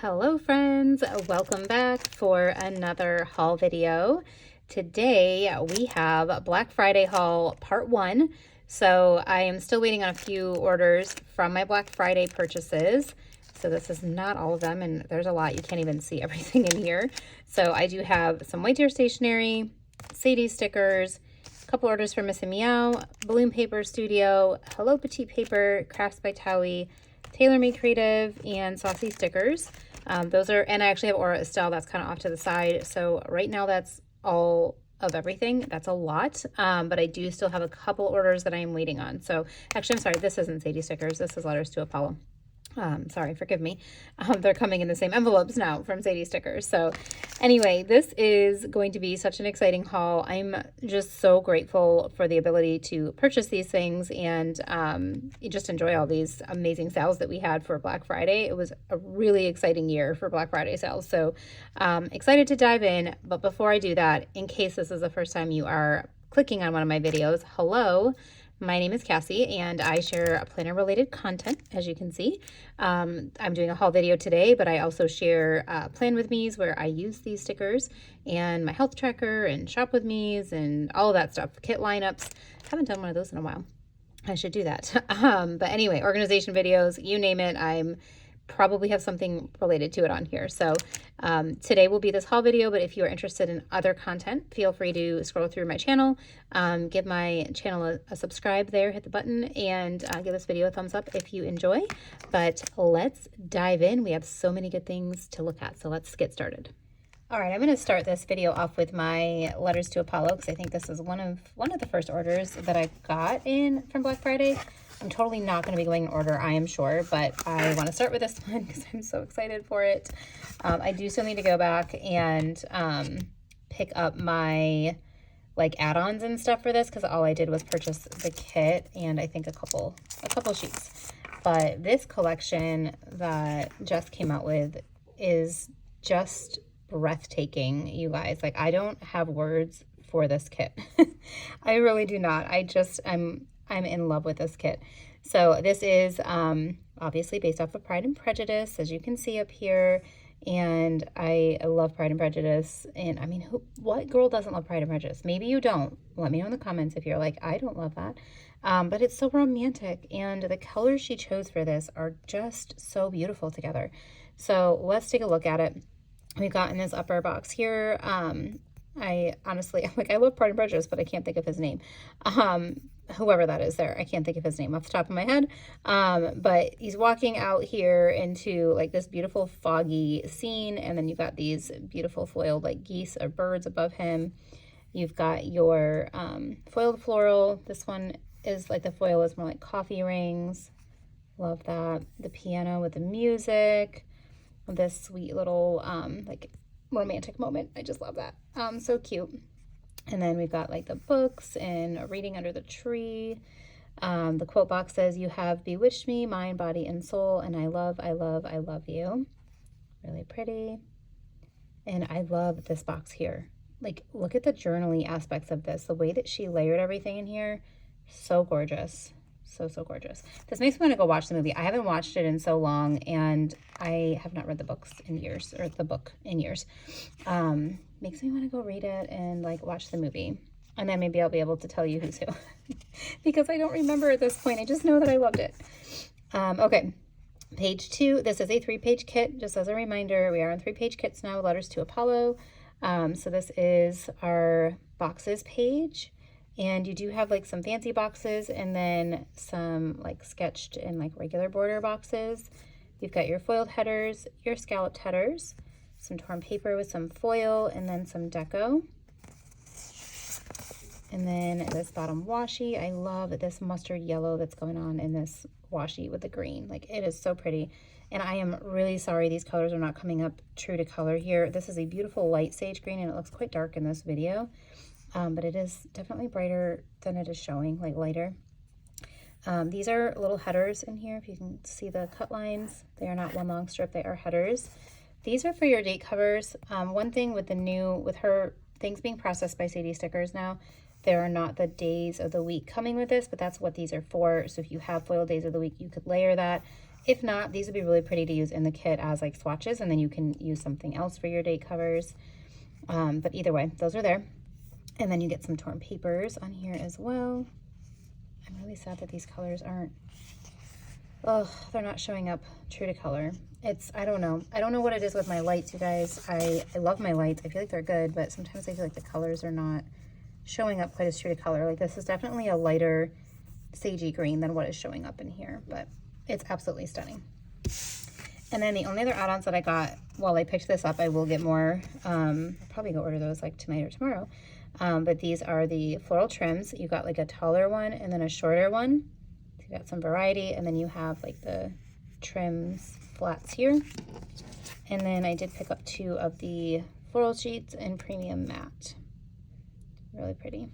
Hello friends, welcome back for another haul video. Today we have Black Friday haul part 1. So I am still waiting on a few orders from my Black Friday purchases. So this is not all of them, and there's a lot. You can't even see everything in here. So I do have some white deer stationery, Sadie stickers, a couple orders from Meow, Balloon Paper Studio, Hello Petite Paper, Crafts by Thaowie, TaylorMade Creative, and Saucy Stickers. Those are, and I actually have Aura Estelle that's kind of off to the side. So right now that's all of everything. That's a lot, but I do still have a couple orders that I am waiting on. So actually, I'm sorry, this isn't Sadie Stickers. This is Letters to Apollo. Sorry, forgive me. They're coming in the same envelopes now from Sadie Stickers. So anyway, this is going to be such an exciting haul. I'm just so grateful for the ability to purchase these things and just enjoy all these amazing sales that we had for Black Friday. It was a really exciting year for Black Friday sales. So excited to dive in. But before I do that, in case this is the first time you are clicking on one of my videos, hello. My name is Cassie, and I share planner-related content, as you can see. I'm doing a haul video today, but I also share Plan With Me's where I use these stickers, and my health tracker, and Shop With Me's, and all of that stuff. Kit lineups. Haven't done one of those in a while. I should do that. But anyway, organization videos, you name it, I'm probably have something related to it on here. So today will be this haul video, but if you are interested in other content, feel free to scroll through my channel, give my channel a subscribe there, hit the button, and give this video a thumbs up if you enjoy. But let's dive in. We have so many good things to look at, so let's get started. All right, I'm going to start this video off with my Letters to Apollo because I think this is one of the first orders that I got in from Black Friday. I'm totally not going to be going in order, I am sure, but I want to start with this one because I'm so excited for it. I do still need to go back and pick up my like add-ons and stuff for this because all I did was purchase the kit and I think a couple sheets. But this collection that Jess came out with is just breathtaking, you guys. Like, I don't have words for this kit. I really do not. I'm in love with this kit. So this is obviously based off of Pride and Prejudice, as you can see up here. And I love Pride and Prejudice. And I mean, what girl doesn't love Pride and Prejudice? Maybe you don't. Let me know in the comments if you're like, I don't love that. But it's so romantic. And the colors she chose for this are just so beautiful together. So let's take a look at it. We've got in this upper box here. I honestly, like, I love Pride and Prejudice, but I can't think of his name. Whoever that is there, I can't think of his name off the top of my head. But he's walking out here into like this beautiful foggy scene, and then you've got these beautiful foiled like geese or birds above him. You've got your foiled floral. This one is like the foil is more like coffee rings. Love that. The piano with the music. This sweet little like romantic moment. I just love that. So cute. And then we've got like the books and reading under the tree. The quote box says, "You have bewitched me, mind, body, and soul, and I love you." Really pretty. And I love this box here. Like, look at the journaling aspects of this. The way that she layered everything in here, so gorgeous. So gorgeous. This makes me want to go watch the movie. I haven't watched it in so long, and I have not read the books in years, or the book in years. Makes me want to go read it and like watch the movie, and then maybe I'll be able to tell you who's who because I don't remember at this point. I just know that I loved it. Okay, page 2. This is a 3-page kit. Just as a reminder, we are on 3-page kits now. Letters to Apollo. So this is our boxes page. And you do have like some fancy boxes and then some like sketched and like regular border boxes. You've got your foiled headers, your scalloped headers, some torn paper with some foil, and then some deco. And then this bottom washi. I love this mustard yellow that's going on in this washi with the green. Like, it is so pretty. And I am really sorry these colors are not coming up true to color here. This is a beautiful light sage green, and it looks quite dark in this video. But it is definitely brighter than it is showing, like lighter. These are little headers in here. If you can see the cut lines, they are not one long strip, they are headers. These are for your date covers. One thing with with her things being processed by Sadie Stickers now, there are not the days of the week coming with this, but that's what these are for. So if you have foiled days of the week, you could layer that If not, these would be really pretty to use in the kit as like swatches, and then you can use something else for your date covers. But either way, those are there. And then you get some torn papers on here as well. I'm really sad that these colors aren't, oh, they're not showing up true to color. I don't know. I don't know what it is with my lights, you guys. I love my lights. I feel like they're good, but sometimes I feel like the colors are not showing up quite as true to color. Like this is definitely a lighter sagey green than what is showing up in here, but it's absolutely stunning. And then the only other add-ons that I got while I picked this up, I will get more. I'll probably go order those like tonight or tomorrow. But these are the floral trims. You got like a taller one and then a shorter one. So you got some variety, and then you have like the trims flats here. And then I did pick up 2 of the floral sheets in premium matte. Really pretty.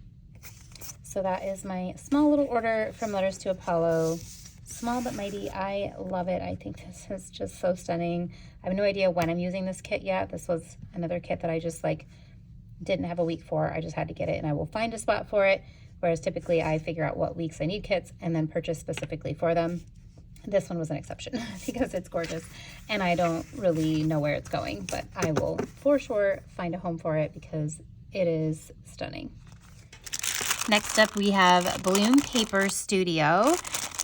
So that is my small little order from Letters to Apollo. Small but mighty. I love it. I think this is just so stunning. I have no idea when I'm using this kit yet. This was another kit that I just like didn't have a week for. I just had to get it, and I will find a spot for it. Whereas typically I figure out what weeks I need kits and then purchase specifically for them. This one was an exception because it's gorgeous and I don't really know where it's going, but I will for sure find a home for it because it is stunning. Next up we have Bloom Paper Studio,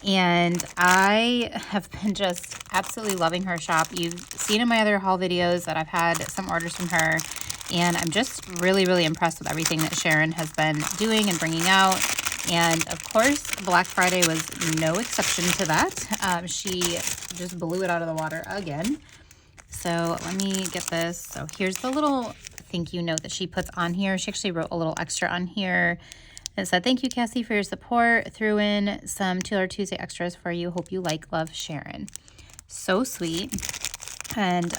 and I have been just absolutely loving her shop. You've seen in my other haul videos that I've had some orders from her, and I'm just really impressed with everything that Sharon has been doing and bringing out. And of course, Black Friday was no exception to that. She just blew it out of the water again. So let me get this. So here's the little thank you note that she puts on here. She actually wrote a little extra on here. It said, "Thank you, Cassie, for your support. Threw in some $2 Tuesday extras for you. Hope you like. Love, Sharon." So sweet. And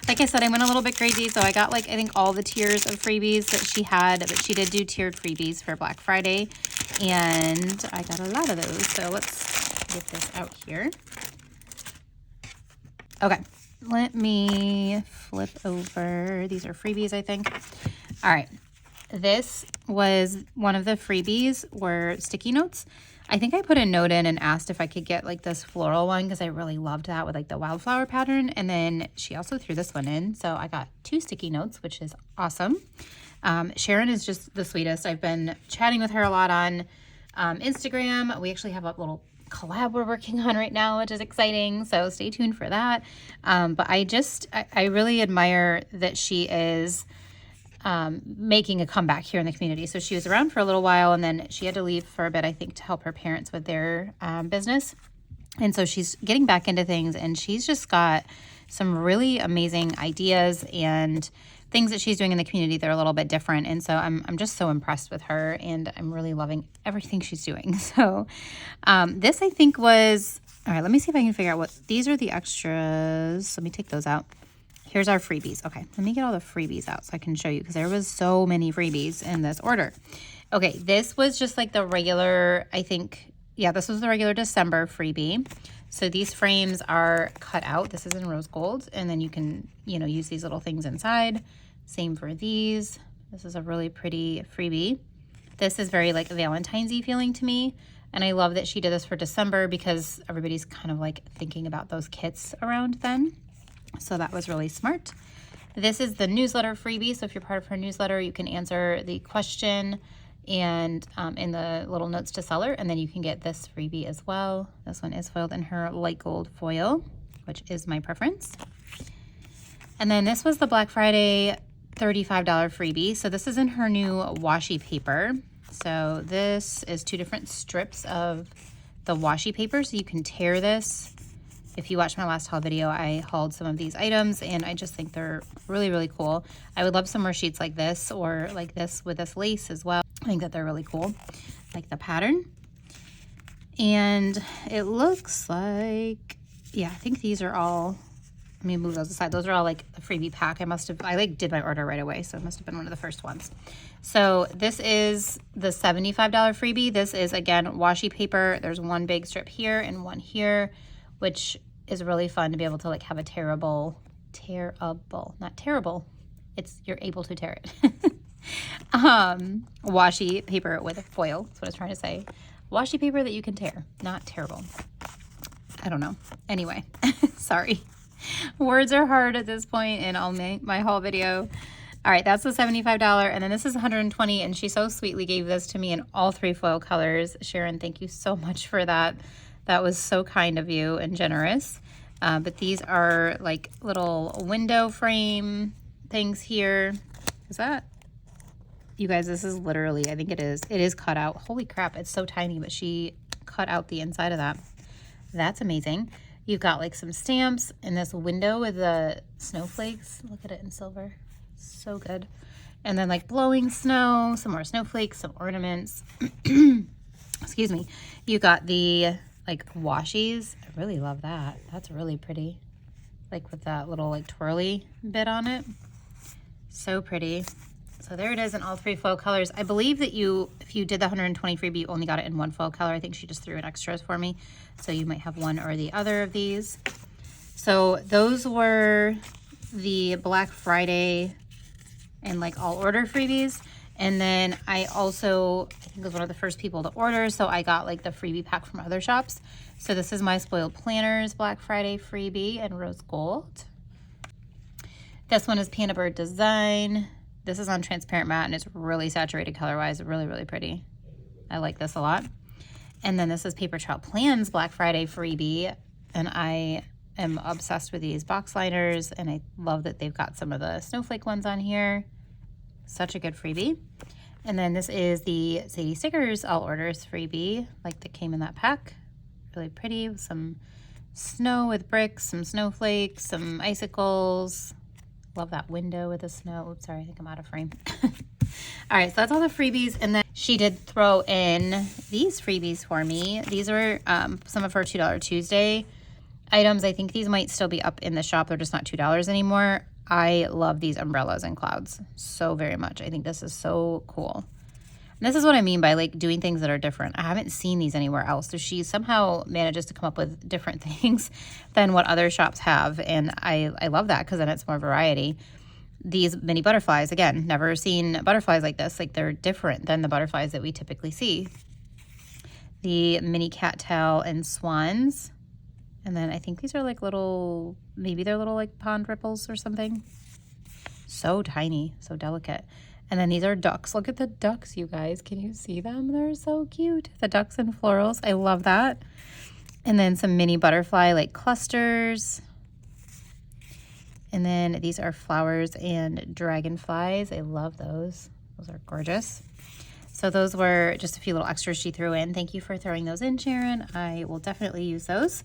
like I said, I went a little bit crazy. So I got like, I think all the tiers of freebies that she had, but she did do tiered freebies for Black Friday. And I got a lot of those. So let's get this out here. Okay, let me flip over. These are freebies, I think. All right. This was one of the freebies were sticky notes. I think I put a note in and asked if I could get like this floral one because I really loved that with like the wildflower pattern. And then she also threw this one in. So I got 2 sticky notes, which is awesome. Sharon is just the sweetest. I've been chatting with her a lot on Instagram. We actually have a little collab we're working on right now, which is exciting. So stay tuned for that. But I really admire that she is making a comeback here in the community. So she was around for a little while, and then she had to leave for a bit, I think, to help her parents with their business. And so she's getting back into things, and she's just got some really amazing ideas and things that she's doing in the community that are a little bit different. And so I'm just so impressed with her, and I'm really loving everything she's doing. So this I think was, all right, let me see if I can figure out what, these are the extras. Let me take those out. Here's our freebies. Okay, let me get all the freebies out so I can show you because there was so many freebies in this order. Okay, this was just like the regular, I think, yeah, this was the regular December freebie. So these frames are cut out. This is in rose gold, and then you can, you know, use these little things inside. Same for these. This is a really pretty freebie. This is very like Valentine's-y feeling to me. And I love that she did this for December because everybody's kind of like thinking about those kits around then. So that was really smart. This is the newsletter freebie. So if you're part of her newsletter, you can answer the question and in the little notes to seller, and then you can get this freebie as well. This one is foiled in her light gold foil, which is my preference. And then this was the Black Friday $35 freebie. So this is in her new washi paper. So this is 2 different strips of the washi paper. So you can tear this. If you watched my last haul video, I hauled some of these items, and I just think they're really cool. I would love some more sheets like this or like this with this lace as well. I think that they're really cool, like the pattern. And it looks like, yeah, I think these are all, let me move those aside. Those are all like a freebie pack. I like did my order right away, so it must have been one of the first ones. So this is the $75 freebie. This is, again, washi paper. There's one big strip here and one here, which is really fun to be able to like have a tearable, not terrible, it's, you're able to tear it. Washi paper with foil, that's what I was trying to say. Washi paper that you can tear, not terrible. I don't know. Anyway, sorry. Words are hard at this point and I'll make my haul video. All right, that's the $75, and then this is $120, and she so sweetly gave this to me in all 3 foil colors. Sharon, thank you so much for that. That was so kind of you and generous. But these are like little window frame things here. Is that? You guys, this is literally, I think it is cut out. Holy crap, it's so tiny, but she cut out the inside of that. That's amazing. You've got like some stamps in this window with the snowflakes. Look at it in silver. So good. And then like blowing snow, some more snowflakes, some ornaments. Excuse me. You got the like washies. I really love that. That's really pretty. Like with that little like twirly bit on it. So pretty. So there it is in all 3 foil colors. I believe that if you did the 120 freebie, you only got it in 1 foil color. I think she just threw in extras for me. So you might have one or the other of these. So those were the Black Friday and like all order freebies. And then I also, I think was one of the first people to order. So I got like the freebie pack from other shops. So this is my Spoiled Planners Black Friday freebie in rose gold. This one is Panda Bird Design. This is on transparent matte and it's really saturated color-wise. Really, really pretty. I like this a lot. And then this is Papertrail Plans Black Friday freebie. And I am obsessed with these box liners and I love that they've got some of the snowflake ones on here. Such a good freebie. And then this is the Saucy Stickers All Orders freebie, like that came in that pack. Really pretty with some snow with bricks, some snowflakes, some icicles. Love that window with the snow. Oops, sorry, I think I'm out of frame. All right, so that's all the freebies. And then she did throw in these freebies for me. These are some of her $2 Tuesday items. I think these might still be up in the shop. They're just not $2 anymore. I love these umbrellas and clouds so very much. I think this is so cool. And this is what I mean by like doing things that are different. I haven't seen these anywhere else. So she somehow manages to come up with different things than what other shops have. And I love that because then it's more variety. These mini butterflies, again, never seen butterflies like this. Like they're different than the butterflies that we typically see. The mini cattail and swans. And then I think these are like little, maybe they're little like pond ripples or something. So tiny, so delicate. And then these are ducks. Look at the ducks, you guys. Can you see them? They're so cute. The ducks and florals. I love that. And then some mini butterfly like clusters. And then these are flowers and dragonflies. I love those. Those are gorgeous. So those were just a few little extras she threw in. Thank you for throwing those in, Sharon. I will definitely use those.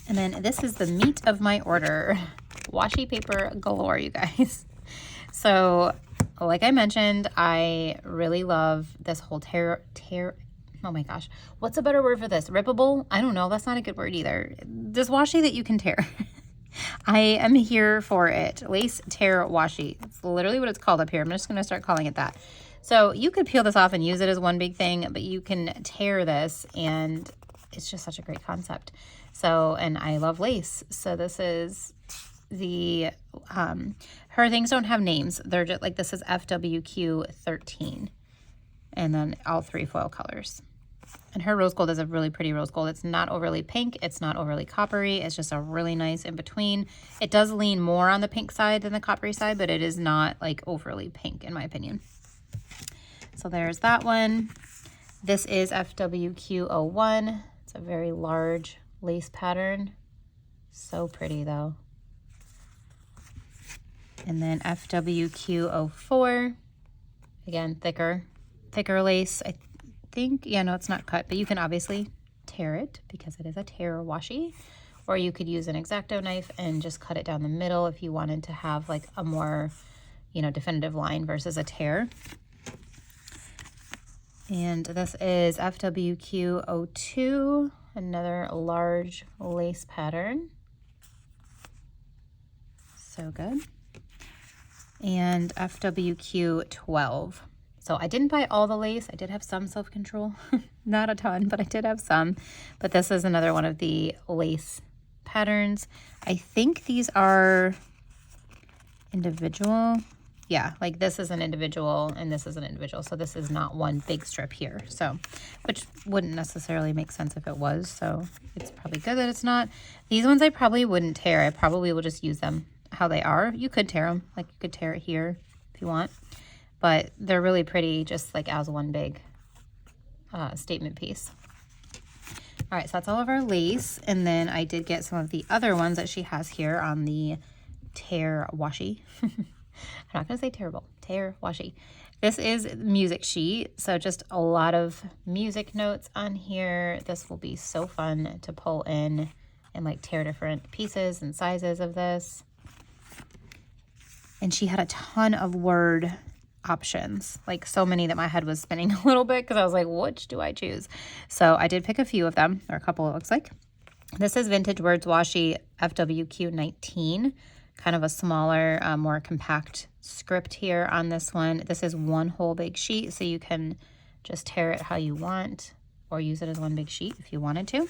And then this is the meat of my order. Washi paper galore, you guys. So like I mentioned, I really love this whole oh my gosh, what's a better word for this? Rippable? I don't know. That's not a good word either. This washi that you can tear. I am here for it. Lace tear washi. It's literally what it's called up here. I'm just going to start calling it that. So you could peel this off and use it as one big thing, but you can tear this and it's just such a great concept. So, and I love lace. So this is the, her things don't have names. They're just like, this is FWQ 13. And then all 3 foil colors. And her rose gold is a really pretty rose gold. It's not overly pink. It's not overly coppery. It's just a really nice in between. It does lean more on the pink side than the coppery side, but it is not like overly pink in my opinion. So there's that one. This is FWQ01. It's a very large lace pattern. So pretty though. And then FWQ04. Again, thicker lace. I think, yeah, no, it's not cut, but you can obviously tear it because it is a tear washi. Or you could use an X-Acto knife and just cut it down the middle if you wanted to have like a more, you know, definitive line versus a tear. And this is FWQ02, another large lace pattern. So good. And FWQ12. So I didn't buy all the lace. I did have some self-control, not a ton, but I did have some. But this is another one of the lace patterns. I think these are individual. yeah, like this is an individual and this is an individual. So this is not one big strip here. So, which wouldn't necessarily make sense if it was. So it's probably good that it's not. These ones I probably wouldn't tear. I probably will just use them how they are. You could tear them. Like you could tear it here if you want. But they're really pretty just like as one big statement piece. All right, so that's all of our lace. And then I did get some of the other ones that she has here on the tear washi. I'm not going to say terrible. Tear washi. This is music sheet. So just a lot of music notes on here. This will be so fun to pull in and like tear different pieces and sizes of this. And she had a ton of word options, like so many that my head was spinning a little bit because I was like, which do I choose? So I did pick a few of them, or a couple it looks like. This is Vintage Words Washi FWQ 19, kind of a smaller, more compact script here on this one. This is one whole big sheet, so you can just tear it how you want or use it as one big sheet if you wanted to.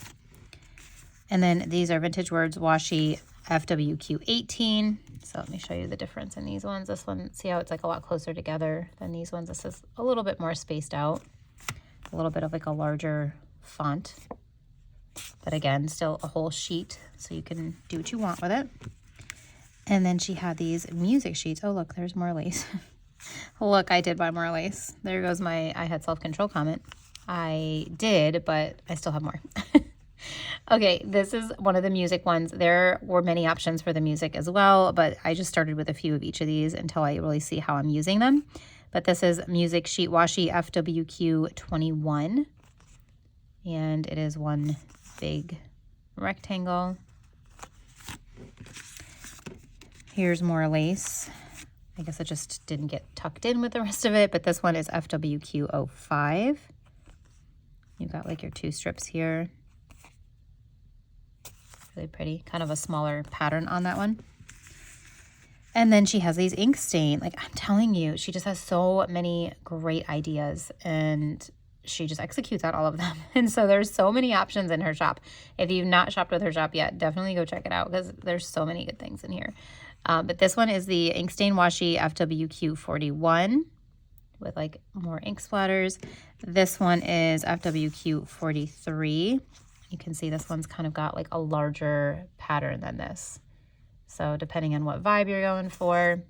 And then these are Vintage Words Washi FWQ 18. So let me show you the difference in these ones. This one, see how it's like a lot closer together than these ones. This is a little bit more spaced out, a little bit of like a larger font. But again, still a whole sheet, so you can do what you want with it. And then she had these music sheets. Oh, look, there's more lace. Look, I did buy more lace. There goes my I had self-control comment. I did, but I still have more. Okay, this is one of the music ones. There were many options for the music as well, but I just started with a few of each of these until I really see how I'm using them. But this is Music Sheet Washi FWQ 21. And it is one big rectangle. Here's more lace. I guess it just didn't get tucked in with the rest of it, but this one is FWQ 05. You've got like your two strips here. Really pretty, kind of a smaller pattern on that one. And then she has these ink stain. Like I'm telling you, she just has so many great ideas and she just executes out all of them. And so there's so many options in her shop. If you've not shopped with her shop yet, definitely go check it out because there's so many good things in here. But this one is the Ink Stain Washi FWQ 41 with like more ink splatters. This one is FWQ 43. You can see this one's kind of got like a larger pattern than this. So depending on what vibe you're going for,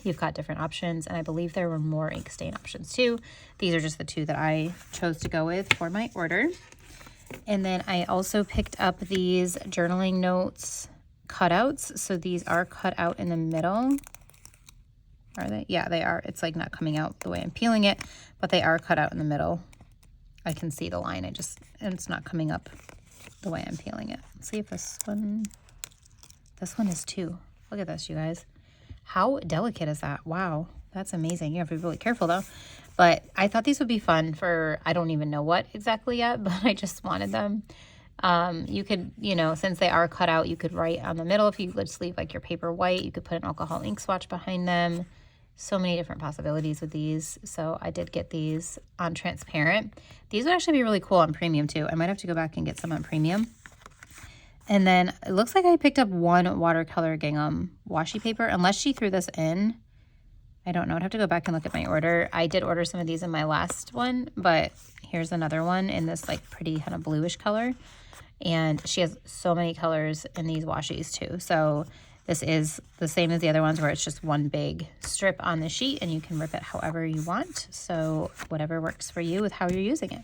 you've got different options. And I believe there were more ink stain options too. These are just the two that I chose to go with for my order. And then I also picked up these journaling notes cutouts. So these are cut out in the middle. Are they? Yeah, they are. It's like not coming out the way I'm peeling it, but they are cut out in the middle. I can see the line. And it's not coming up the way I'm peeling it. Let's see if this one is too. Look at this, you guys. How delicate is that? Wow, that's amazing. You have to be really careful though. But I thought these would be fun for, I don't even know what exactly yet, but I just wanted them. You could, you know, since they are cut out, you could write on the middle. If you just leave like your paper white, you could put an alcohol ink swatch behind them. So many different possibilities with these. So I did get these on transparent. These would actually be really cool on premium too. I might have to go back and get some on premium. And then it looks like I picked up one watercolor gingham washi paper, unless she threw this in. I don't know. I'd have to go back and look at my order. I did order some of these in my last one, but here's another one in this like pretty kind of bluish color. And she has so many colors in these washis too. So this is the same as the other ones where it's just one big strip on the sheet and you can rip it however you want. So whatever works for you with how you're using it.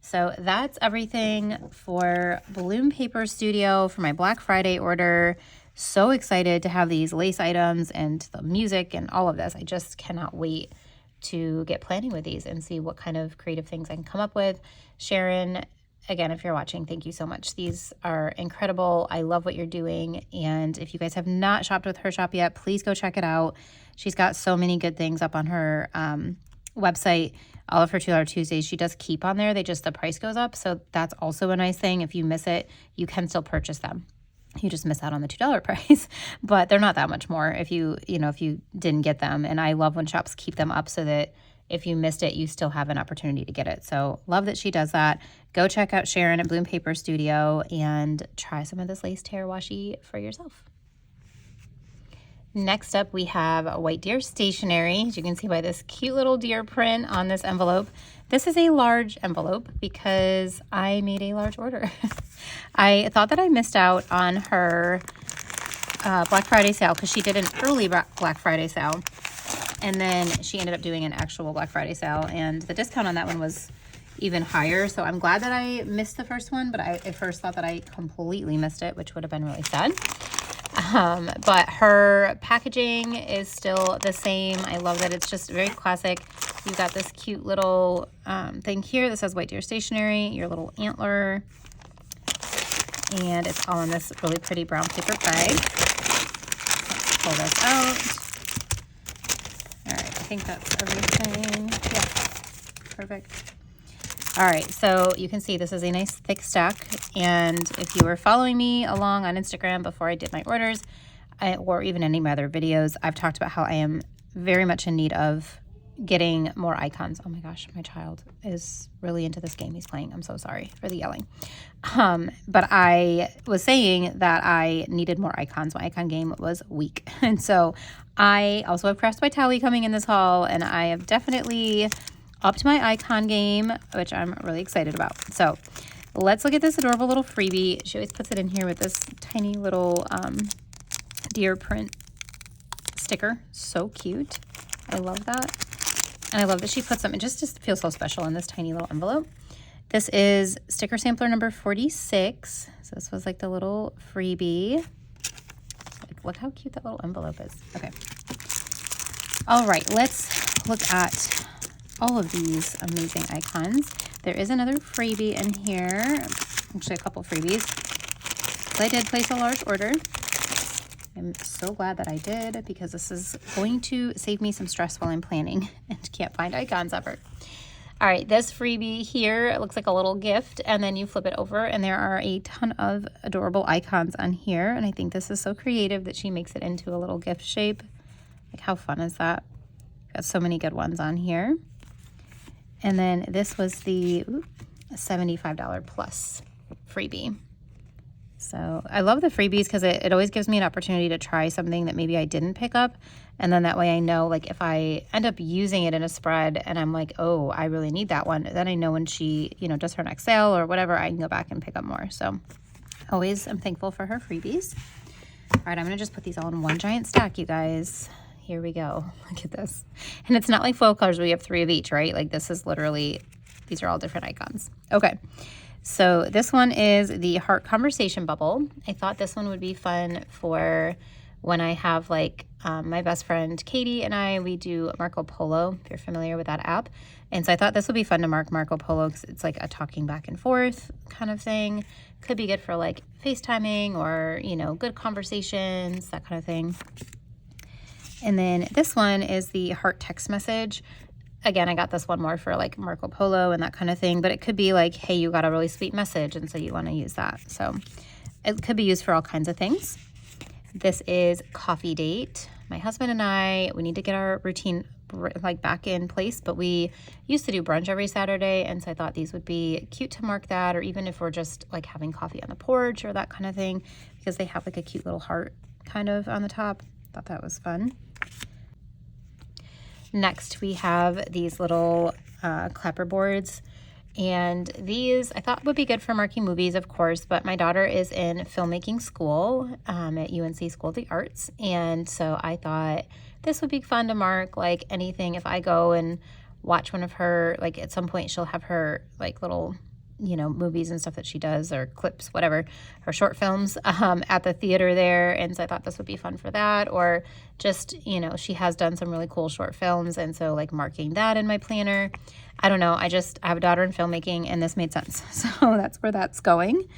So that's everything for Bloom Paper Studio for my Black Friday order. So excited to have these lace items and the music and all of this. I just cannot wait to get planning with these and see what kind of creative things I can come up with. Sharon, again, if you're watching, thank you so much. These are incredible. I love what you're doing. And if you guys have not shopped with her shop yet, please go check it out. She's got so many good things up on her website. All of her $2 Tuesdays, she does keep on there. The price goes up. So that's also a nice thing. If you miss it, you can still purchase them. You just miss out on the $2 price, but they're not that much more if you didn't get them. And I love when shops keep them up so that if you missed it, you still have an opportunity to get it. So love that she does that. Go check out Sharon at Bloom Paper Studio and try some of this lace tear washi for yourself. Next up, we have White Deer Stationery. As you can see by this cute little deer print on this envelope. This is a large envelope because I made a large order. I thought that I missed out on her Black Friday sale because she did an early Black Friday sale. And then she ended up doing an actual Black Friday sale. And the discount on that one was even higher. So I'm glad that I missed the first one. But I at first thought that I completely missed it, which would have been really sad. But her packaging is still the same. I love that it's just very classic. You've got this cute little thing here that says White Deer Stationery, your little antler, and it's all in this really pretty brown paper bag. Let's pull this out. All right, I think that's everything. Yeah, perfect. All right, so you can see this is a nice thick stack, and if you were following me along on Instagram before I did my orders, or even any of my other videos, I've talked about how I am very much in need of getting more icons. Oh my gosh, my child is really into this game he's playing. I'm so sorry for the yelling. But I was saying that I needed more icons. My icon game was weak. And so I also have Crafts by Thaowie coming in this haul, and I have definitely upped my icon game, which I'm really excited about. So let's look at this adorable little freebie. She always puts it in here with this tiny little deer print sticker. So cute. I love that. And I love that she puts them, it just feels so special in this tiny little envelope. This is sticker sampler number 46. So this was like the little freebie. Like, look how cute that little envelope is. Okay. All right, let's look at all of these amazing icons. There is another freebie in here, actually a couple freebies. So I did place a large order. I'm so glad that I did because this is going to save me some stress while I'm planning and can't find icons ever. All right, this freebie here, it looks like a little gift, and then you flip it over and there are a ton of adorable icons on here. And I think this is so creative that she makes it into a little gift shape. Like, how fun is that? Got so many good ones on here. And then this was the $75 plus freebie. So I love the freebies because it always gives me an opportunity to try something that maybe I didn't pick up. And then that way I know, like, if I end up using it in a spread and I'm like, oh, I really need that one, then I know when she, does her next sale or whatever, I can go back and pick up more. So always I'm thankful for her freebies. All right, I'm going to just put these all in one giant stack, you guys. Here we go. Look at this. And it's not like foil colors where we have 3 of each, right? Like, this is literally, these are all different icons. Okay. So this one is the Heart Conversation Bubble. I thought this one would be fun for when I have, like, my best friend Katie and we do Marco Polo, if you're familiar with that app. And so I thought this would be fun to mark Marco Polo because it's like a talking back and forth kind of thing. Could be good for, like, FaceTiming or, good conversations, that kind of thing. And then this one is the heart text message. Again, I got this one more for, like, Marco Polo and that kind of thing, but it could be like, hey, you got a really sweet message, and so you want to use that. So it could be used for all kinds of things. This is Coffee Date. My husband and we need to get our routine, like, back in place, but we used to do brunch every Saturday, and so I thought these would be cute to mark that, or even if we're just, like, having coffee on the porch or that kind of thing, because they have, like, a cute little heart kind of on the top. Thought that was fun. Next, we have these little clapper boards, and these I thought would be good for marking movies, of course, but my daughter is in filmmaking school at UNC School of the Arts, and so I thought this would be fun to mark, like, anything. If I go and watch one of her, like, at some point she'll have her, like, little movies and stuff that she does, or clips, whatever, her short films at the theater there. And so I thought this would be fun for that, or just, she has done some really cool short films. And so, like, marking that in my planner. I don't know. I have a daughter in filmmaking, and this made sense. So that's where that's going.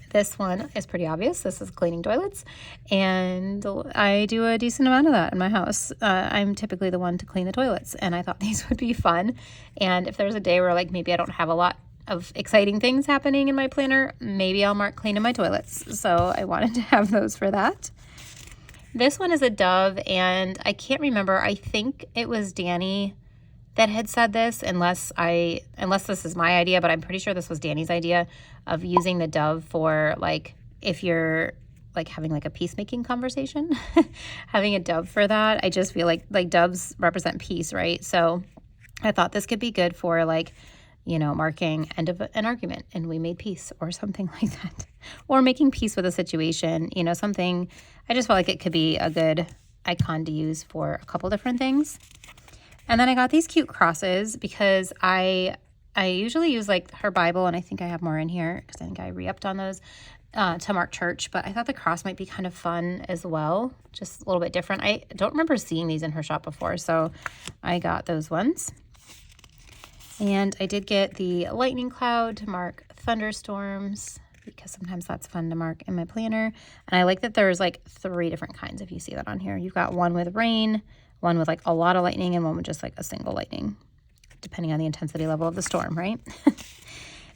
This one is pretty obvious. This is cleaning toilets, and I do a decent amount of that in my house. I'm typically the one to clean the toilets, and I thought these would be fun. And if there's a day where, like, maybe I don't have a lot of exciting things happening in my planner, maybe I'll mark cleaning my toilets. So I wanted to have those for that. This one is a dove, and I can't remember. I think it was Danny that had said this, unless this is my idea, but I'm pretty sure this was Danny's idea of using the dove for, like, if you're like having like a peacemaking conversation, having a dove for that. I just feel like doves represent peace, right? So I thought this could be good for like, you know, marking end of an argument and we made peace or something like that. Or making peace with a situation, you know, something. I just felt like it could be a good icon to use for a couple different things. And then I got these cute crosses because I usually use like her Bible, and I think I have more in here because I think I re-upped on those to mark church, but I thought the cross might be kind of fun as well, just a little bit different. I don't remember seeing these in her shop before, so I got those ones. And I did get the lightning cloud to mark thunderstorms because sometimes that's fun to mark in my planner. And I like that there's like 3 different kinds if you see that on here. You've got one with rain, one with like a lot of lightning, and one with just like a single lightning, depending on the intensity level of the storm, right?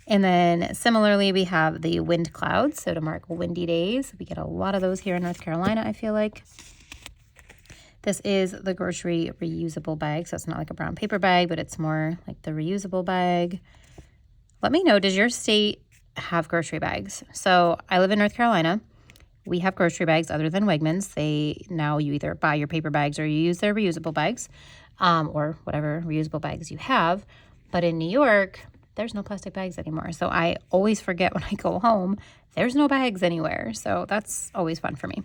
And then similarly, we have the wind clouds, so to mark windy days. We get a lot of those here in North Carolina, I feel like. This is the grocery reusable bag, so it's not like a brown paper bag, but it's more like the reusable bag. Let me know, does your state have grocery bags? So I live in North Carolina. We have grocery bags other than Wegmans. Now you either buy your paper bags or you use their reusable bags, or whatever reusable bags you have. But in New York, there's no plastic bags anymore. So I always forget when I go home, there's no bags anywhere. So that's always fun for me.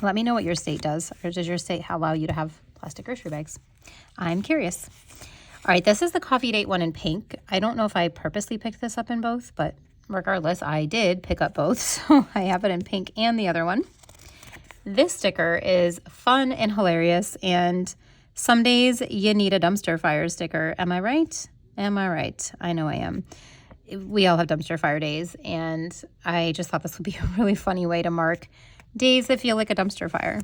Let me know what your state does, or does your state allow you to have plastic grocery bags? I'm curious. All right, this is the coffee date one in pink. I don't know if I purposely picked this up in both, but regardless, I did pick up both. So I have it in pink and the other one. This sticker is fun and hilarious, and some days you need a dumpster fire sticker. Am I right? Am I right? I know I am. We all have dumpster fire days, and I just thought this would be a really funny way to mark days that feel like a dumpster fire.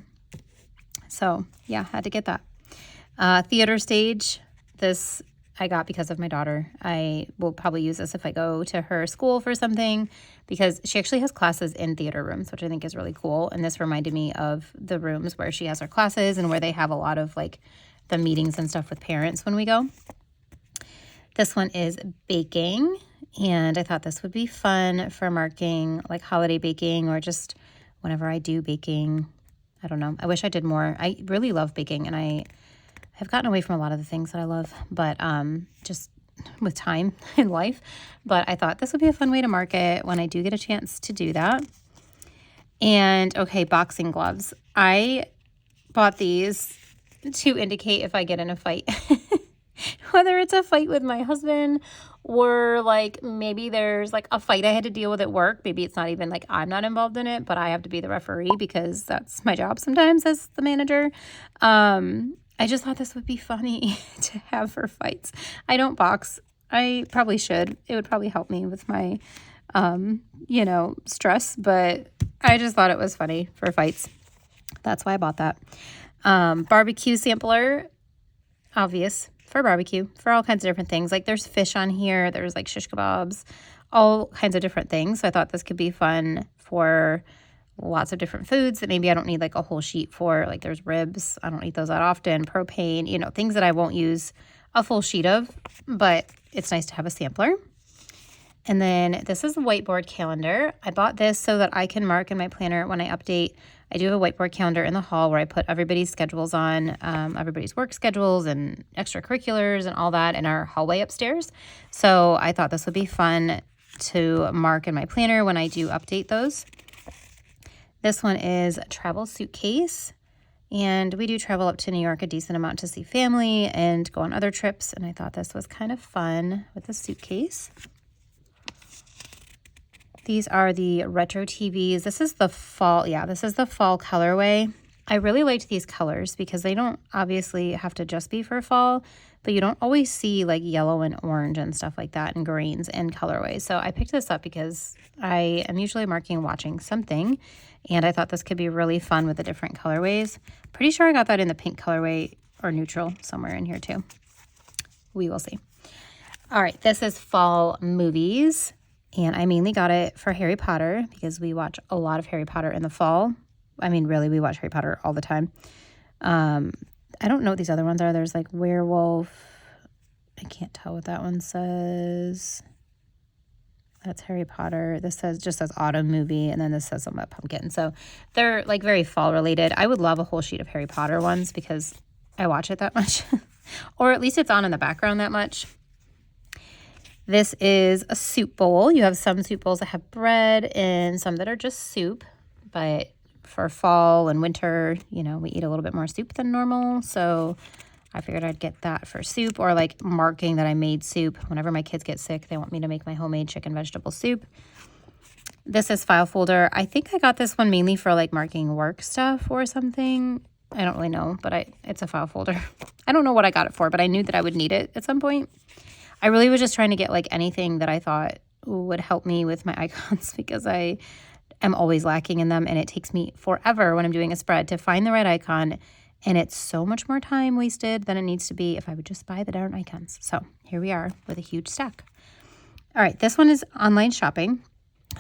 So yeah, had to get that. Theater stage, this I got because of my daughter. I will probably use this if I go to her school for something, because she actually has classes in theater rooms, which I think is really cool. And this reminded me of the rooms where she has her classes and where they have a lot of like the meetings and stuff with parents when we go. This one is baking, and I thought this would be fun for marking like holiday baking, or just whenever I do baking. I don't know. I wish I did more. I really love baking, and I have gotten away from a lot of the things that I love, but just with time in life. But I thought this would be a fun way to mark it when I do get a chance to do that. And okay, boxing gloves. I bought these to indicate if I get in a fight. Whether it's a fight with my husband, or like maybe there's like a fight I had to deal with at work. Maybe it's not even like I'm not involved in it, but I have to be the referee because that's my job sometimes as the manager. I just thought this would be funny to have for fights. I don't box. I probably should. It would probably help me with my, stress, but I just thought it was funny for fights. That's why I bought that. Barbecue sampler, obvious. For barbecue, for all kinds of different things. Like there's fish on here, there's like shish kebabs, all kinds of different things. So I thought this could be fun for lots of different foods that maybe I don't need like a whole sheet for. Like there's ribs, I don't eat those that often, propane, things that I won't use a full sheet of, but it's nice to have a sampler. And then this is a whiteboard calendar. I bought this so that I can mark in my planner when I update. I do have a whiteboard calendar in the hall where I put everybody's schedules on, everybody's work schedules and extracurriculars and all that in our hallway upstairs. So I thought this would be fun to mark in my planner when I do update those. This one is a travel suitcase. And we do travel up to New York a decent amount to see family and go on other trips. And I thought this was kind of fun with a suitcase. These are the retro TVs. This is the fall. Yeah, this is the fall colorway. I really liked these colors because they don't obviously have to just be for fall, but you don't always see like yellow and orange and stuff like that and greens and colorways. So I picked this up because I am usually marking watching something, and I thought this could be really fun with the different colorways. Pretty sure I got that in the pink colorway or neutral somewhere in here too. We will see. All right, this is fall movies. And I mainly got it for Harry Potter because we watch a lot of Harry Potter in the fall. I mean, really, we watch Harry Potter all the time. I don't know what these other ones are. There's like werewolf. I can't tell what that one says. That's Harry Potter. This just says autumn movie, and then this says something about pumpkin. So they're like very fall related. I would love a whole sheet of Harry Potter ones because I watch it that much. Or at least it's on in the background that much. This is a soup bowl. You have some soup bowls that have bread and some that are just soup. But for fall and winter, you know, we eat a little bit more soup than normal. So I figured I'd get that for soup, or like marking that I made soup. Whenever my kids get sick, they want me to make my homemade chicken vegetable soup. This is file folder. I think I got this one mainly for like marking work stuff or something. I don't really know, but it's a file folder. I don't know what I got it for, but I knew that I would need it at some point. I really was just trying to get like anything that I thought would help me with my icons because I am always lacking in them, and it takes me forever when I'm doing a spread to find the right icon. And it's so much more time wasted than it needs to be if I would just buy the darn icons. So here we are with a huge stack. All right, this one is online shopping.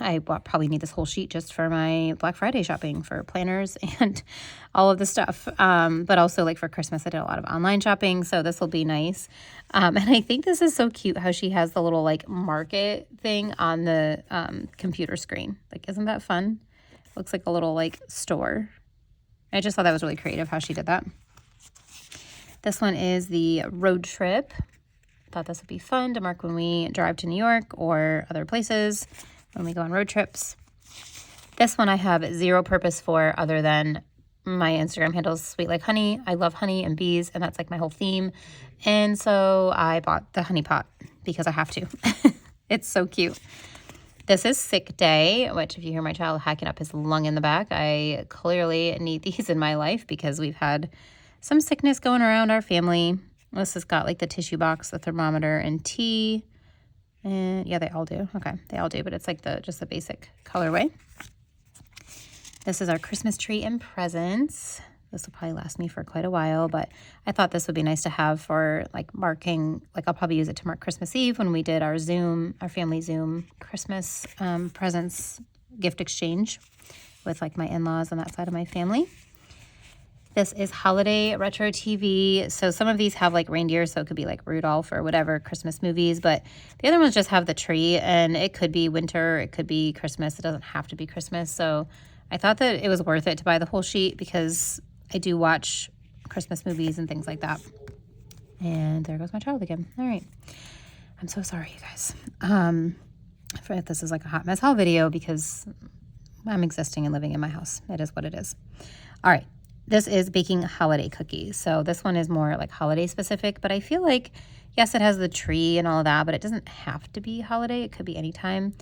I probably need this whole sheet just for my Black Friday shopping for planners and all of the stuff. But also like for Christmas, I did a lot of online shopping. So this will be nice. And I think this is so cute how she has the little like market thing on the computer screen. Like, isn't that fun? Looks like a little like store. I just thought that was really creative how she did that. This one is the road trip. Thought this would be fun to mark when we drive to New York or other places when we go on road trips. This one I have zero purpose for other than my Instagram handle is Sweet Like Honey. I love honey and bees, and that's like my whole theme. And so I bought the honey pot because I have to. It's so cute. This is sick day, which if you hear my child hacking up his lung in the back, I clearly need these in my life because we've had some sickness going around our family. This has got like the tissue box, the thermometer, and tea. And yeah, they all do. Okay, they all do, but it's like just the basic colorway. This is our Christmas tree and presents. This will probably last me for quite a while, but I thought this would be nice to have for like marking, like I'll probably use it to mark Christmas Eve when we did our family Zoom Christmas presents gift exchange with like my in-laws on that side of my family. This is holiday retro TV. So some of these have like reindeer, so it could be like Rudolph or whatever Christmas movies, but the other ones just have the tree, and it could be winter, it could be Christmas. It doesn't have to be Christmas. So I thought that it was worth it to buy the whole sheet because I do watch Christmas movies and things like that. And there goes my child again. All right. I'm so sorry, you guys. If this is like a hot mess haul video because I'm existing and living in my house. It is what it is. All right. This is baking holiday cookies. So this one is more like holiday specific, but I feel like, yes, it has the tree and all of that, but it doesn't have to be holiday. It could be anytime.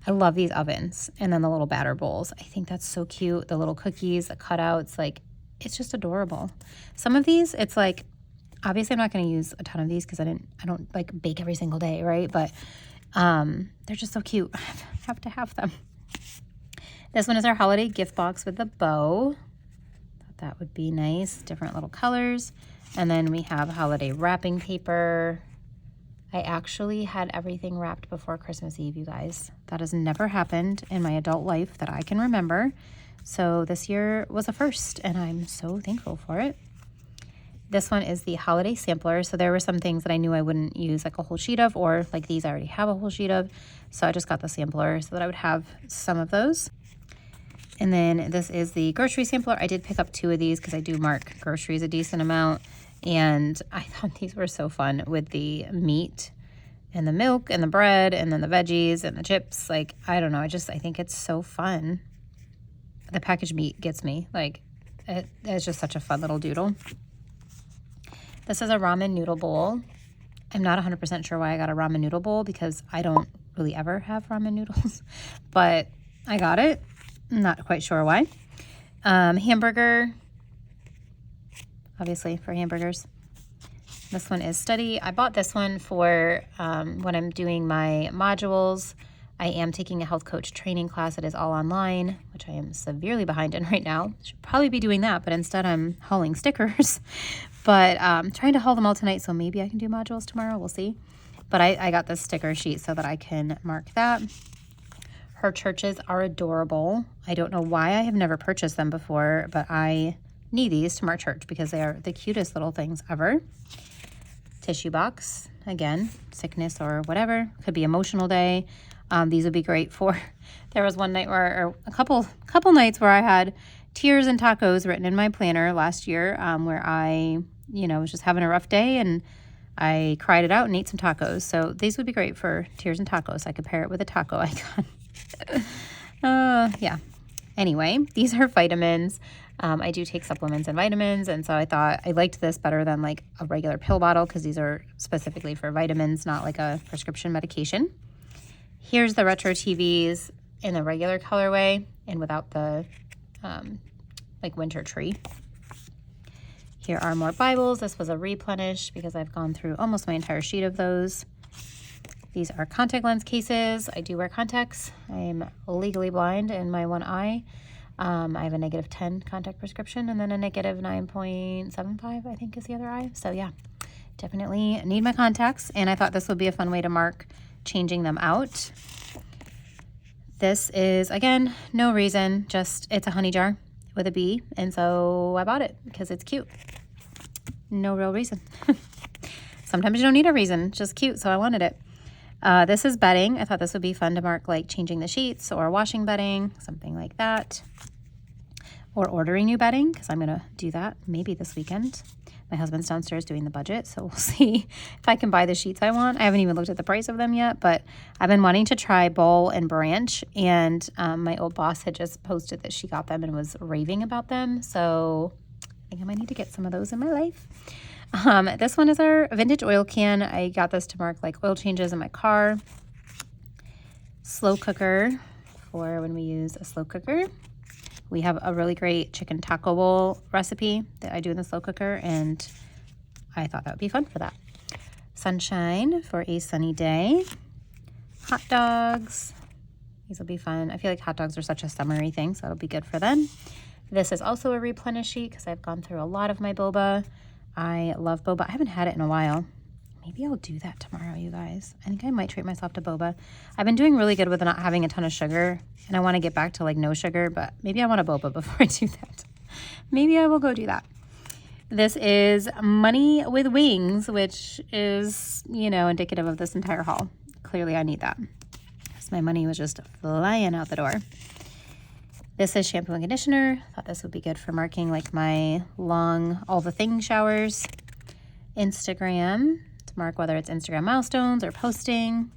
I love these ovens and then the little batter bowls. I think that's so cute. The little cookies, the cutouts, like it's just adorable. Some of these, it's like, obviously I'm not going to use a ton of these because I don't like bake every single day, right? But they're just so cute. I have to have them. This one is our holiday gift box with the bow. That would be nice. Different little colors. And then we have holiday wrapping paper. I actually had everything wrapped before Christmas Eve, you guys. That has never happened in my adult life that I can remember. So this year was a first, and I'm so thankful for it. This one is the holiday sampler. So there were some things that I knew I wouldn't use like a whole sheet of, or like these I already have a whole sheet of. So I just got the sampler so that I would have some of those. And then this is the grocery sampler. I did pick up 2 of these because I do mark groceries a decent amount. And I thought these were so fun with the meat and the milk and the bread and then the veggies and the chips. Like, I don't know. I think it's so fun. The packaged meat gets me. Like, it's just such a fun little doodle. This is a ramen noodle bowl. I'm not 100% sure why I got a ramen noodle bowl because I don't really ever have ramen noodles. But I got it. Not quite sure why. Hamburger, obviously for hamburgers. This one is study. I bought this one for when I'm doing my modules. I am taking a health coach training class. It is all online, which I am severely behind in right now. Should probably be doing that, but instead I'm hauling stickers. But trying to haul them all tonight, so maybe I can do modules tomorrow. We'll see. But I got this sticker sheet so that I can mark that. Her churches are adorable. I don't know why I have never purchased them before, but I need these to mark church because they are the cutest little things ever. Tissue box, again, sickness or whatever. Could be emotional day. These would be great for, there was one night where, or a couple nights where I had tears and tacos written in my planner last year, where I, was just having a rough day and I cried it out and ate some tacos. So these would be great for tears and tacos. I could pair it with a taco icon. Yeah. Anyway, these are vitamins. I do take supplements and vitamins, and so I thought I liked this better than like a regular pill bottle because these are specifically for vitamins, not like a prescription medication. Here's the retro TVs in the regular colorway and without the like winter tree. Here are more Bibles. This was a replenish because I've gone through almost my entire sheet of those. These are contact lens cases. I do wear contacts. I'm legally blind in my one eye. I have a -10 contact prescription and then a -9.75, I think is the other eye. So yeah, definitely need my contacts. And I thought this would be a fun way to mark changing them out. This is, again, no reason, just it's a honey jar with a bee. And so I bought it because it's cute. No real reason. Sometimes you don't need a reason, it's just cute. So I wanted it. This is bedding. I thought this would be fun to mark like changing the sheets or washing bedding, something like that. Or ordering new bedding, because I'm going to do that maybe this weekend. My husband's downstairs doing the budget, so we'll see if I can buy the sheets I want. I haven't even looked at the price of them yet, but I've been wanting to try Bowl and Branch, and my old boss had just posted that she got them and was raving about them, so I think I might need to get some of those in my life. This one is our vintage oil can. I got this to mark like oil changes in my car. Slow cooker for when we use a slow cooker. We have a really great chicken taco bowl recipe that I do in the slow cooker, and I thought that would be fun for that. Sunshine for a sunny day. Hot dogs. These will be fun. I feel like hot dogs are such a summery thing, so it'll be good for them. This is also a replenish sheet because I've gone through a lot of my boba. I love boba. I haven't had it in a while. Maybe I'll do that tomorrow, you guys. I think I might treat myself to boba. I've been doing really good with not having a ton of sugar, and I want to get back to like no sugar, but maybe I want a boba before I do that. Maybe I will go do that. This is money with wings, which is, indicative of this entire haul. Clearly I need that because my money was just flying out the door. This is shampoo and conditioner. Thought this would be good for marking like my long all the things showers. Instagram, to mark whether it's Instagram milestones or posting.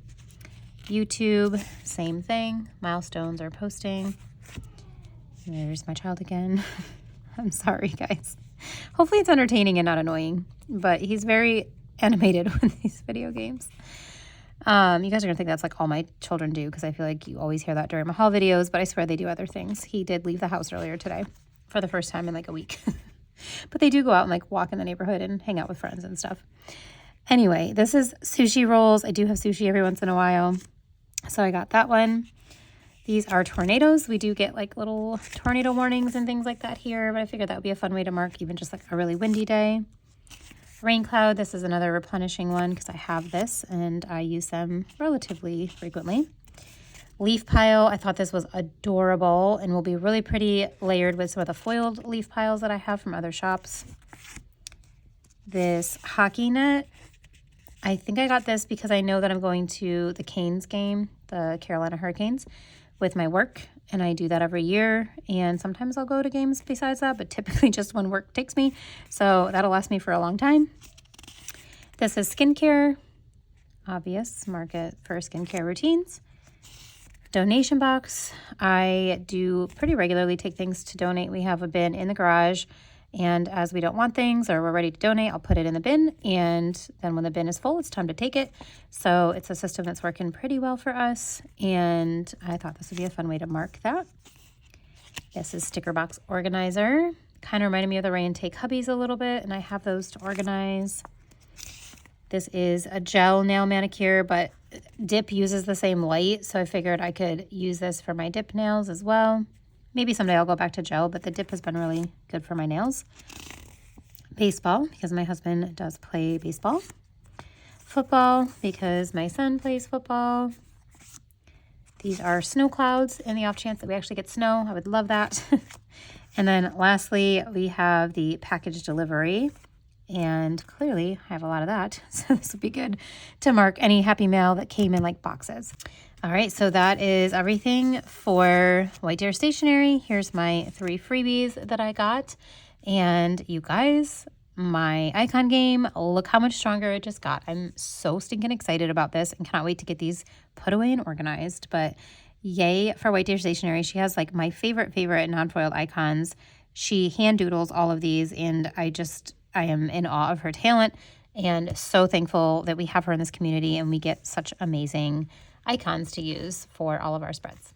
YouTube, same thing, milestones or posting. There's my child again. I'm sorry, guys. Hopefully it's entertaining and not annoying, but he's very animated with these video games. You guys are gonna think that's like all my children do because I feel like you always hear that during my haul videos, but I swear they do other things. He did leave the house earlier today for the first time in like a week. But they do go out and like walk in the neighborhood and hang out with friends and stuff. Anyway, this is sushi rolls. I do have sushi every once in a while, so I got that one. These are tornadoes. We do get like little tornado warnings and things like that here, but I figured that would be a fun way to mark even just like a really windy day. Rain cloud. This is another replenishing one because I have this and I use them relatively frequently. Leaf pile. I thought this was adorable and will be really pretty layered with some of the foiled leaf piles that I have from other shops. This hockey net. I think I got this because I know that I'm going to the Canes game, the Carolina Hurricanes, with my work, and I do that every year, and sometimes I'll go to games besides that, but typically just when work takes me, so that'll last me for a long time. This is skincare. Obvious, mark it for skincare routines. Donation box. I do pretty regularly take things to donate. We have a bin in the garage, and as we don't want things or we're ready to donate, I'll put it in the bin, and then when the bin is full, it's time to take it. So it's a system that's working pretty well for us, and I thought this would be a fun way to mark that. This is sticker box organizer. Kind of reminded me of the Rae and Tay cubbies a little bit, and I have those to organize. This is a gel nail manicure, but dip uses the same light, so I figured I could use this for my dip nails as well. Maybe someday I'll go back to gel, but the dip has been really good for my nails. Baseball, because my husband does play baseball. Football, because my son plays football. These are snow clouds in the off chance that we actually get snow. I would love that. And then lastly, we have the package delivery. And clearly I have a lot of that, so this would be good to mark any happy mail that came in like boxes. All right, so that is everything for White Deer Stationery. Here's my 3 freebies that I got. And you guys, my icon game, look how much stronger it just got. I'm so stinking excited about this and cannot wait to get these put away and organized. But yay for White Deer Stationery. She has like my favorite non-foiled icons. She hand doodles all of these, and I am in awe of her talent and so thankful that we have her in this community and we get such amazing icons to use for all of our spreads.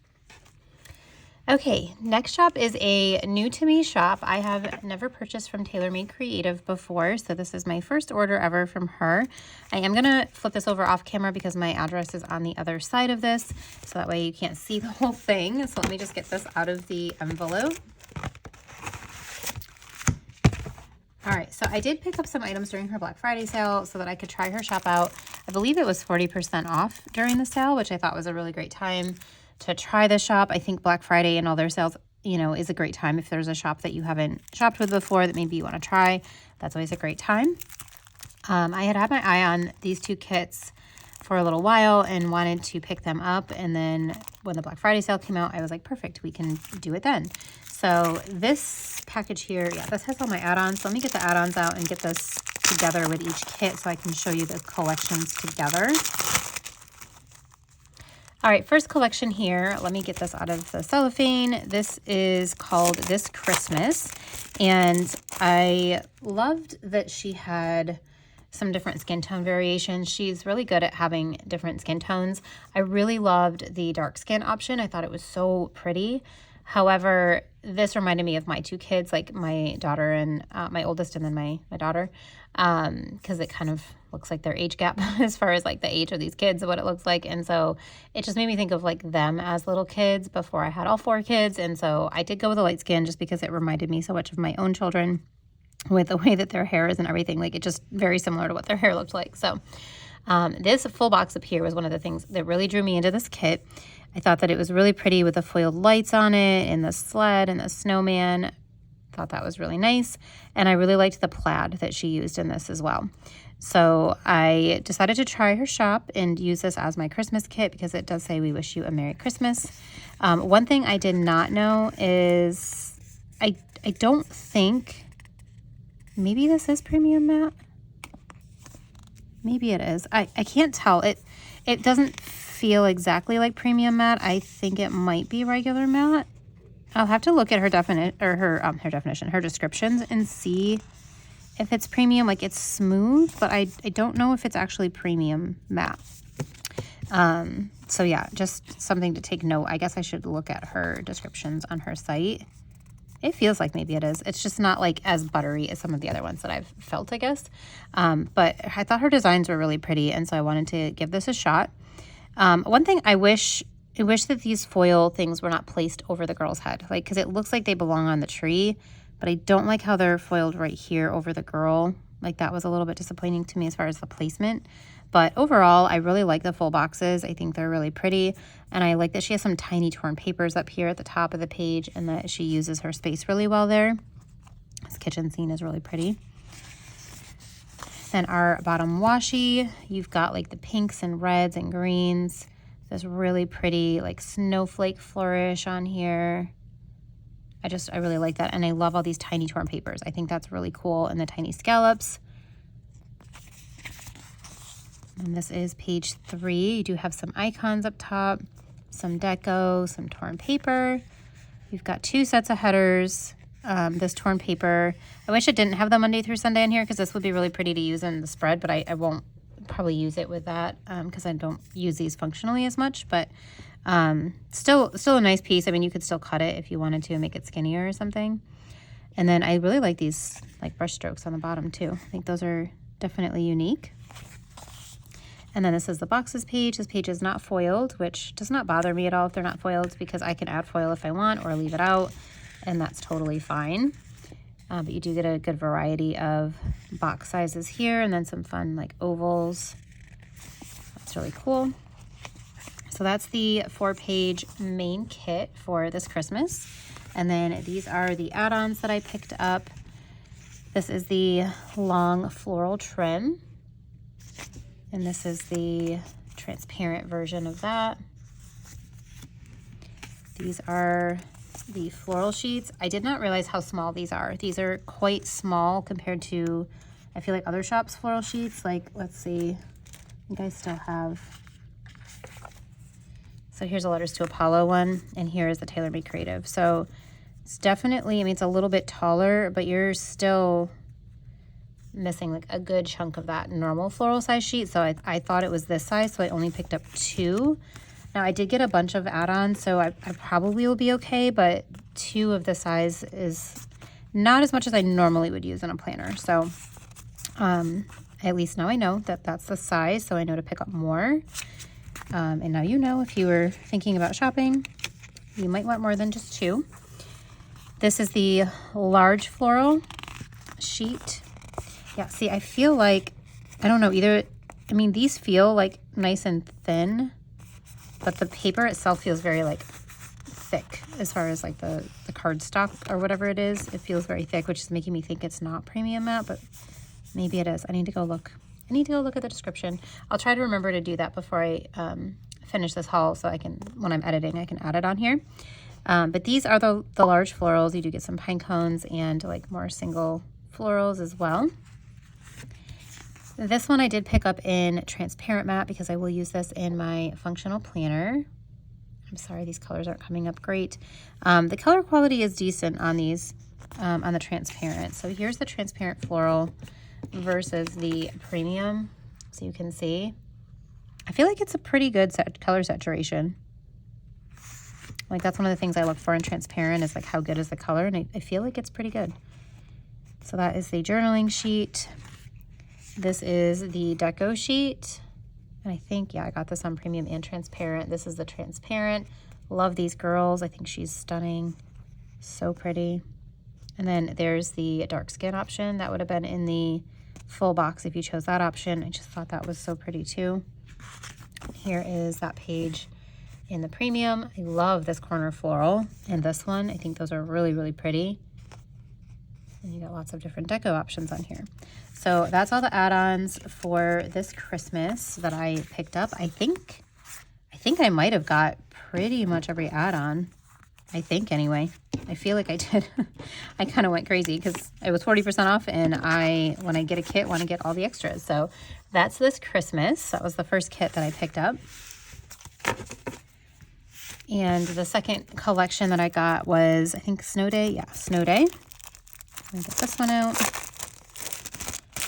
Okay, next shop is a new to me shop. I have never purchased from TaylorMade Creative before, so this is my first order ever from her. I am gonna flip this over off camera because my address is on the other side of this, so that way you can't see the whole thing. So let me just get this out of the envelope. All right, so I did pick up some items during her Black Friday sale so that I could try her shop out. I believe it was 40% off during the sale, which I thought was a really great time to try the shop. I think Black Friday and all their sales, you know, is a great time. If there's a shop that you haven't shopped with before that maybe you want to try, that's always a great time. I had my eye on these 2 kits for a little while and wanted to pick them up. And then when the Black Friday sale came out, I was like, perfect, we can do it then. So this package here, yeah, this has all my add-ons. So let me get the add-ons out and get this together with each kit so I can show you the collections together. All right, first collection here. Let me get this out of the cellophane. This is called This Christmas. And I loved that she had some different skin tone variations. She's really good at having different skin tones. I really loved the dark skin option. I thought it was so pretty. However, this reminded me of my 2 kids, like my daughter and my oldest and then my daughter, because it kind of looks like their age gap as far as like the age of these kids, what it looks like. And so it just made me think of like them as little kids before I had all 4 kids. And so I did go with a light skin just because it reminded me so much of my own children with the way that their hair is and everything. Like it just very similar to what their hair looked like. So this full box up here was one of the things that really drew me into this kit. I thought that it was really pretty with the foiled lights on it and the sled and the snowman. Thought that was really nice. And I really liked the plaid that she used in this as well. So I decided to try her shop and use this as my Christmas kit because it does say we wish you a Merry Christmas. One thing I did not know is I don't think, maybe this is premium matte. Maybe it is. I can't tell. It doesn't feel exactly like premium matte. I think it might be regular matte. I'll have to look at her her descriptions and see if it's premium. Like it's smooth, but I don't know if it's actually premium matte. So yeah, just something to take note. I guess I should look at her descriptions on her site. It feels like maybe it is. It's just not like as buttery as some of the other ones that I've felt, I guess. But I thought her designs were really pretty, and so I wanted to give this a shot. One thing I wish that these foil things were not placed over the girl's head, like, because it looks like they belong on the tree, but I don't like how they're foiled right here over the girl. Like that was a little bit disappointing to me as far as the placement. But overall, I really like the full boxes. I think they're really pretty. And I like that she has some tiny torn papers up here at the top of the page and that she uses her space really well there. This kitchen scene is really pretty. Then our bottom washi, you've got like the pinks and reds and greens. This really pretty like snowflake flourish on here. I really like that. And I love all these tiny torn papers. I think that's really cool. And the tiny scallops. And this is page 3. You do have some icons up top, some deco, some torn paper. You've got 2 sets of headers. This torn paper. I wish it didn't have the Monday through Sunday in here because this would be really pretty to use in the spread, but I won't probably use it with that because I don't use these functionally as much. But still a nice piece. I mean, you could still cut it if you wanted to make it skinnier or something. And then I really like these like brush strokes on the bottom too. I think those are definitely unique. And then this is the boxes page. This page is not foiled, which does not bother me at all if they're not foiled because I can add foil if I want or leave it out, and that's totally fine. But you do get a good variety of box sizes here and then some fun like ovals. That's really cool. So that's the 4-page main kit for this Christmas. And then these are the add-ons that I picked up. This is the long floral trim. And this is the transparent version of that. These are the floral sheets. I did not realize how small these are. These are quite small compared to, I feel like, other shops' floral sheets. Like, let's see, I think I still have, so here's a Letters to Apollo one, and here is the Tailor Made Creative. So it's definitely, I mean, it's a little bit taller, but you're still missing like a good chunk of that normal floral size sheet. So I thought it was this size, so I only picked up 2. Now I did get a bunch of add-ons, so I probably will be okay, but 2 of the size is not as much as I normally would use in a planner. So at least now I know that that's the size, so I know to pick up more. And now you know, if you were thinking about shopping, you might want more than just 2. This is the large floral sheet. Yeah, see, I feel like, I don't know, either, I mean, these feel like nice and thin, but the paper itself feels very like thick as far as like the cardstock or whatever it is. It feels very thick, which is making me think it's not premium matte, but maybe it is. I need to go look. I need to go look at the description. I'll try to remember to do that before I finish this haul, so I can, when I'm editing, I can add it on here. But these are the large florals. You do get some pine cones and like more single florals as well. This one I did pick up in transparent matte because I will use this in my functional planner. I'm sorry, these colors aren't coming up great. The color quality is decent on these, on the transparent. So here's the transparent floral versus the premium. So you can see, I feel like it's a pretty good color saturation. Like that's one of the things I look for in transparent, is like how good is the color, and I feel like it's pretty good. So that is the journaling sheet. This is the deco sheet, and I think, yeah, I got this on premium and transparent. This is the transparent. Love these girls. I think she's stunning. So pretty. And then there's the dark skin option. That would have been in the full box if you chose that option. I just thought that was so pretty too. Here is that page in the premium. I love this corner floral and this one. I think those are really, really pretty. And you got lots of different deco options on here. So that's all the add-ons for this Christmas that I picked up. I think I might have got pretty much every add-on. I think anyway. I feel like I did. I kind of went crazy because it was 40% off, and when I get a kit, want to get all the extras. So that's this Christmas. That was the first kit that I picked up. And the second collection that I got was, I think, Snow Day. Yeah, Snow Day. Let me get this one out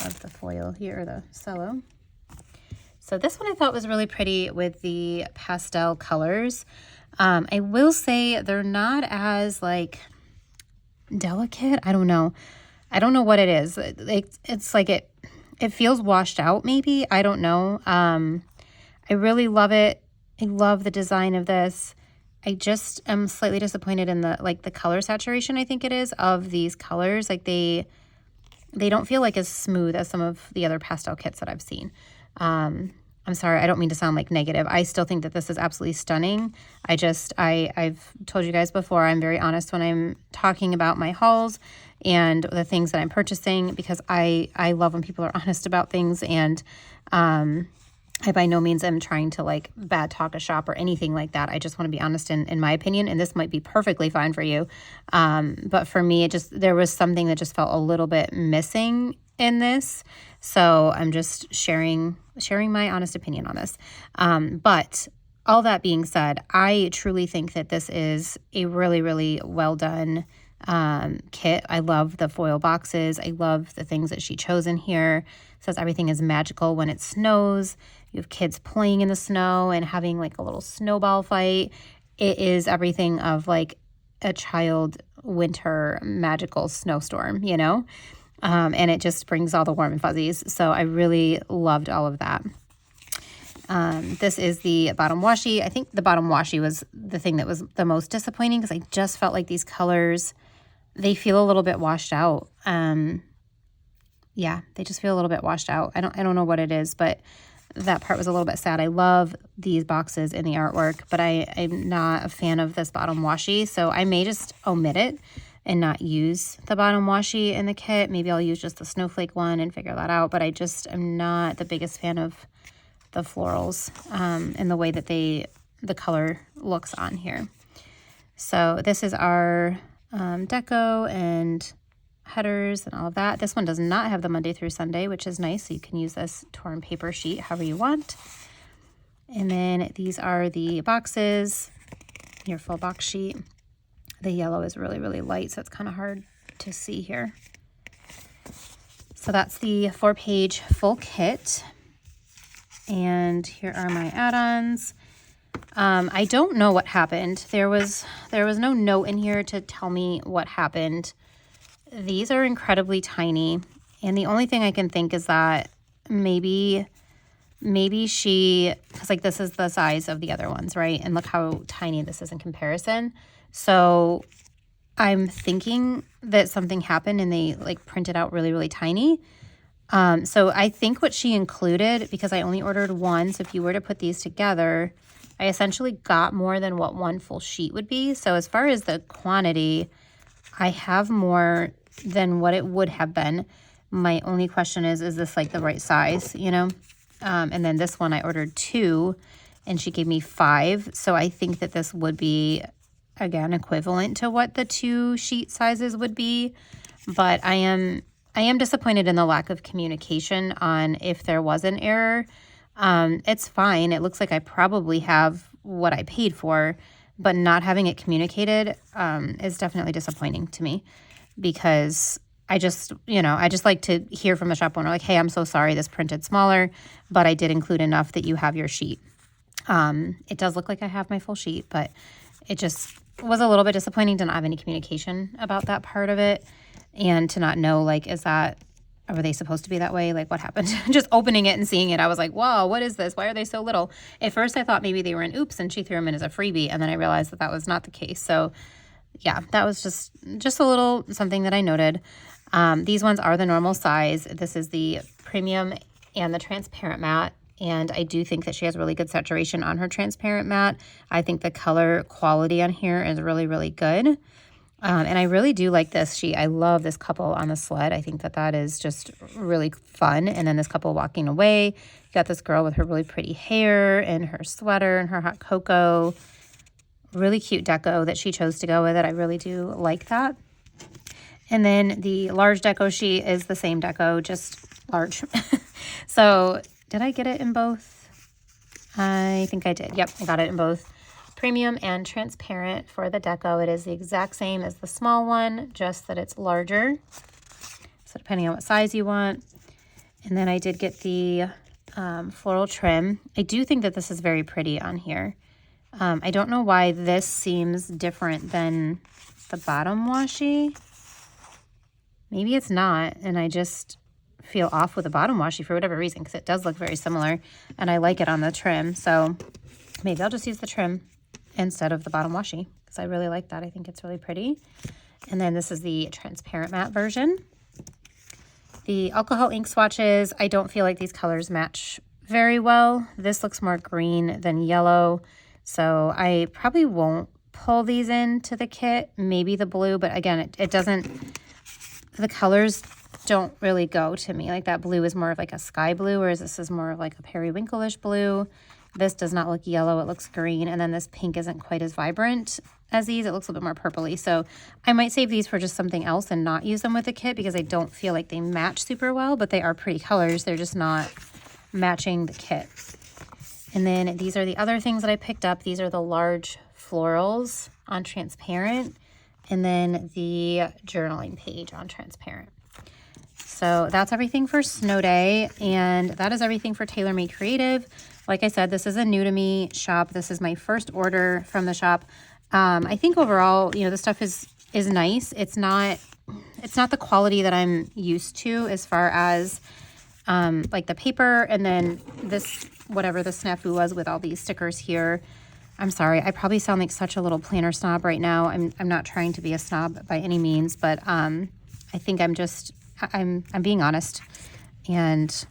of the foil here, or the cello. So this one I thought was really pretty with the pastel colors. I will say they're not as like delicate. I don't know. I don't know what it is. It's like it feels washed out maybe. I don't know. I really love it. I love the design of this. I just am slightly disappointed in the color saturation, I think it is, of these colors. Like they don't feel like as smooth as some of the other pastel kits that I've seen. I'm sorry, I don't mean to sound like negative. I still think that this is absolutely stunning. I've told you guys before, I'm very honest when I'm talking about my hauls and the things that I'm purchasing, because I love when people are honest about things, and I by no means am trying to like bad talk a shop or anything like that. I just want to be honest in my opinion, and this might be perfectly fine for you. But for me, there was something that just felt a little bit missing in this. So I'm just sharing my honest opinion on this. But all that being said, I truly think that this is a really, really well done kit. I love the foil boxes. I love the things that she chose in here. It says everything is magical when it snows. You have kids playing in the snow and having like a little snowball fight. It is everything of like a child winter magical snowstorm, you know? And it just brings all the warm and fuzzies. So I really loved all of that. This is the bottom washi. I think the bottom washi was the thing that was the most disappointing, because I just felt like these colors, they feel a little bit washed out. Yeah, they just feel a little bit washed out. I don't know what it is, but that part was a little bit sad. I love these boxes in the artwork, but I'm not a fan of this bottom washi, so I may just omit it and not use the bottom washi in the kit. Maybe I'll use just the snowflake one and figure that out, but I just am not the biggest fan of the florals and the way that the color looks on here. So this is our deco and headers and all of that. This one does not have the Monday through Sunday, which is nice. So you can use this torn paper sheet however you want. And then these are the boxes, your full box sheet. The yellow is really, really light, so it's kind of hard to see here. So that's the 4-page full kit. And here are my add-ons. I don't know what happened. There was no note in here to tell me what happened. These are incredibly tiny, and the only thing I can think is that maybe she, because like this is the size of the other ones, right? And look how tiny this is in comparison. So I'm thinking that something happened and they like printed out really, really tiny. So I think what she included, because I only ordered one, so if you were to put these together, I essentially got more than what one full sheet would be. So as far as the quantity, I have more than what it would have been. My only question is this like the right size, you know? And then this one I ordered 2 and she gave me 5. So I think that this would be, again, equivalent to what the 2 sheet sizes would be. But I am disappointed in the lack of communication on if there was an error. It's fine. It looks like I probably have what I paid for, but not having it communicated is definitely disappointing to me, because I just like to hear from the shop owner, like, hey, I'm so sorry this printed smaller, but I did include enough that you have your sheet. It does look like I have my full sheet, but it just was a little bit disappointing to not have any communication about that part of it, and to not know, like, are they supposed to be that way? Like, what happened? Just opening it and seeing it, I was like, whoa, what is this? Why are they so little? At first, I thought maybe they were an oops and she threw them in as a freebie, and then I realized that that was not the case. So, yeah, that was just a little something that I noted. These ones are the normal size. This is the premium and the transparent matte. And I do think that she has really good saturation on her transparent matte. I think the color quality on here is really, really good. And I really do like this sheet. I love this couple on the sled. I think that that is just really fun. And then this couple walking away. You got this girl with her really pretty hair and her sweater and her hot cocoa. Really cute deco that she chose to go with it. I really do like that. And then the large deco sheet is the same deco, just large. So did I get it in both? I think I did. Yep, I got it in both premium and transparent for the deco. It is the exact same as the small one, just that it's larger. So depending on what size you want. And then I did get the floral trim. I do think that this is very pretty on here. I don't know why this seems different than the bottom washi. Maybe it's not, and I just feel off with the bottom washi for whatever reason, because it does look very similar, and I like it on the trim. So maybe I'll just use the trim instead of the bottom washi, because I really like that. I think it's really pretty. And then this is the transparent matte version. The alcohol ink swatches, I don't feel like these colors match very well. This looks more green than yellow, so I probably won't pull these into the kit. Maybe the blue, but again, it doesn't, the colors don't really go to me. Like that blue is more of like a sky blue, whereas this is more of like a periwinkle-ish blue. This does not look yellow, it looks green. And then this pink isn't quite as vibrant as these. It looks a little bit more purpley. So I might save these for just something else and not use them with the kit, because I don't feel like they match super well, but they are pretty colors. They're just not matching the kit. And then these are the other things that I picked up. These are the large florals on transparent, and then the journaling page on transparent. So that's everything for Snow Day, and that is everything for Tailor Made Creative. Like I said, this is a new to me shop. This is my first order from the shop. I think overall, you know, the stuff is nice. It's not the quality that I'm used to as far as like the paper, and then this, whatever the snafu was with all these stickers here. I'm sorry, I probably sound like such a little planner snob right now. I'm not trying to be a snob by any means, but I think I'm being honest, and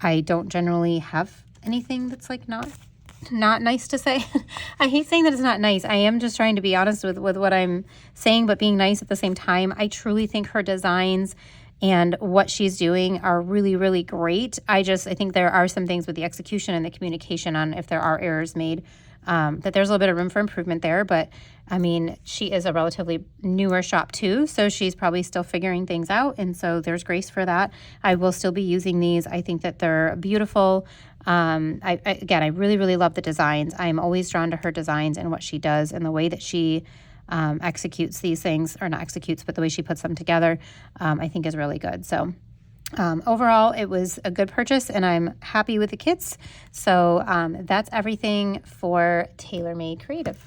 I don't generally have anything that's like not nice to say. I hate saying that it's not nice. I am just trying to be honest with what I'm saying, but being nice at the same time. I truly think her designs and what she's doing are really, really great. I think there are some things with the execution and the communication on if there are errors made that there's a little bit of room for improvement there. But I mean, she is a relatively newer shop too, so she's probably still figuring things out. And so there's grace for that. I will still be using these. I think that they're beautiful. Again, I really, really love the designs. I am always drawn to her designs and what she does and the way that she executes these things, or not executes, but the way she puts them together, I think is really good. So overall, it was a good purchase and I'm happy with the kits. So that's everything for TaylorMade Creative.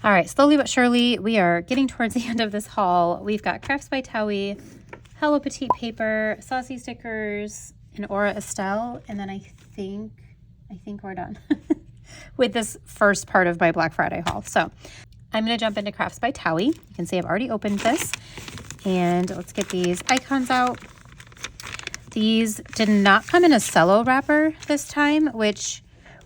All right, slowly but surely, we are getting towards the end of this haul. We've got Crafts by Thaowie, Hello Petite paper, Saucy Stickers, and Aura Estelle, and then I think we're done with this first part of my Black Friday haul. So I'm going to jump into Crafts by Thaowie. You can see I've already opened this, and let's get these icons out. These did not come in a cello wrapper this time, which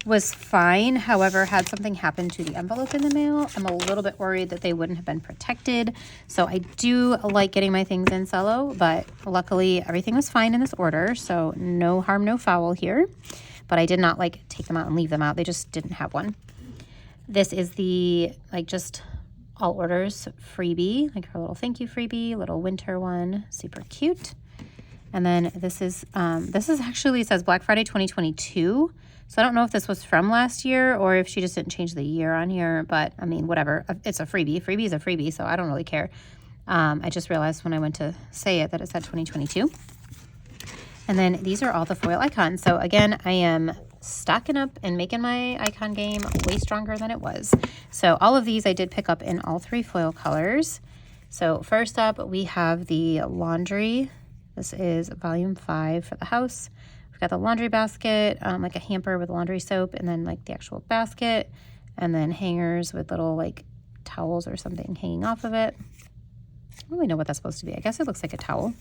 was fine. However, had something happened to the envelope in the mail, I'm a little bit worried that they wouldn't have been protected. So I do like getting my things in cello, but luckily everything was fine in this order. So no harm, no foul here. But I did not like take them out and leave them out. They just didn't have one. This is the just all orders freebie, like her little thank you freebie, little winter one, super cute. And then this is actually, it says Black Friday 2022. So I don't know if this was from last year or if she just didn't change the year on here, but I mean, whatever. It's a freebie. Freebie is a freebie, so I don't really care. I just realized when I went to say it that it said 2022. And then these are all the foil icons. So again, I am stocking up and making my icon game way stronger than it was. So all of these I did pick up in all 3 foil colors. So first up, we have the laundry. This is volume 5 for the house. Got the laundry basket, like a hamper with laundry soap, and then like the actual basket, and then hangers with little like towels or something hanging off of it. I don't really know what that's supposed to be. I guess it looks like a towel.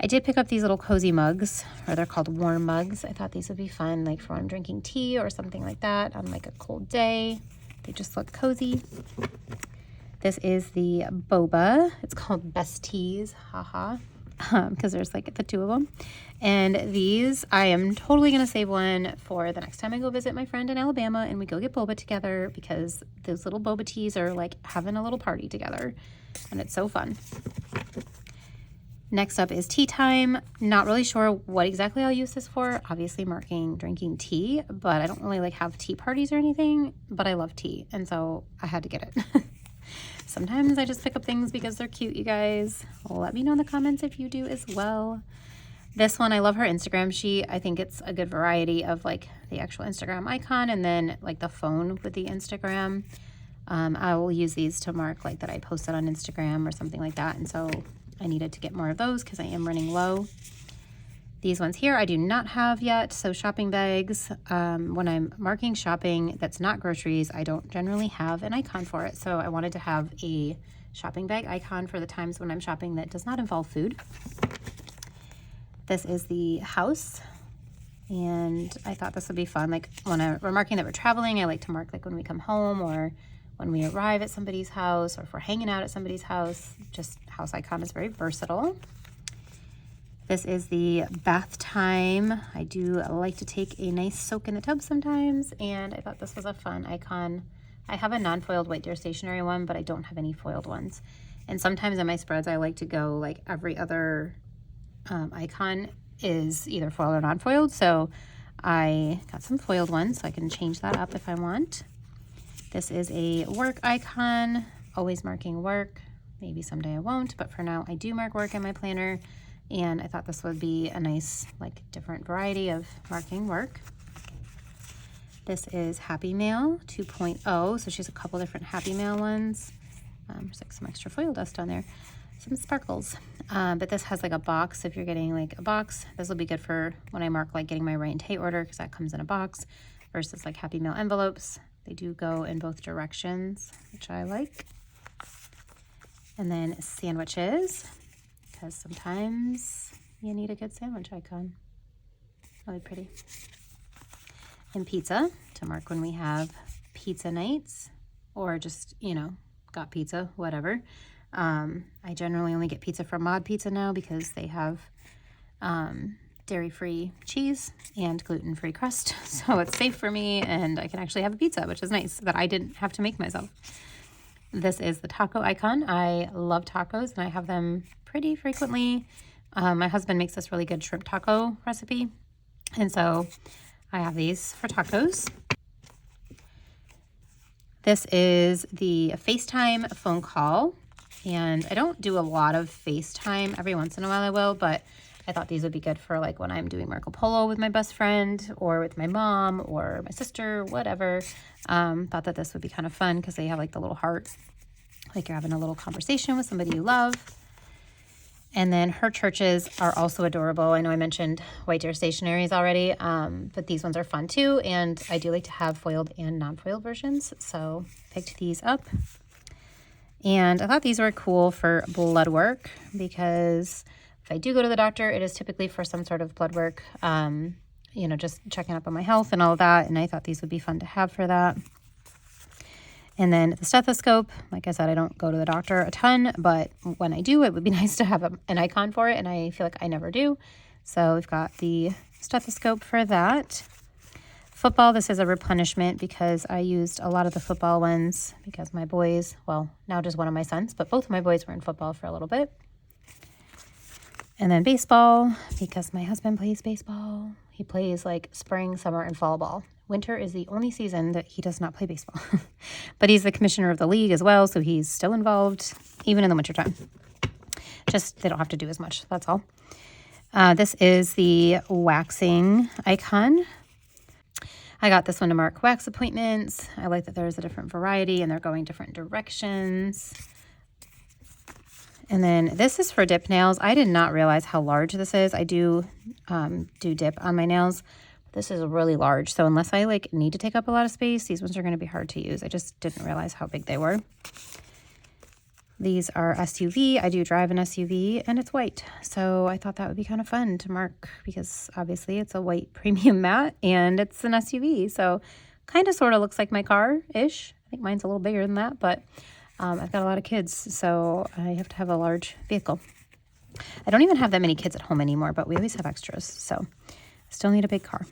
I did pick up these little cozy mugs, or they're called warm mugs. I thought these would be fun, like for when I'm drinking tea or something like that on like a cold day. They just look cozy. This is the boba. It's called Besties, haha. Because there's like the 2 of them. And these, I am totally going to save one for the next time I go visit my friend in Alabama and we go get boba together, because those little boba teas are like having a little party together and it's so fun. Next up is tea time. Not really sure what exactly I'll use this for. Obviously drinking tea, but I don't really like have tea parties or anything, but I love tea. And so I had to get it. Sometimes I just pick up things because they're cute, you guys. Let me know in the comments if you do as well. This one, I love her Instagram sheet. I think it's a good variety of like the actual Instagram icon and then like the phone with the Instagram. I will use these to mark like that I posted on Instagram or something like that. And so I needed to get more of those because I am running low. These ones here I do not have yet. So shopping bags, when I'm marking shopping that's not groceries, I don't generally have an icon for it. So I wanted to have a shopping bag icon for the times when I'm shopping that does not involve food. This is the house, and I thought this would be fun. Like when we're marking that we're traveling, I like to mark like when we come home or when we arrive at somebody's house or if we're hanging out at somebody's house. Just house icon is very versatile. This is the bath time. I do like to take a nice soak in the tub sometimes, and I thought this was a fun icon. I have a non-foiled White Deer stationery one, but I don't have any foiled ones. And sometimes in my spreads, I like to go like every other icon is either foiled or non-foiled. So I got some foiled ones, so I can change that up if I want. This is a work icon, always marking work. Maybe someday I won't, but for now I do mark work in my planner. And I thought this would be a nice, like, different variety of marking work. This is Happy Mail 2.0. So she has a couple different Happy Mail ones. There's like some extra foil dust on there, some sparkles. But this has like a box. If you're getting like a box, this will be good for when I mark like getting my Rae and Tay order, because that comes in a box versus like Happy Mail envelopes. They do go in both directions, which I like. And then sandwiches, because sometimes you need a good sandwich icon. Really pretty. And pizza, to mark when we have pizza nights or just, you know, got pizza, whatever. I generally only get pizza from Mod Pizza now because they have dairy-free cheese and gluten-free crust. So it's safe for me and I can actually have a pizza, which is nice that I didn't have to make myself. This is the taco icon. I love tacos and I have them pretty frequently. My husband makes this really good shrimp taco recipe. And so I have these for tacos. This is the FaceTime phone call. And I don't do a lot of FaceTime. Every once in a while I will, but I thought these would be good for like when I'm doing Marco Polo with my best friend or with my mom or my sister, whatever. Thought that this would be kind of fun because they have like the little heart, like you're having a little conversation with somebody you love. And then her churches are also adorable. I know I mentioned White Deer Stationaries already, but these ones are fun too. And I do like to have foiled and non-foiled versions. So I picked these up. And I thought these were cool for blood work because if I do go to the doctor, it is typically for some sort of blood work, you know, just checking up on my health and all of that. And I thought these would be fun to have for that. And then the stethoscope, like I said, I don't go to the doctor a ton, but when I do, it would be nice to have an icon for it, and I feel like I never do. So we've got the stethoscope for that. Football, this is a replenishment because I used a lot of the football ones because my boys, well, now just one of my sons, but both of my boys were in football for a little bit. And then baseball, because my husband plays baseball. He plays like spring, summer, and fall ball. Winter is the only season that he does not play baseball. But he's the commissioner of the league as well, so he's still involved, even in the wintertime. Just, they don't have to do as much, that's all. This is the waxing icon. I got this one to mark wax appointments. I like that there's a different variety and they're going different directions. And then this is for dip nails. I did not realize how large this is. I do dip on my nails. This is really large, so unless I like need to take up a lot of space, these ones are going to be hard to use. I just didn't realize how big they were. These are SUV. I do drive an SUV, and it's white, so I thought that would be kind of fun to mark because obviously it's a white premium matte, and it's an SUV, so kind of sort of looks like my car-ish. I think mine's a little bigger than that, but I've got a lot of kids, so I have to have a large vehicle. I don't even have that many kids at home anymore, but we always have extras, so still need a big car.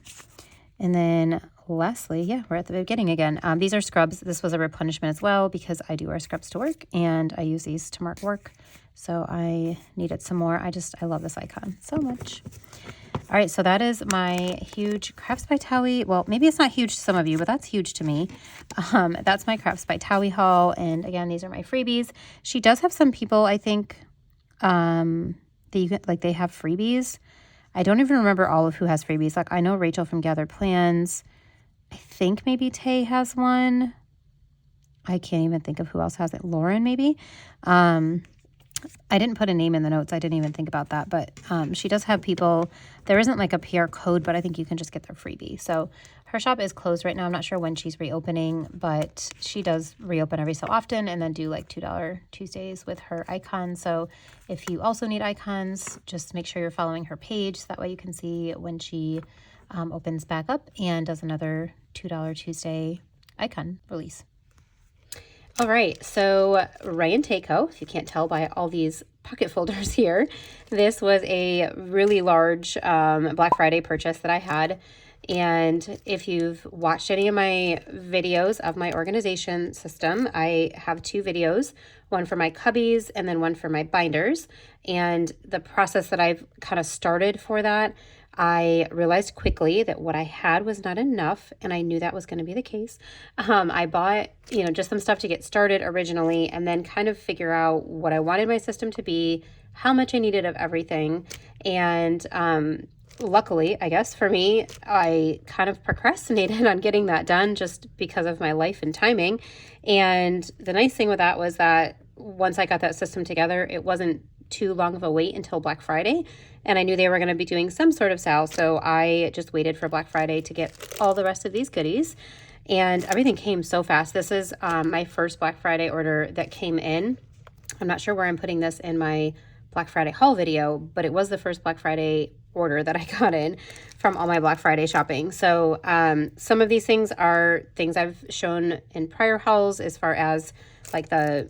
And then lastly, yeah, we're at the beginning again. These are scrubs. This was a replenishment as well because I do wear scrubs to work and I use these to mark work. So I needed some more. I love this icon so much. All right, so that is my huge Crafts by Thaowie. Well, maybe it's not huge to some of you, but that's huge to me. That's my Crafts by Thaowie haul. And again, these are my freebies. She does have some people, I think, that you can, like they have freebies. I don't even remember all of who has freebies. Like I know Rachel from Gather Plans. I think maybe Tay has one. I can't even think of who else has it. Lauren maybe. I didn't put a name in the notes. I didn't even think about that. But she does have people. There isn't like a PR code, but I think you can just get their freebie. So her shop is closed right now. I'm not sure when she's reopening, but she does reopen every so often and then do like $2 Tuesdays with her icons. So if you also need icons, just make sure you're following her page. So that way you can see when she opens back up and does another $2 Tuesday icon release. All right, so Rae and Tay Co, if you can't tell by all these pocket folders here, this was a really large Black Friday purchase that I had. And if you've watched any of my videos of my organization system, I have two videos, one for my cubbies and then one for my binders. And the process that I've kind of started for that, I realized quickly that what I had was not enough, and I knew that was going to be the case. I bought, just some stuff to get started originally, and then kind of figure out what I wanted my system to be, how much I needed of everything. And luckily, I guess for me, I kind of procrastinated on getting that done just because of my life and timing. And the nice thing with that was that once I got that system together, it wasn't too long of a wait until Black Friday, and I knew they were going to be doing some sort of sale, so I just waited for Black Friday to get all the rest of these goodies, and everything came so fast. This is my first Black Friday order that came in. I'm not sure where I'm putting this in my Black Friday haul video, but it was the first Black Friday order that I got in from all my Black Friday shopping. So some of these things are things I've shown in prior hauls, as far as like the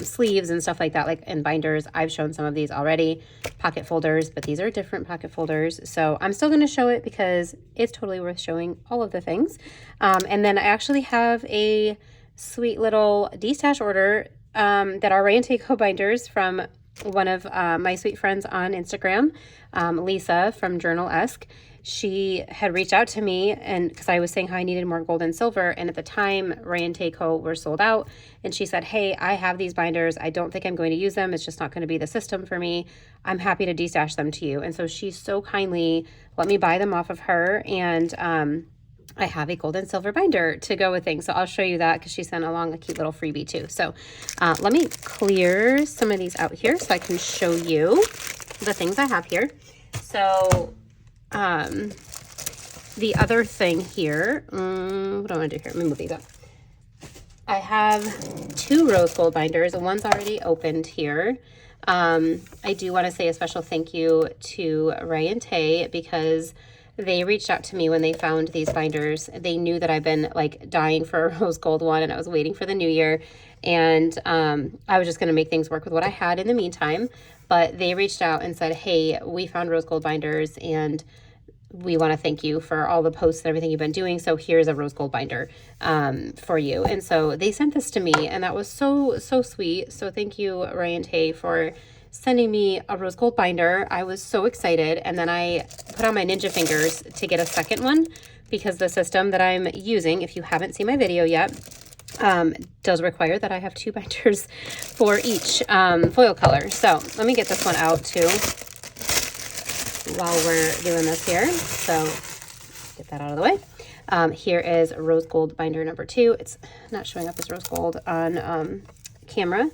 sleeves and stuff like that, like and binders. I've shown some of these already. Pocket folders, but these are different pocket folders. So I'm still going to show it because it's totally worth showing all of the things. And then I actually have a sweet little de-stash order that are Rae and Tay Co binders from one of my sweet friends on Instagram, Lisa from Journal-esque. She had reached out to me, and because I was saying how I needed more gold and silver, and at the time Rae and Tay Co were sold out, and she said, hey, I have these binders. I don't think I'm going to use them. It's just not going to be the system for me. I'm happy to de-stash them to you. And so she so kindly let me buy them off of her, and I have a gold and silver binder to go with things. So I'll show you that because she sent along a cute little freebie too. So let me clear some of these out here so I can show you the things I have here. So the other thing here, what do I want to do here? Let me move these up. I have 2 rose gold binders. One's already opened here. I do want to say a special thank you to Rae and Tay because they reached out to me when they found these binders. They knew that I've been like dying for a rose gold one, and I was waiting for the new year. And I was just going to make things work with what I had in the meantime. But they reached out and said, hey, we found rose gold binders, and we want to thank you for all the posts and everything you've been doing. So here's a rose gold binder for you. And so they sent this to me, and that was so sweet. So thank you, Rae and Tay, for sending me a rose gold binder. I was so excited. And then I put on my ninja fingers to get a second one because the system that I'm using, if you haven't seen my video yet, does require that I have 2 binders for each foil color. So let me get this one out too while we're doing this here. So get that out of the way. Here is rose gold binder number 2. It's not showing up as rose gold on camera,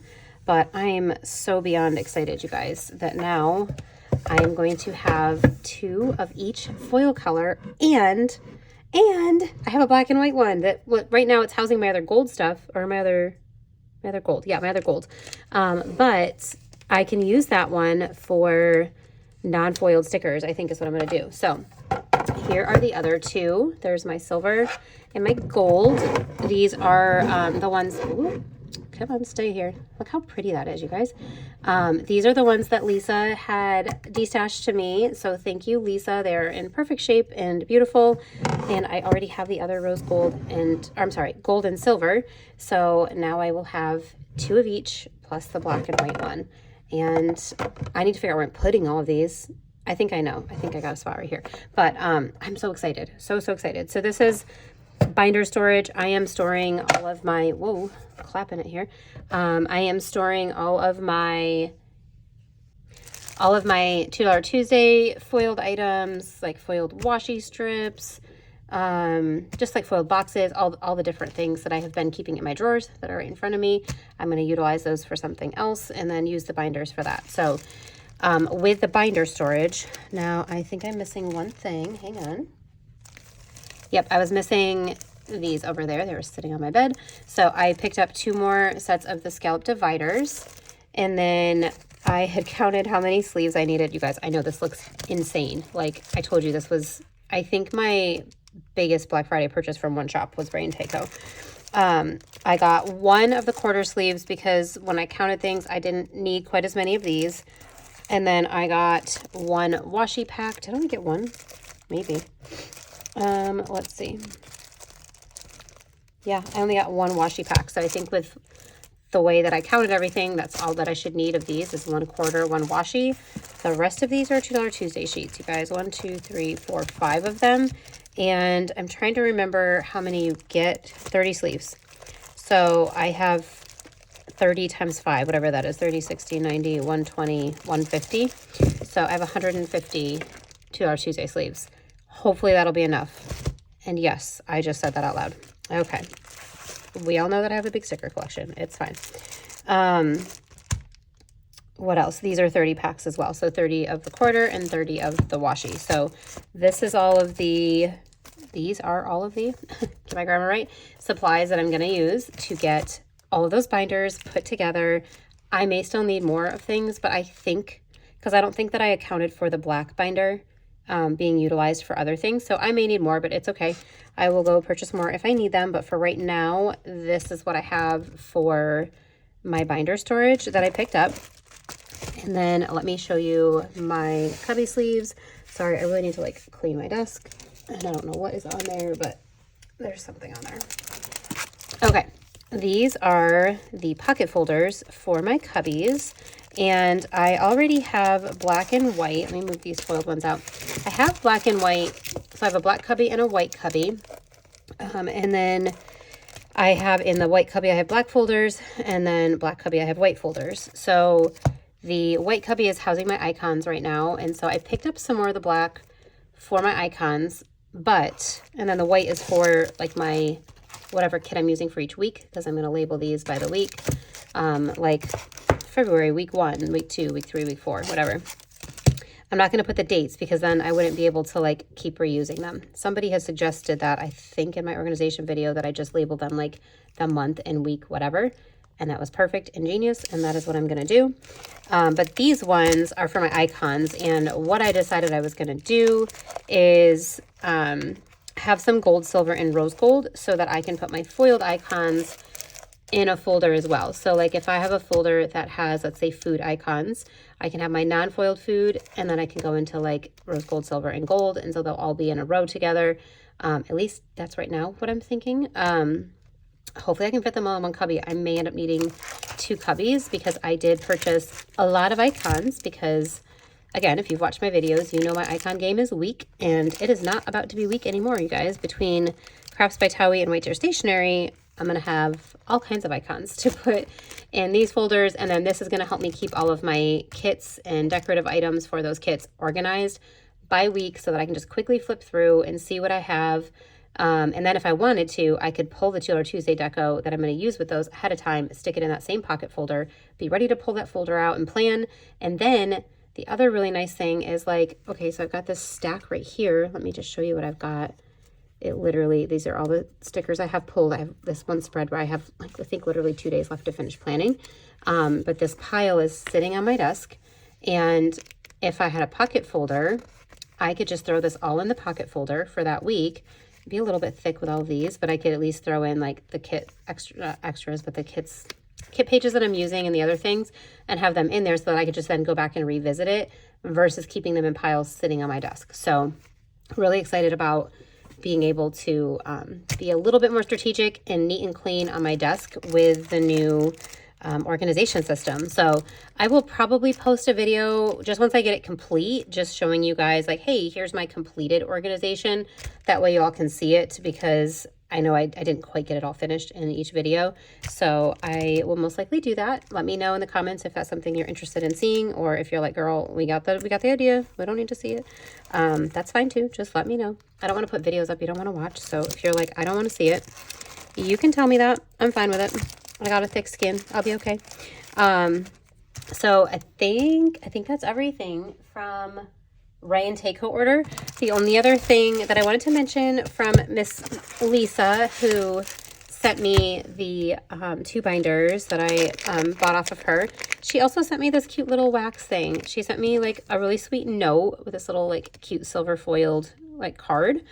but I'm so beyond excited, you guys, that now I'm going to have 2 of each foil color, and I have a black and white one that right now it's housing my other gold stuff, or my other gold. Yeah, my other gold. But I can use that one for non-foiled stickers, I think is what I'm going to do. So here are the other 2. There's my silver and my gold. These are the ones, ooh, come on, stay here. Look how pretty that is, you guys. These are the ones that Lisa had de-stashed to me. So thank you, Lisa. They're in perfect shape and beautiful. And I already have the other rose gold and, or I'm sorry, gold and silver. So now I will have 2 of each plus the black and white one. And I need to figure out where I'm putting all of these. I think I know. I think I got a spot right here. But I'm so excited. So excited. So this is binder storage. I am storing all of my, whoa, clapping it here. I am storing all of my $2 Tuesday foiled items, like foiled washi strips, just like foiled boxes, all the different things that I have been keeping in my drawers that are right in front of me. I'm going to utilize those for something else and then use the binders for that. So with the binder storage, now I think I'm missing one thing. Hang on. Yep, I was missing these over there. They were sitting on my bed. So I picked up 2 more sets of the scallop dividers, and then I had counted how many sleeves I needed. You guys, I know this looks insane. Like I told you, this was, I think, my biggest Black Friday purchase from one shop was Rae and Tay Co. I got 1 of the quarter sleeves because when I counted things, I didn't need quite as many of these. And then I got 1 washi pack. Did I only get 1? Maybe. Let's see. Yeah, I only got 1 washi pack. So I think with the way that I counted everything, that's all that I should need of these is 1 quarter, 1 washi. The rest of these are $2 Tuesday sheets, you guys. 1, 2, 3, 4, 5 of them. And I'm trying to remember how many you get. 30 sleeves. So I have 30 times 5, whatever that is, 30, 60, 90, 120, 150. So I have 150 $2 Tuesday sleeves. Hopefully that'll be enough. And yes, I just said that out loud. Okay. We all know that I have a big sticker collection. It's fine. What else? These are 30 packs as well. So 30 of the quarter and 30 of the washi. So this is all of the, these are all of the, get my grammar right, supplies that I'm going to use to get all of those binders put together. I may still need more of things, but I think, because I don't think that I accounted for the black binder being utilized for other things. So I may need more, but it's okay. I will go purchase more if I need them. But for right now, this is what I have for my binder storage that I picked up. And then let me show you my cubby sleeves. Sorry, I really need to like clean my desk. And I don't know what is on there, but there's something on there. Okay, these are the pocket folders for my cubbies. And I already have black and white. Let me move these foiled ones out. I have black and white. So I have a black cubby and a white cubby. And then I have in the white cubby, I have black folders. And then black cubby, I have white folders. So the white cubby is housing my icons right now. And so I picked up some more of the black for my icons. And then the white is for like my whatever kit I'm using for each week, because I'm going to label these by the week. Like February, week 1, week 2, week 3, week 4, whatever. I'm not going to put the dates because then I wouldn't be able to like keep reusing them. Somebody has suggested that, I think in my organization video, that I just label them like the month and week, whatever. And that was perfect and genius. And that is what I'm going to do. But these ones are for my icons. And what I decided I was going to do is have some gold, silver, and rose gold so that I can put my foiled icons in a folder as well. So like if I have a folder that has, let's say, food icons, I can have my non-foiled food, and then I can go into like rose gold, silver, and gold, and so they'll all be in a row together. At least that's right now what I'm thinking. Hopefully I can fit them all in one cubby. I may end up needing 2 cubbies because I did purchase a lot of icons because, again, if you've watched my videos, you know my icon game is weak, and it is not about to be weak anymore, you guys. Between Crafts by Thaowie and White Deer Stationery, I'm going to have all kinds of icons to put in these folders. And then this is going to help me keep all of my kits and decorative items for those kits organized by week so that I can just quickly flip through and see what I have. And then if I wanted to, I could pull the Tutor Tuesday deco that I'm going to use with those ahead of time, stick it in that same pocket folder, be ready to pull that folder out and plan. And then the other really nice thing is like, okay, so I've got this stack right here. Let me just show you what I've got. It literally, these are all the stickers I have pulled. I have this one spread where I have, like, I think literally 2 days left to finish planning. But this pile is sitting on my desk. And if I had a pocket folder, I could just throw this all in the pocket folder for that week. It'd be a little bit thick with all of these, but I could at least throw in like the kit extras, but the kit pages that I'm using and the other things, and have them in there so that I could just then go back and revisit it versus keeping them in piles sitting on my desk. So really excited about being able to be a little bit more strategic and neat and clean on my desk with the new organization system. So I will probably post a video just once I get it complete, just showing you guys like, hey, here's my completed organization. That way you all can see it, because I know I didn't quite get it all finished in each video. So I will most likely do that. Let me know in the comments if that's something you're interested in seeing, or if you're like, girl, we got the idea, we don't need to see it. That's fine too. Just let me know. I don't want to put videos up you don't want to watch. So if you're like, I don't want to see it, you can tell me that. I'm fine with it. I got a thick skin. I'll be okay. So I think that's everything from Rae and Tay Co order. The only other thing that I wanted to mention from Miss Lisa, who sent me the 2 binders that I bought off of her. She also sent me this cute little wax thing. She sent me like a really sweet note with this little like cute silver foiled like card,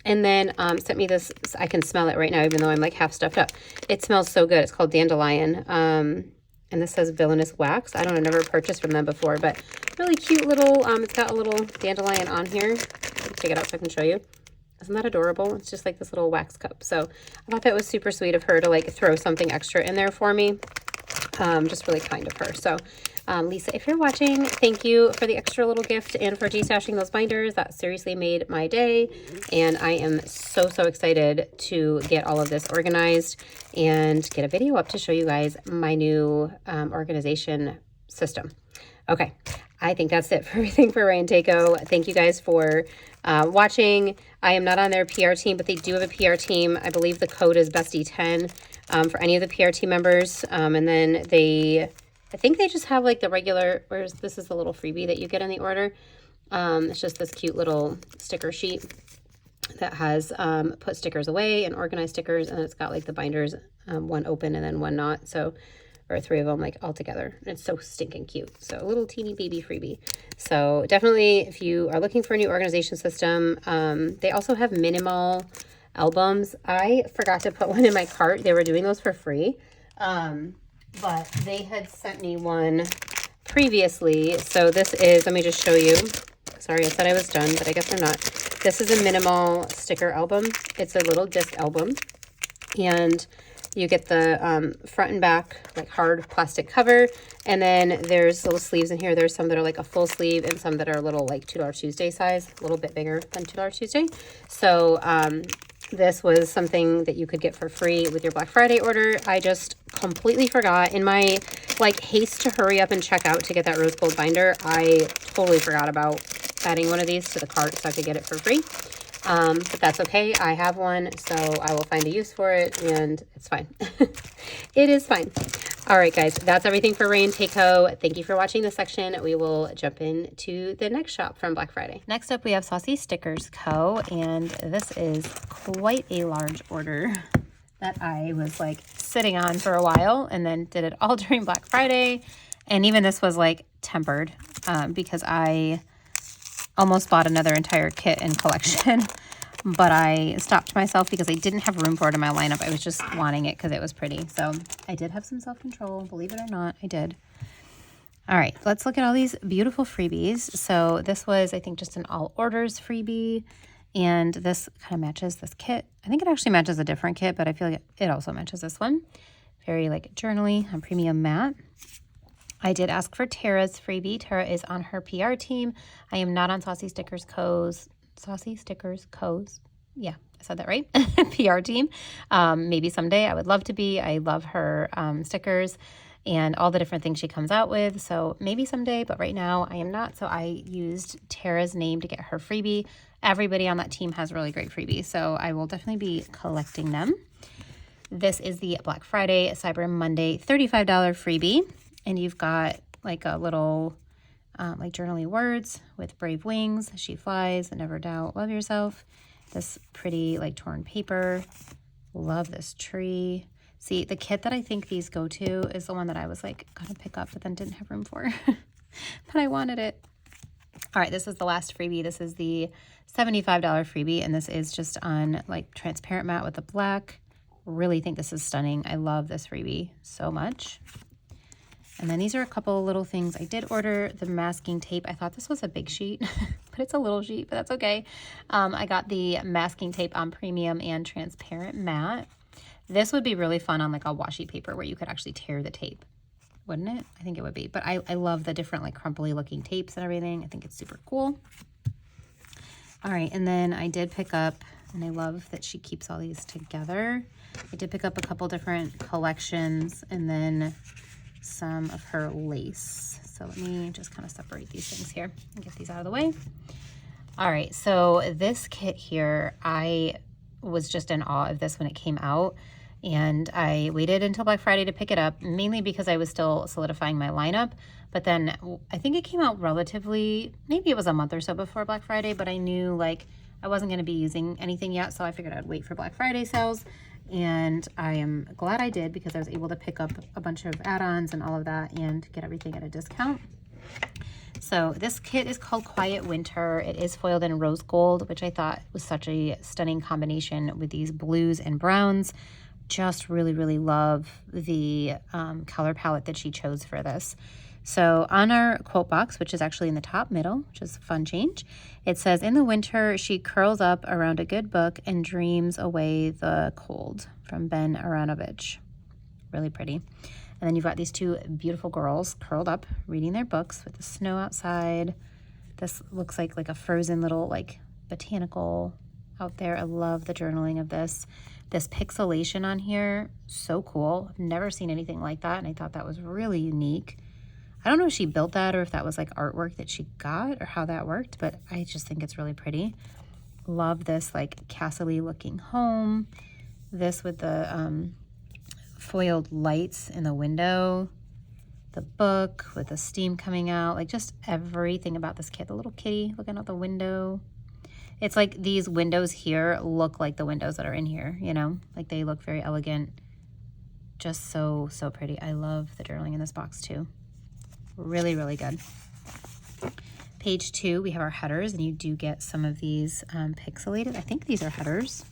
and then sent me this. I can smell it right now even though I'm like half stuffed up. It smells so good. It's called Dandelion. And this says Villainous Wax. I don't know, I've never purchased from them before, but really cute little, it's got a little dandelion on here. Take it out so I can show you. Isn't that adorable? It's just like this little wax cup. So I thought that was super sweet of her to like throw something extra in there for me. Just really kind of her. So Lisa, if you're watching, thank you for the extra little gift and for destashing those binders. That seriously made my day. And I am so excited to get all of this organized and get a video up to show you guys my new organization system. Okay, I think that's it for everything for Rae and Tay Co. Thank you guys for watching. I am not on their PR team, but they do have a PR team. I believe the code is Bestie10 for any of the PR team members. And then I think they just have like the regular, this is the little freebie that you get in the order. It's just this cute little sticker sheet that has put stickers away and organized stickers, and it's got like the binders, one open and then one not. So or 3 of them like all together. And it's so stinking cute. So a little teeny baby freebie. So definitely, if you are looking for a new organization system, they also have minimal albums. I forgot to put one in my cart. They were doing those for free. But they had sent me one previously. So this is, let me just show you. Sorry, I said I was done, but I guess I'm not. This is a minimal sticker album. It's a little disc album. And you get the front and back, like hard plastic cover. And then there's little sleeves in here. There's some that are like a full sleeve and some that are a little like $2 Tuesday size, a little bit bigger than $2 Tuesday. So this was something that you could get for free with your Black Friday order. I just completely forgot in my like haste to hurry up and check out to get that rose gold binder. I totally forgot about adding one of these to the cart so I could get it for free. But that's okay. I have one, so I will find a use for it, and it's fine. It is fine. All right, guys, that's everything for Rae and Tay Co. Thank you for watching this section. We will jump into the next shop from Black Friday. Next up, we have Saucy Stickers Co. And this is quite a large order that I was like sitting on for a while and then did it all during Black Friday. And even this was like tempered because I almost bought another entire kit and collection, but I stopped myself because I didn't have room for it in my lineup. I was just wanting it because it was pretty. So I did have some self-control, believe it or not, I did. All right, let's look at all these beautiful freebies. So this was, I think, just an all orders freebie, and this kind of matches this kit. I think it actually matches a different kit, but I feel like it also matches this one. Very like journaly on premium matte. I did ask for Tara's freebie. Tara is on her PR team. I am not on Saucy Stickers Co's. Yeah, I said that right. PR team. Maybe someday I would love to be. I love her stickers and all the different things she comes out with. So maybe someday, but right now I am not. So I used Tara's name to get her freebie. Everybody on that team has really great freebies, so I will definitely be collecting them. This is the Black Friday, Cyber Monday $35 freebie. And you've got like a little like journaling words with brave wings. She flies, never doubt, love yourself. This pretty like torn paper. Love this tree. See, the kit that I think these go to is the one that I was like gonna pick up but then didn't have room for. But I wanted it. All right, this is the last freebie. This is the $75 freebie, and this is just on like transparent matte with the black. Really think this is stunning. I love this freebie so much. And then these are a couple little things. I did order the masking tape. I thought this was a big sheet, but it's a little sheet, but that's okay. I got the masking tape on premium and transparent matte. This would be really fun on like a washi paper where you could actually tear the tape, wouldn't it? I think it would be, but I love the different like crumply looking tapes and everything. I think it's super cool. All right, and then I did pick up, and I love that she keeps all these together. I did pick up a couple different collections and then some of her lace. So let me just kind of separate these things here and get these out of the way. All right, so this kit here, I was just in awe of this when it came out, and I waited until Black Friday to pick it up, mainly because I was still solidifying my lineup. But then I think it came out relatively, maybe it was a month or so before Black Friday, but I knew like I wasn't going to be using anything yet, so I figured I'd wait for Black Friday sales. And I am glad I did because I was able to pick up a bunch of add-ons and all of that and get everything at a discount. So this kit is called Quiet Winter. It is foiled in rose gold, which I thought was such a stunning combination with these blues and browns. Just really, really love the color palette that she chose for this. So on our quote box, which is actually in the top middle, which is a fun change, it says, in the winter, she curls up around a good book and dreams away the cold, from Ben Aronovich. Really pretty. And then you've got these two beautiful girls curled up reading their books with the snow outside. This looks like a frozen little like botanical out there. I love the journaling of this. This pixelation on here, so cool. I've never seen anything like that, and I thought that was really unique. I don't know if she built that or if that was like artwork that she got or how that worked, but I just think it's really pretty. Love this like castle-y looking home. This with the foiled lights in the window. The book with the steam coming out. Like just everything about this kit. The little kitty looking out the window. It's like these windows here look like the windows that are in here, you know? Like they look very elegant. just so pretty. I love the journaling in this box too. Really, really good. Page 2, we have our headers, and you do get some of these pixelated. I think these are headers.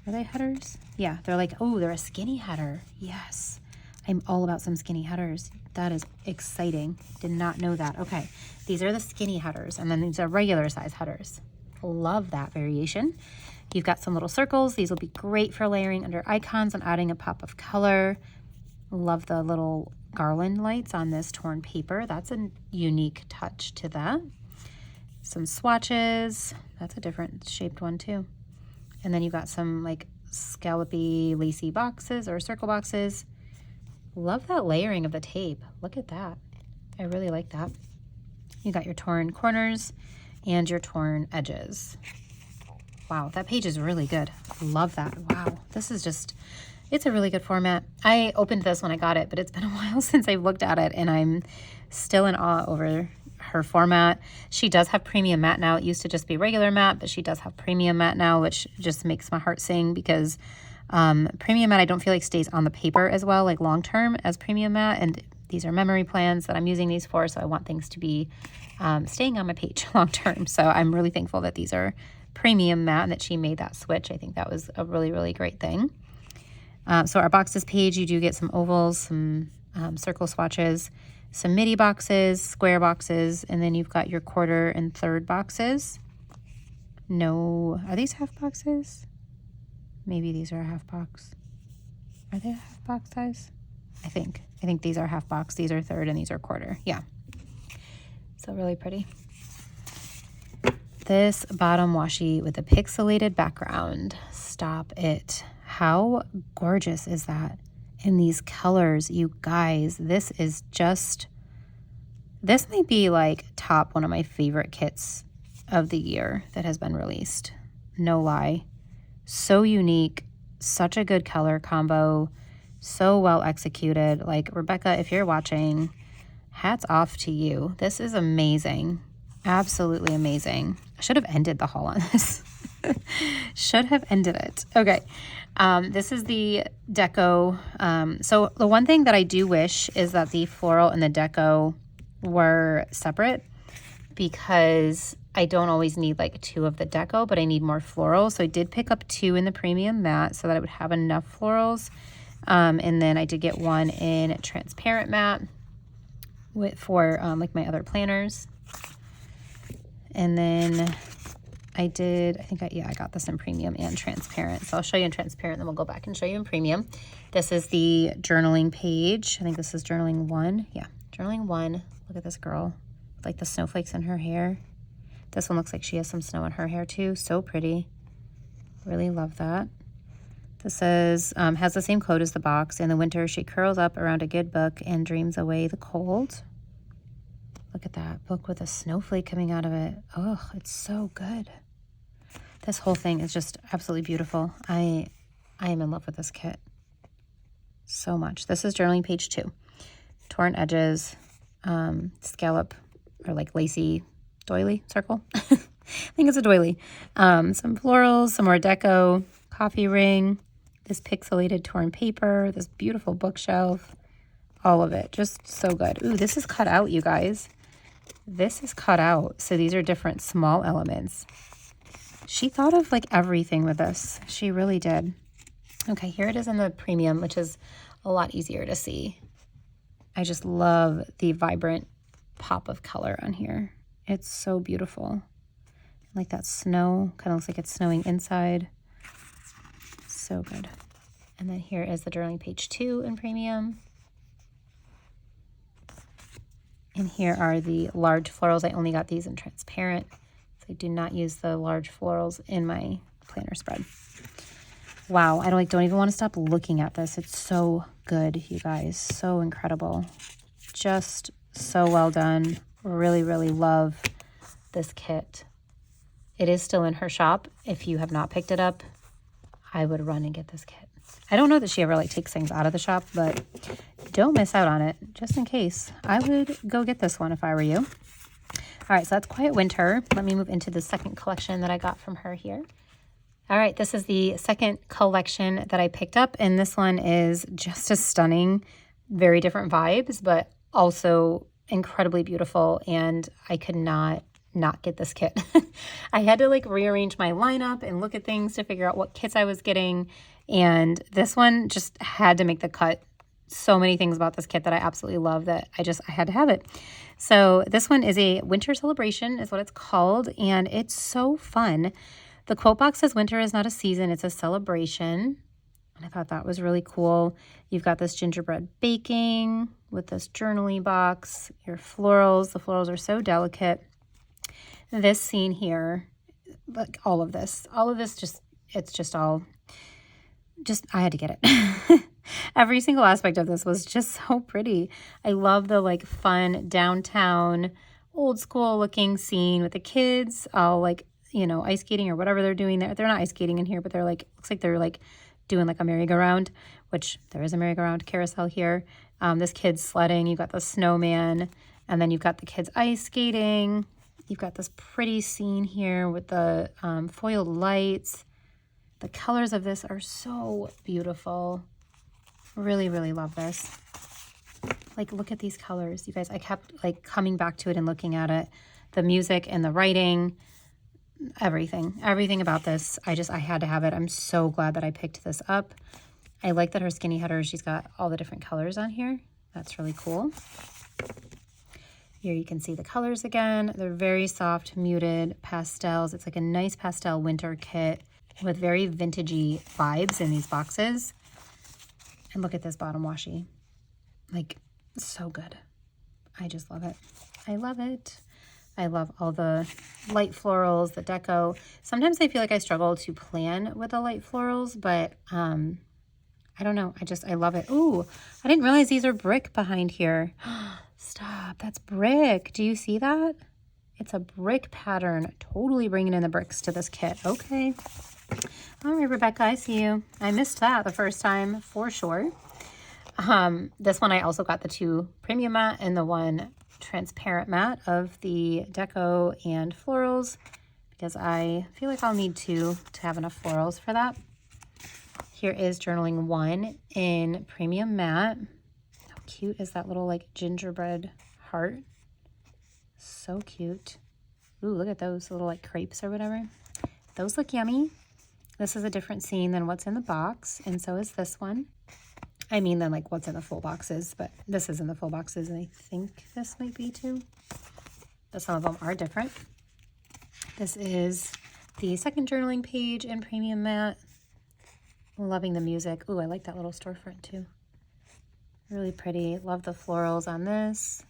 Are they headers? Yeah, they're like, oh, they're a skinny header. Yes, I'm all about some skinny headers. That is exciting. Did not know that. Okay, these are the skinny headers, and then these are regular size headers. Love that variation. You've got some little circles. These will be great for layering under icons and adding a pop of color. Love the little garland lights on this torn paper. That's a unique touch to that. Some swatches. That's a different shaped one too. And then you've got some like scallopy, lacy boxes or circle boxes. Love that layering of the tape. Look at that. I really like that. You got your torn corners and your torn edges. Wow, that page is really good. Love that. Wow, this is just, it's a really good format. I opened this when I got it, but it's been a while since I've looked at it, and I'm still in awe over her format. She does have premium matte now. It used to just be regular matte, but she does have premium matte now, which just makes my heart sing, because premium matte I don't feel like stays on the paper as well, like long term, as premium matte. And these are memory plans that I'm using these for, so I want things to be staying on my page long term. So I'm really thankful that these are premium matte and that she made that switch. I think that was a really, really great thing. So our boxes page, you do get some ovals, some circle swatches, some midi boxes, square boxes, and then you've got your quarter and third boxes. No, are these half boxes? Maybe these are a half box. Are they a half box size? I think these are half box. These are third and these are quarter. Yeah. So really pretty. This bottom washi with a pixelated background. Stop it. How gorgeous is that? In these colors, you guys, this might be like top one of my favorite kits of the year that has been released. No lie. So unique, such a good color combo, so well executed. Like, Rebecca, if you're watching, hats off to you. This is amazing. Absolutely amazing. I should have ended the haul on this. Should have ended it. Okay. This is the deco. So the one thing that I do wish is that the floral and the deco were separate, because I don't always need like 2 of the deco, but I need more floral. So I did pick up 2 in the premium matte so that I would have enough florals. And then I did get 1 in transparent matte for like my other planners. And then I got this in premium and transparent. So I'll show you in transparent, then we'll go back and show you in premium. This is the journaling page. I think this is journaling 1. Yeah, journaling 1. Look at this girl, like the snowflakes in her hair. This one looks like she has some snow in her hair too. So pretty. Really love that. This says, has the same quote as the box. In the winter, she curls up around a good book and dreams away the cold. Look at that book with a snowflake coming out of it. Oh, it's so good. This whole thing is just absolutely beautiful. I am in love with this kit so much. This is journaling page 2. Torn edges, scallop or like lacy doily circle. I think it's a doily. Some florals, some more deco, coffee ring, this pixelated torn paper, this beautiful bookshelf, all of it. Just so good. Ooh, this is cut out, you guys. This is cut out. So these are different small elements. She thought of like everything with this. She really did. Okay, here it is in the premium, which is a lot easier to see. I just love the vibrant pop of color on here. It's so beautiful. Like that snow, kind of looks like it's snowing inside. So good. And then here is the journaling page 2 in premium. And here are the large florals. I only got these in transparent, so I do not use the large florals in my planner spread. Wow, I don't even want to stop looking at this. It's so good, you guys. So incredible. Just so well done. Really, really love this kit. It is still in her shop. If you have not picked it up, I would run and get this kit. I don't know that she ever like takes things out of the shop, but don't miss out on it. Just in case, I would go get this one if I were you. All right, so that's Quiet Winter. Let me move into the second collection that I got from her here. All right, this is the second collection that I picked up, and this one is just as stunning, very different vibes, but also incredibly beautiful, and I could not get this kit. I had to like rearrange my lineup and look at things to figure out what kits I was getting, and this one just had to make the cut. So many things about this kit that I absolutely love that I had to have it. So this one is a winter celebration is what it's called, and it's so fun. The quote box says winter is not a season, it's a celebration. And I thought that was really cool. You've got this gingerbread baking with this journaling box, your florals. The florals are so delicate. This scene here, like all of this just, it's just all, just, I had to get it. Every single aspect of this was just so pretty. I love the like fun downtown, old school looking scene with the kids all like, you know, ice skating or whatever they're doing there. They're not ice skating in here, but they're like, looks like they're like doing like a merry-go-round, which there is a merry-go-round carousel here. This kid's sledding. You've got the snowman, and then you've got the kids ice skating. You've got this pretty scene here with the foiled lights. The colors of this are so beautiful. Really, really love this. Like, look at these colors. You guys, I kept like coming back to it and looking at it. The music and the writing, everything about this. I had to have it. I'm so glad that I picked this up. I like that her skinny header, she's got all the different colors on here. That's really cool. Here you can see the colors again. They're very soft, muted pastels. It's like a nice pastel winter kit with very vintagey vibes in these boxes. And look at this bottom washi. Like, so good. I just love it. I love it. I love all the light florals, the deco. Sometimes I feel like I struggle to plan with the light florals, but I don't know. I love it. Ooh, I didn't realize these are brick behind here. Stop, that's brick. Do you see that? It's a brick pattern. Totally bringing in the bricks to this kit. Okay. All right, Rebecca, I see you. I missed that the first time for sure. This one I also got the 2 premium matte and the 1 transparent matte of the deco and florals because I feel like I'll need 2 to have enough florals for that. Here is journaling 1 in premium matte. How cute is that little like gingerbread heart? So cute. Ooh, look at those little like crepes or whatever. Those look yummy. This is a different scene than what's in the box, and so is this one. I mean, than like what's in the full boxes, but this is in the full boxes, and I think this might be too. But some of them are different. This is the second journaling page in premium matte. Loving the music. Ooh, I like that little storefront too. Really pretty. Love the florals on this.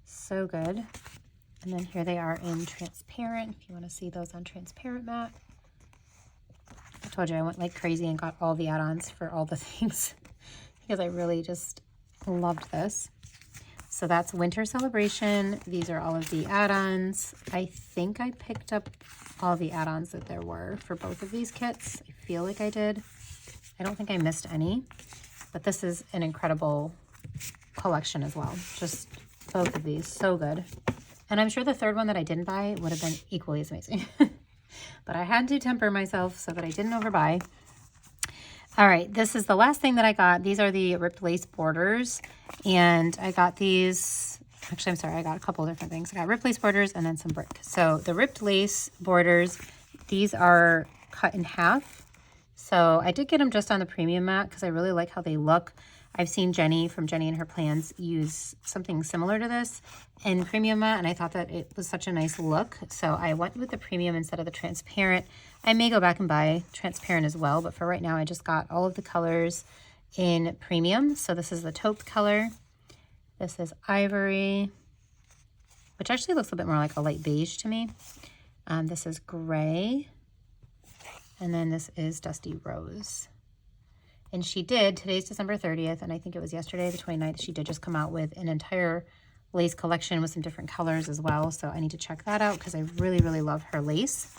So good. And then here they are in transparent, if you want to see those on transparent matte. I told you I went like crazy and got all the add-ons for all the things because I really just loved this. So that's Winter Celebration. These are all of the add-ons. I think I picked up all the add-ons that there were for both of these kits. I feel like I did. I don't think I missed any, but this is an incredible collection as well. Just both of these, so good. And I'm sure the third one that I didn't buy would have been equally as amazing. But I had to temper myself so that I didn't overbuy. All right, this is the last thing that I got. These are the ripped lace borders. And I got these, actually, I'm sorry, I got a couple different things. I got ripped lace borders and then some brick. So the ripped lace borders, these are cut in half. So I did get them just on the premium mat because I really like how they look. I've seen Jenny from Jenny and Her Plans use something similar to this in premium matte, and I thought that it was such a nice look. So I went with the premium instead of the transparent. I may go back and buy transparent as well, but for right now I just got all of the colors in premium. So this is the taupe color. This is ivory, which actually looks a bit more like a light beige to me. This is gray. And then this is dusty rose. And she did, today's December 30th, and I think it was yesterday, the 29th, she did just come out with an entire lace collection with some different colors as well. So I need to check that out because I really, really love her lace.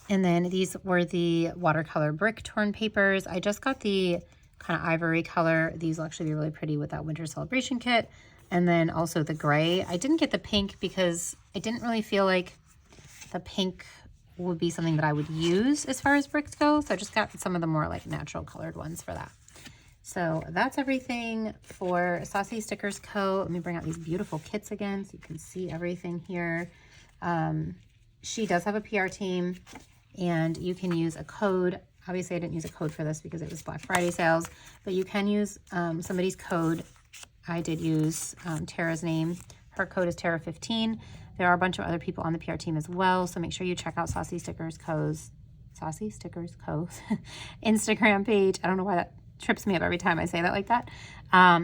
And then these were the watercolor brick torn papers. I just got the kind of ivory color. These will actually be really pretty with that winter celebration kit. And then also the gray. I didn't get the pink because I didn't really feel like the pink would be something that I would use as far as bricks go. So I just got some of the more like natural colored ones for that. So that's everything for Saucy Stickers Co. Let me bring out these beautiful kits again so you can see everything here. She does have a PR team, and you can use a code. Obviously, I didn't use a code for this because it was Black Friday sales, but you can use somebody's code. I did use Tara's name. Her code is Tara15. There are a bunch of other people on the PR team as well, so make sure you check out Saucy Stickers Co's Instagram page. I don't know why that trips me up every time I say that like that.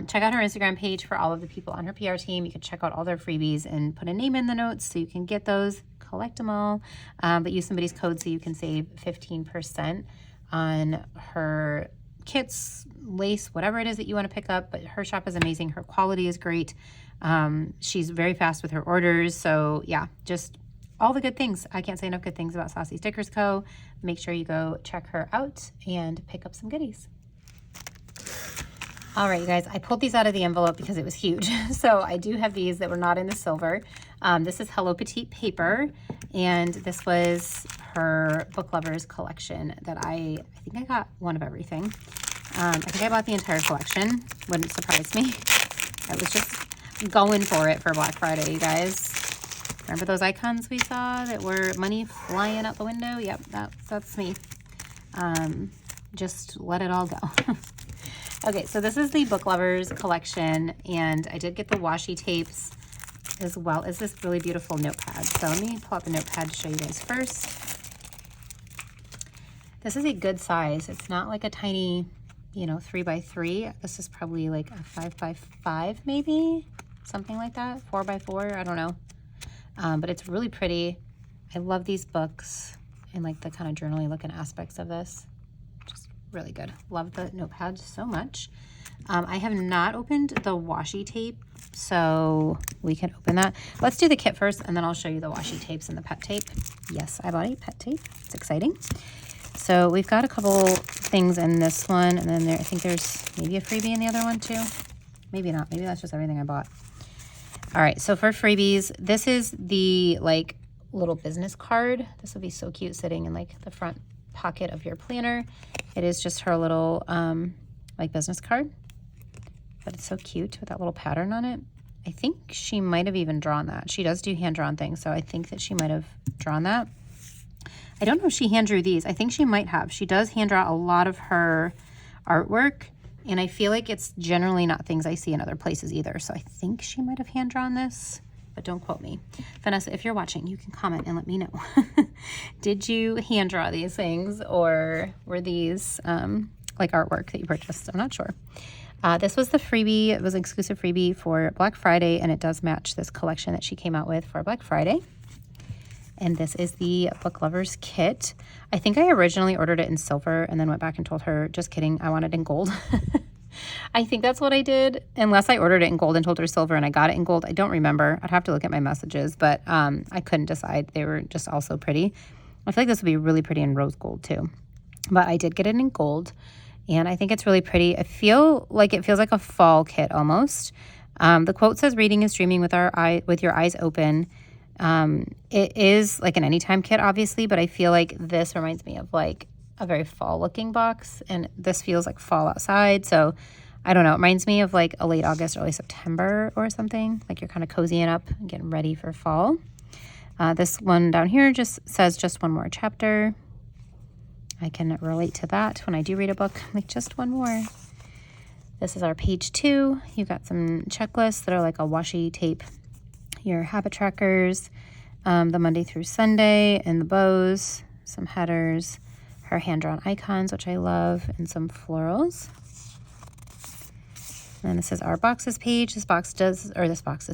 Check out her Instagram page for all of the people on her PR team. You can check out all their freebies and put a name in the notes so you can get those, collect them all, but use somebody's code so you can save 15% on her kits, lace, whatever it is that you want to pick up. But her shop is amazing. Her quality is great. She's very fast with her orders. So yeah, just all the good things. I can't say enough good things about Saucy Stickers Co. Make sure you go check her out and pick up some goodies. All right, you guys, I pulled these out of the envelope because it was huge. So I do have these that were not in the silver. This is Hello Petite paper, and this was her Book Lovers collection that I think I got one of everything. I think I bought the entire collection. Wouldn't surprise me. I was just going for it for Black Friday, you guys. Remember those icons we saw that were money flying out the window? Yep, that's me. Just let it all go. Okay, so this is the Book Lovers collection, and I did get the washi tapes as well as this really beautiful notepad. So let me pull out the notepad to show you guys first. This is a good size. It's not like a tiny, 3x3. This is probably like a 5x5 maybe, something like that, 4x4, I don't know. But it's really pretty. I love these books and like the kind of journaly looking aspects of this. Really good. Love the notepad so much. I have not opened the washi tape, so we can open that. Let's do the kit first, and then I'll show you the washi tapes and the pet tape. Yes, I bought a pet tape. It's exciting. So we've got a couple things in this one, and then I think there's maybe a freebie in the other one too. Maybe not. Maybe that's just everything I bought. All right, so for freebies, this is the like little business card. This would be so cute sitting in like the front pocket of your planner. It is just her little like business card, but it's so cute with that little pattern on it. I think she might have even drawn that. She does do hand-drawn things, so I think that she might have drawn that. I don't know if she hand drew these. I think she might have. She does hand draw a lot of her artwork, and I feel like it's generally not things I see in other places either, so I think she might have hand drawn this, but don't quote me. Vanessa, if you're watching, you can comment and let me know. Did you hand draw these things, or were these like artwork that you purchased? I'm not sure. This was the freebie. It was an exclusive freebie for Black Friday, and it does match this collection that she came out with for Black Friday. And this is the Book Lovers kit. I think I originally ordered it in silver and then went back and told her, just kidding, I want it in gold. I think that's what I did, unless I ordered it in gold and told her silver and I got it in gold. I don't remember. I'd have to look at my messages, but I couldn't decide. They were just all so pretty. I feel like this would be really pretty in rose gold too. But I did get it in gold, and I think it's really pretty. I feel like it feels like a fall kit almost. The quote says, "Reading is dreaming with your eyes open." It is like an anytime kit, obviously, but I feel like this reminds me of like a very fall looking box, and this feels like fall outside. So I don't know. It reminds me of like a late August, early September or something. Like you're kind of cozying up and getting ready for fall. This one down here just says just one more chapter. I can relate to that when I do read a book, like just one more. This is our page 2. You've got some checklists that are like a washi tape, your habit trackers, the Monday through Sunday, and the bows, some headers, her hand-drawn icons, which I love, and some florals. And this is our boxes page. This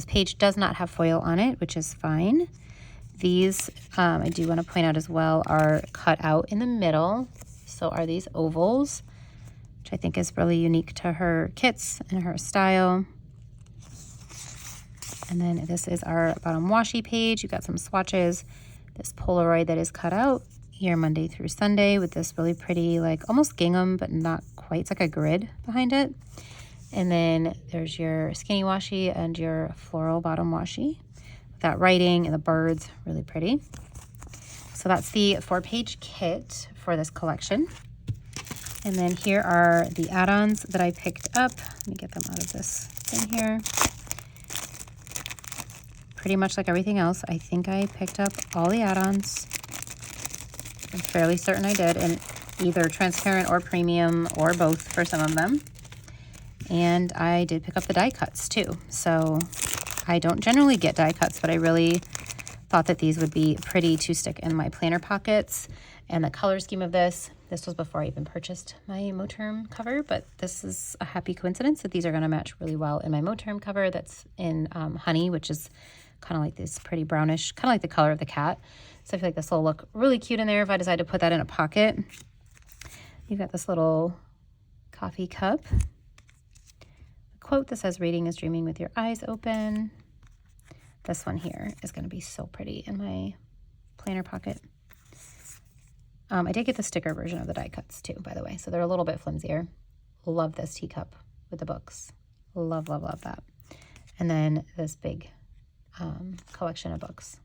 page does not have foil on it, which is fine. These, I do want to point out as well, are cut out in the middle. So are these ovals, which I think is really unique to her kits and her style. And then this is our bottom washi page. You've got some swatches, this Polaroid that is cut out here Monday through Sunday with this really pretty, like almost gingham, but not quite. It's like a grid behind it. And then there's your skinny washi and your floral bottom washi. That writing and the birds, really pretty. So So that's the 4-page kit for this collection. And then here are the add-ons that I picked up. Let me get them out of this thing here. Pretty much like everything else, I think I picked up all the add-ons. I'm fairly certain I did, in either transparent or premium or both for some of them. And I did pick up the die cuts too. So I don't generally get die cuts, but I really thought that these would be pretty to stick in my planner pockets. And the color scheme of this was before I even purchased my Moterm cover, but this is a happy coincidence that these are going to match really well in my Moterm cover that's in honey, which is kind of like this pretty brownish, kind of like the color of the cat. So I feel like this will look really cute in there if I decide to put that in a pocket. You've got this little coffee cup. A quote that says, "Reading is dreaming with your eyes open." This one here is going to be so pretty in my planner pocket. I did get the sticker version of the die cuts too, by the way, so they're a little bit flimsier. Love this teacup with the books. Love, love, love that. And then this big collection of books.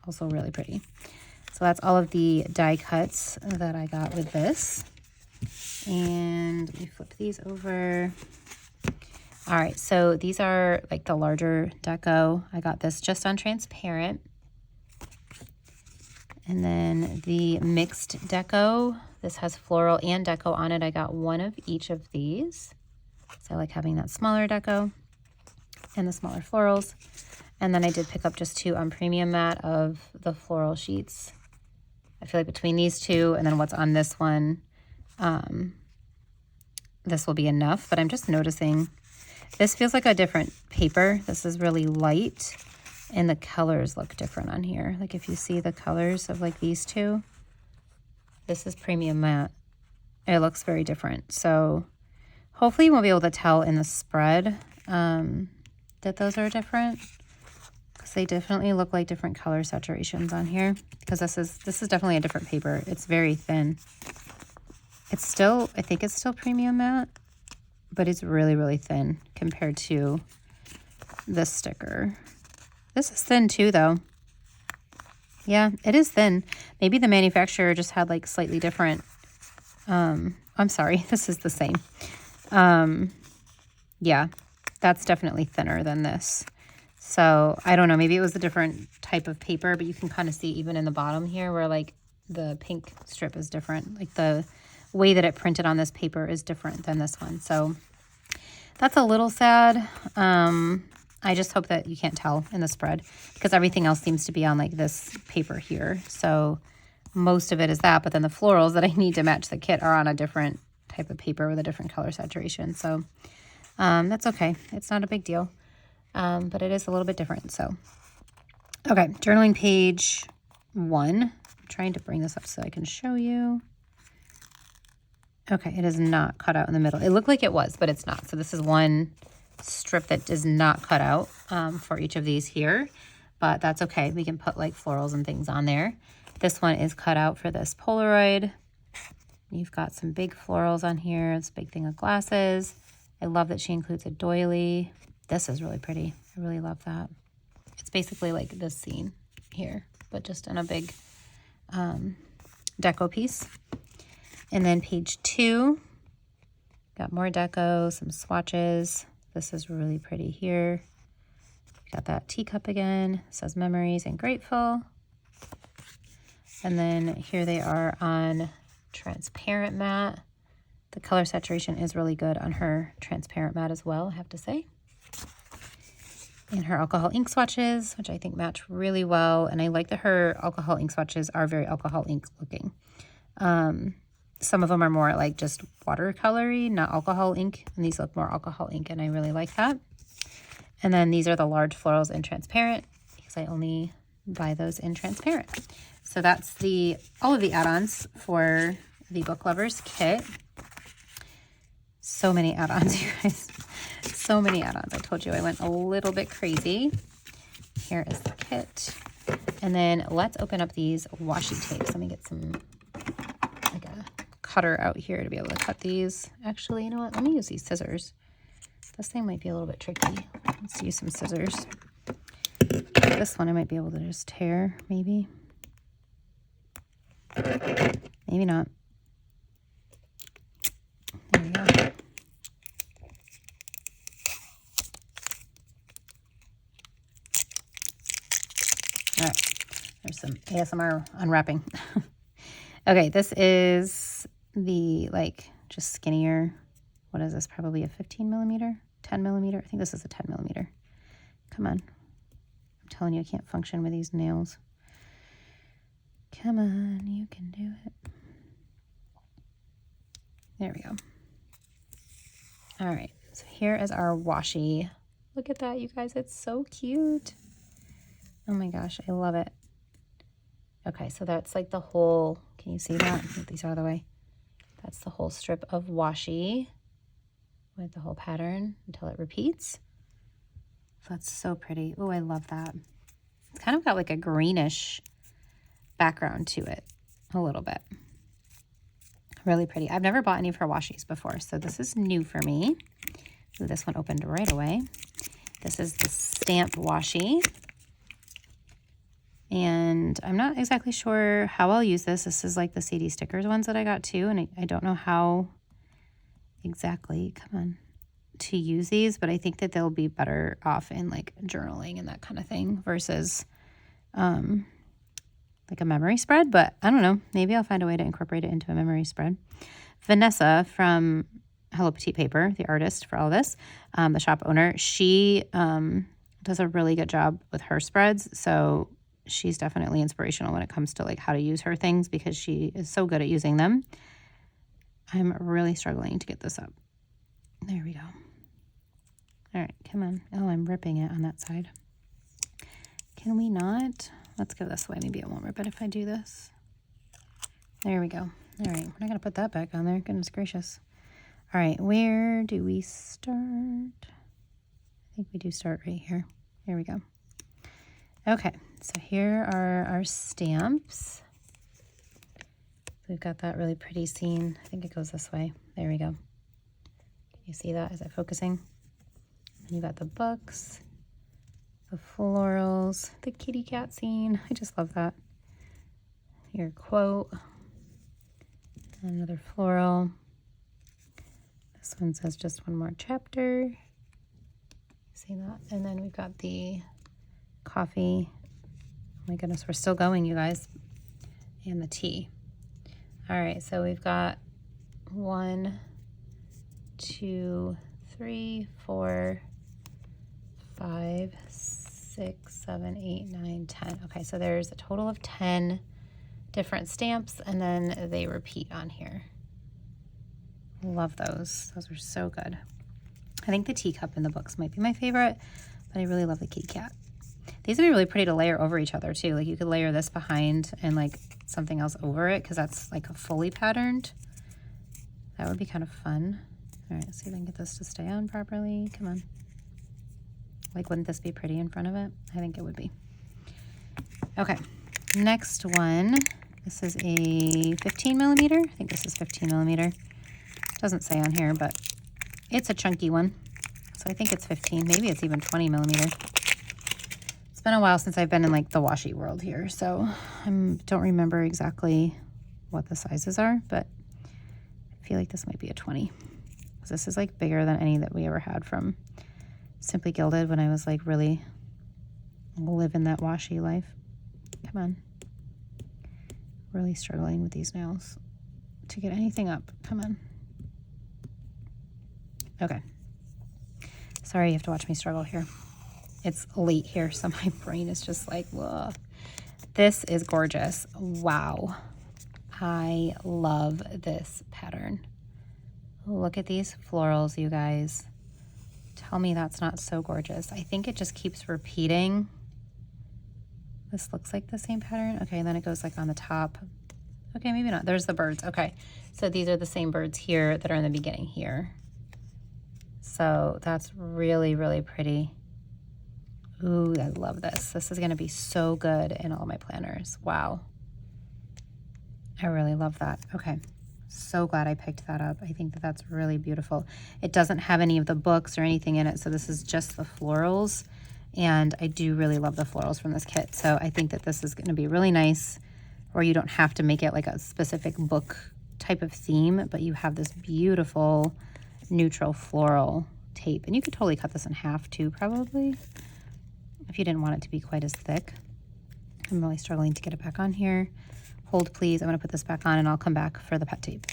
Also really pretty. So that's all of the die cuts that I got with this. And let me flip these over. All right, so these are like the larger deco. I got this just on transparent. And then the mixed deco, this has floral and deco on it. I got one of each of these. So I like having that smaller deco and the smaller florals. And then I did pick up just 2 on premium matte of the floral sheets. I feel like between these 2 and then what's on this one, this will be enough. But I'm just noticing this feels like a different paper. This is really light. And the colors look different on here. Like if you see the colors of like these 2, this is premium matte. It looks very different. So hopefully you won't be able to tell in the spread that those are different, because they definitely look like different color saturations on here. Because this is definitely a different paper. It's very thin. It's still, I think it's still premium matte, but it's really, really thin compared to this sticker. This is thin too, though. Yeah, it is thin. Maybe the manufacturer just had like slightly different. I'm sorry, this is the same. Yeah, that's definitely thinner than this. So I don't know, maybe it was a different type of paper, but you can kind of see even in the bottom here where like the pink strip is different. Like the way that it printed on this paper is different than this one. So that's a little sad. I just hope that you can't tell in the spread, because everything else seems to be on like this paper here. So most of it is that, but then the florals that I need to match the kit are on a different type of paper with a different color saturation. So that's okay. It's not a big deal, but it is a little bit different. So, okay, journaling page 1. I'm trying to bring this up so I can show you. Okay, it is not cut out in the middle. It looked like it was, but it's not. So this is one strip that is not cut out for each of these here, but that's okay. We can put like florals and things on there. This one is cut out for this Polaroid. You've got some big florals on here, this big thing of glasses. I love that she includes a doily. This is really pretty. I really love that. It's basically like this scene here, but just in a big deco piece. And then page 2, got more deco, some swatches. This is really pretty here. Got that teacup again. It says memories and grateful. And then here they are on transparent matte. The color saturation is really good on her transparent matte as well, I have to say. And her alcohol ink swatches, which I think match really well. And I like that her alcohol ink swatches are very alcohol ink looking. Some of them are more like just watercolory, not alcohol ink. And these look more alcohol ink, and I really like that. And then these are the large florals in transparent, because I only buy those in transparent. So that's all of the add-ons for the Book Lovers kit. So many add-ons, you guys. So many add-ons. I told you I went a little bit crazy. Here is the kit. And then let's open up these washi tapes. Let me get some, like a cutter out here to be able to cut these. Actually, you know what? Let me use these scissors. This thing might be a little bit tricky. Let's use some scissors. This one I might be able to just tear, maybe. Maybe not. There we go. All right, there's some ASMR unwrapping. Okay, this is the, like, just skinnier. What is this? Probably a 15 millimeter, 10 millimeter. I think this is a 10 millimeter. Come on. I'm telling you, I can't function with these nails. Come on, you can do it. There we go. All right, so here is our washi. Look at that, you guys. It's so cute. Oh my gosh, I love it. Okay, so that's like the whole, can you see that? Move these out of the way. That's the whole strip of washi with the whole pattern until it repeats. That's so pretty. Oh, I love that. It's kind of got like a greenish background to it a little bit. Really pretty. I've never bought any of her washi's before, so this is new for me. Ooh, this one opened right away. This is the stamp washi. And I'm not exactly sure how I'll use this. This is like the CD stickers ones that I got too, and I don't know how exactly, come on, to use these, but I think that they'll be better off in like journaling and that kind of thing versus like a memory spread. But I don't know, maybe I'll find a way to incorporate it into a memory spread. Vanessa from Hello Petite Paper, the artist for all this, the shop owner, she does a really good job with her spreads, so she's definitely inspirational when it comes to like how to use her things because she is so good at using them. I'm really struggling to get this up. There we go. All right, come on. Oh, I'm ripping it on that side. Can we not? Let's go this way. Maybe it won't rip it if I do this. There we go. All right, we're not going to put that back on there. Goodness gracious. All right, where do we start? I think we do start right here. Here we go. Okay, so here are our stamps. We've got that really pretty scene. I think it goes this way. There we go. Can you see that? Is it focusing? And you got the books, the florals, the kitty cat scene. I just love that. Your quote. Another floral. This one says just one more chapter. See that? And then we've got the coffee. Oh my goodness, we're still going, you guys. And the tea. All right, so we've got 1, 2, 3, 4, 5, 6, 7, 8, 9, 10. Okay, so there's a total of 10 different stamps, and then they repeat on here. Love those. Those are so good. I think the teacup in the books might be my favorite, but I really love the kitty cat. These would be really pretty to layer over each other too. Like you could layer this behind and like something else over it because that's like a fully patterned. That would be kind of fun. All right, let's see if I can get this to stay on properly. Come on. Like, wouldn't this be pretty in front of it? I think it would be. Okay, next one. This is a 15 millimeter. I think this is 15 millimeter. Doesn't say on here, but it's a chunky one. So I think it's 15. Maybe it's even 20 millimeter. It's been a while since I've been in like the washi world here, so I don't remember exactly what the sizes are, but I feel like this might be a 20. Because this is like bigger than any that we ever had from Simply Gilded when I was like really living that washi life. Come on. Really struggling with these nails to get anything up. Come on. Okay. Sorry you have to watch me struggle here. It's late here, so my brain is just like, whoa. This is gorgeous. Wow. I love this pattern. Look at these florals, you guys. Tell me that's not so gorgeous. I think it just keeps repeating. This looks like the same pattern. Okay, and then it goes like on the top. Okay, maybe not. There's the birds. Okay, so these are the same birds here that are in the beginning here. So that's really, really pretty. Ooh, I love this. This is gonna be so good in all my planners. Wow. I really love that. Okay, so glad I picked that up. I think that that's really beautiful. It doesn't have any of the books or anything in it, so this is just the florals. And I do really love the florals from this kit. So I think that this is gonna be really nice or you don't have to make it like a specific book type of theme, but you have this beautiful neutral floral tape. And you could totally cut this in half too, probably, if you didn't want it to be quite as thick. I'm really struggling to get it back on here. Hold please, I'm gonna put this back on and I'll come back for the pet tape.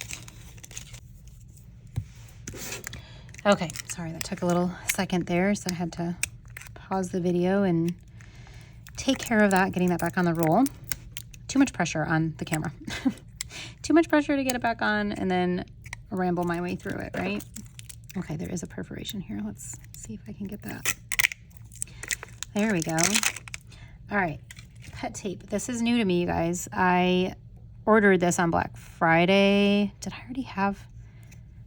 Okay, sorry, that took a little second there, so I had to pause the video and take care of that, getting that back on the roll. Too much pressure on the camera. Too much pressure to get it back on and then ramble my way through it, right? Okay, there is a perforation here. Let's see if I can get that. There we go. All right, pet tape. This is new to me, you guys. I ordered this on Black Friday. Did I already have...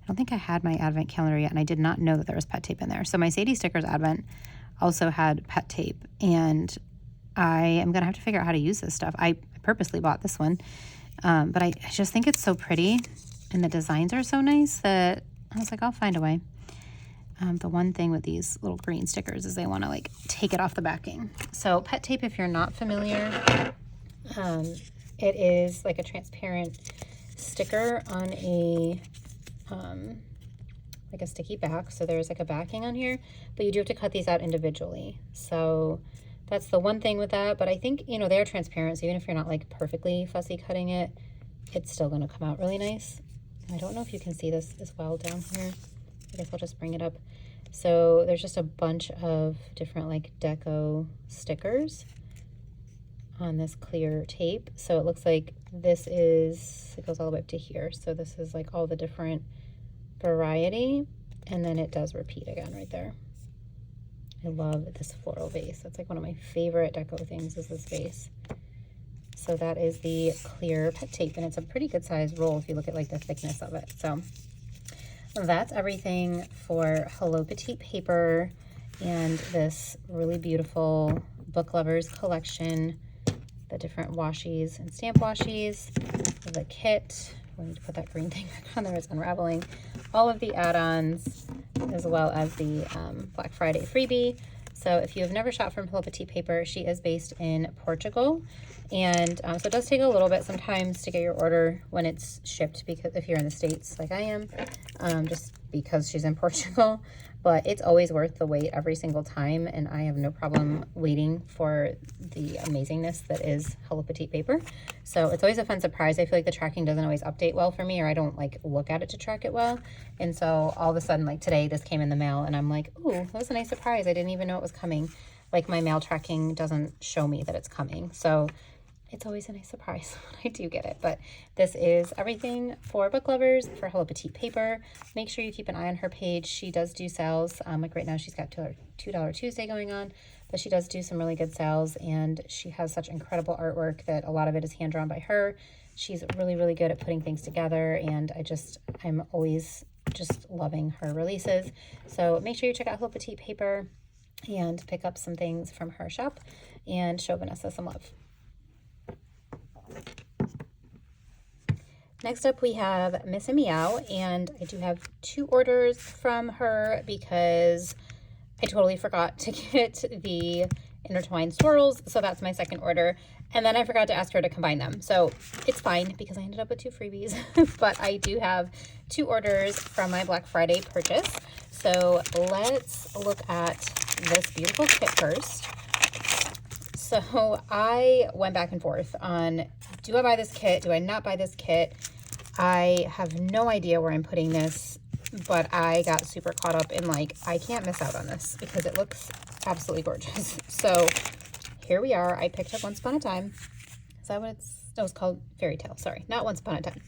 I don't think I had my advent calendar yet, and I did not know that there was pet tape in there. So my Saucy Stickers advent also had pet tape, and I am going to have to figure out how to use this stuff. I purposely bought this one, but I just think it's so pretty, and the designs are so nice that I was like, I'll find a way. The one thing with these little green stickers is they want to like take it off the backing. So pet tape, if you're not familiar, it is like a transparent sticker on a like a sticky back. So there's like a backing on here, but you do have to cut these out individually. So that's the one thing with that. But I think, you know, they're transparent, so even if you're not like perfectly fussy cutting it, it's still going to come out really nice. I don't know if you can see this as well down here. I guess I'll just bring it up. So there's just a bunch of different like deco stickers on this clear tape. So it looks like this is, it goes all the way up to here. So this is like all the different variety, and then it does repeat again right there. I love this floral vase. That's like one of my favorite deco things is this vase. So that is the clear pet tape, and it's a pretty good size roll if you look at like the thickness of it. So that's everything for Hello Petite paper and this really beautiful Book Lovers collection. The different washies and stamp washies, the kit. We need to put that green thing back on there, it's unraveling. All of the add-ons, as well as the Black Friday freebie. So if you have never shopped from Hello Petite paper, she is based in Portugal. And so it does take a little bit sometimes to get your order when it's shipped, because if you're in the States like I am, just because she's in Portugal. But it's always worth the wait every single time, and I have no problem waiting for the amazingness that is Hello Petite paper. So it's always a fun surprise. I feel like the tracking doesn't always update well for me, or I don't like look at it to track it well. And so all of a sudden, like today, this came in the mail, and I'm like, ooh, that was a nice surprise. I didn't even know it was coming. Like my mail tracking doesn't show me that it's coming. So it's always a nice surprise when I do get it. But this is everything for book lovers for Hello Petite paper. Make sure you keep an eye on her page. She does do sales. Like right now she's got $2 Tuesday going on, but she does do some really good sales, and she has such incredible artwork that a lot of it is hand drawn by her. She's really, really good at putting things together, and I'm always just loving her releases. So make sure you check out Hello Petite paper and pick up some things from her shop and show Vanessa some love. Next up we have Miss and Meow, and I do have 2 orders from her because I totally forgot to get the intertwined swirls, so that's my second order. And then I forgot to ask her to combine them, so it's fine because I ended up with 2 freebies. But I do have 2 orders from my Black Friday purchase. So let's look at this beautiful kit first. So I went back and forth on, do I buy this kit? Do I not buy this kit? I have no idea where I'm putting this, but I got super caught up in like, I can't miss out on this because it looks absolutely gorgeous. So here we are. I picked up Once Upon a Time. Is that what it's, no, it's called Fairy Tale. Sorry, not Once Upon a Time.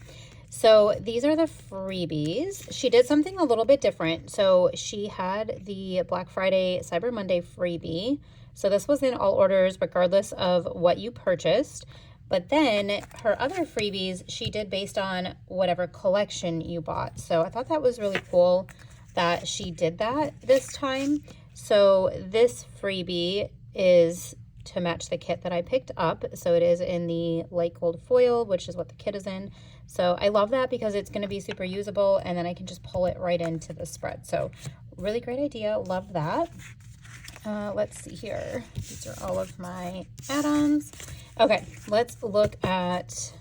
So these are the freebies. She did something a little bit different. So she had the Black Friday, Cyber Monday freebie. So this was in all orders, regardless of what you purchased. But then her other freebies, she did based on whatever collection you bought. So I thought that was really cool that she did that this time. So this freebie is to match the kit that I picked up. So it is in the light gold foil, which is what the kit is in. So I love that because it's going to be super usable, and then I can just pull it right into the spread. So really great idea. Love that. Let's see here. These are all of my add-ons. Okay, let's look at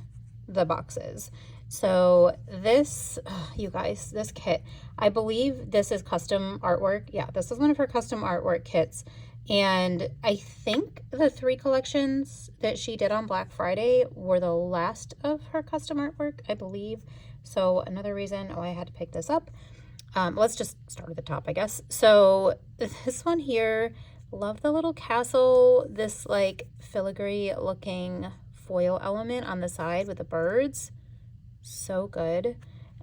the boxes. So this, you guys, this kit, I believe this is custom artwork. Yeah, this is one of her custom artwork kits. And I think the 3 collections that she did on Black Friday were the last of her custom artwork, I believe. So another reason why I had to pick this up. Let's just start at the top, I guess. So this one here, love the little castle, this like filigree looking foil element on the side with the birds. So good.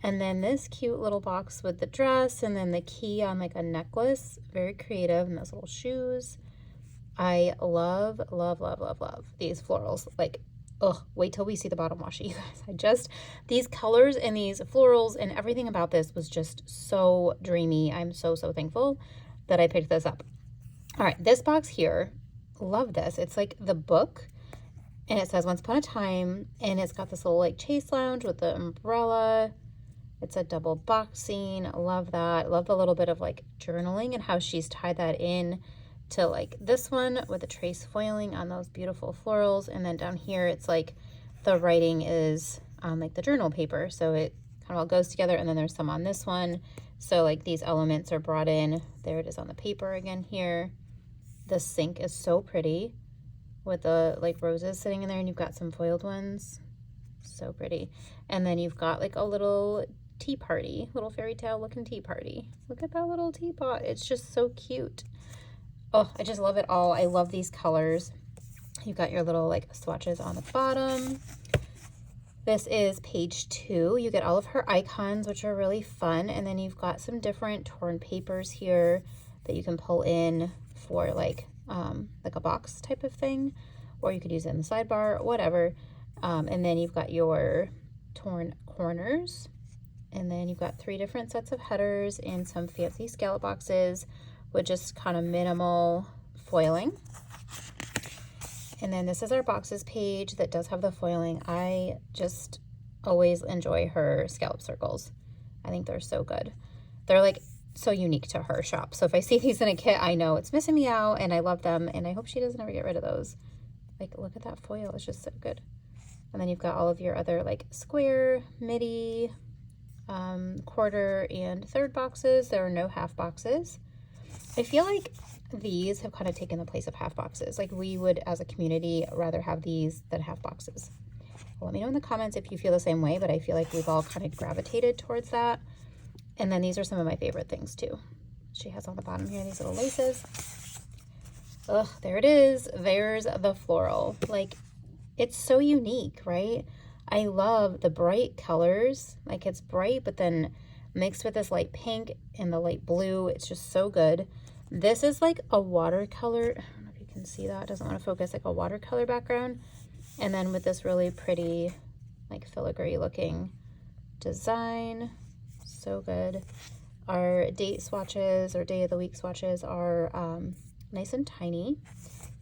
And then this cute little box with the dress, and then the key on like a necklace. Very creative. And those little shoes. I love, love, love, love, love these florals. Like, oh, wait till we see the bottom washi, you guys. These colors and these florals and everything about this was just so dreamy. I'm so, so thankful that I picked this up. All right, this box here, love this. It's like the book, and it says Once Upon a Time, and it's got this little like chase lounge with the umbrella. It's a double boxing. Love that. Love the little bit of like journaling and how she's tied that in to like this one with the trace foiling on those beautiful florals. And then down here, it's like the writing is on like the journal paper. So it kind of all goes together. And then there's some on this one. So like these elements are brought in. There it is on the paper again here. The sink is so pretty with the like roses sitting in there, and you've got some foiled ones. So pretty. And then you've got like a little tea party, little fairy tale looking tea party. Look at that little teapot. It's just so cute. Oh, I just love it all. I love these colors. You've got your little like swatches on the bottom. This is page 2. You get all of her icons, which are really fun. And then you've got some different torn papers here that you can pull in for like a box type of thing, or you could use it in the sidebar, whatever. And then you've got your torn corners, and then you've got 3 different sets of headers and some fancy scallop boxes with just kind of minimal foiling. And then this is our boxes page that does have the foiling. I just always enjoy her scallop circles. I think they're so good. They're like so unique to her shop. So if I see these in a kit, I know it's missing Meow, and I love them, and I hope she doesn't ever get rid of those. Like, look at that foil. It's just so good. And then you've got all of your other like square, midi, quarter, and third boxes. There are no half boxes. I feel like these have kind of taken the place of half boxes. Like, we would, as a community, rather have these than half boxes. Well, let me know in the comments if you feel the same way, but I feel like we've all kind of gravitated towards that. And then these are some of my favorite things too. She has on the bottom here these little laces. Ugh, there it is. There's the floral. Like, it's so unique, right? I love the bright colors. Like, it's bright, but then mixed with this light pink and the light blue. It's just so good. This is like a watercolor. I don't know if you can see that. It doesn't want to focus. Like a watercolor background. And then with this really pretty, like filigree looking design. So good. Our date swatches or day of the week swatches are nice and tiny.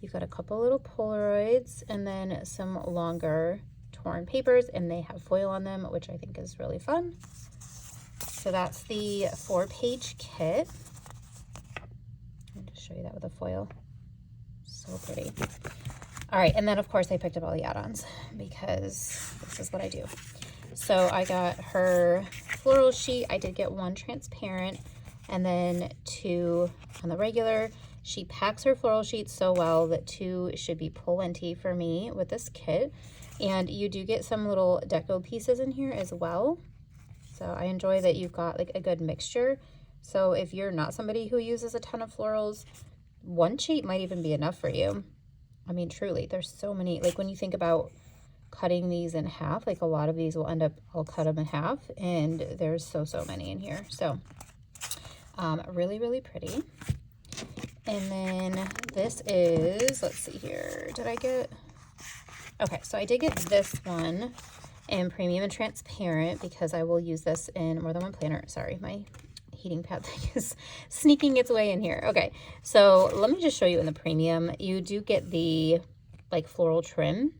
You've got a couple little Polaroids and then some longer torn papers, and they have foil on them, which I think is really fun. So that's the 4-page kit. I'll just show you that with the foil. So pretty. All right, and then of course I picked up all the add-ons because this is what I do. So I got her floral sheet. I did get 1 transparent and then 2 on the regular. She packs her floral sheets so well that 2 should be plenty for me with this kit. And you do get some little deco pieces in here as well. So I enjoy that you've got like a good mixture. So if you're not somebody who uses a ton of florals, 1 sheet might even be enough for you. I mean, truly, there's so many. Like, when you think about cutting these in half, like a lot of these will end up, I'll cut them in half, and there's so many in here. So really, really pretty. And then this is, let's see here, did I get, okay, so I did get this one in premium and transparent because I will use this in more than one planner. Sorry, my heating pad thing is sneaking its way in here. Okay, so let me just show you in the premium. You do get the like floral trim.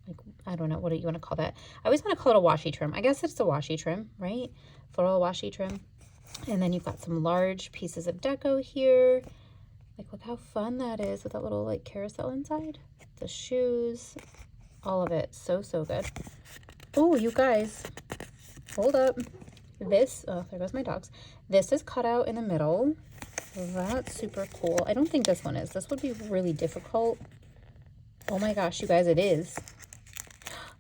Like, I don't know, what do you want to call that? I always want to call it a washi trim. I guess it's a washi trim, right? Floral washi trim. And then you've got some large pieces of deco here. Like, look how fun that is with that little like carousel inside. The shoes. All of it. So, so good. Oh, you guys, hold up. This, oh, there goes my dogs. This is cut out in the middle. That's super cool. I don't think this one is. This would be really difficult. Oh my gosh, you guys, it is.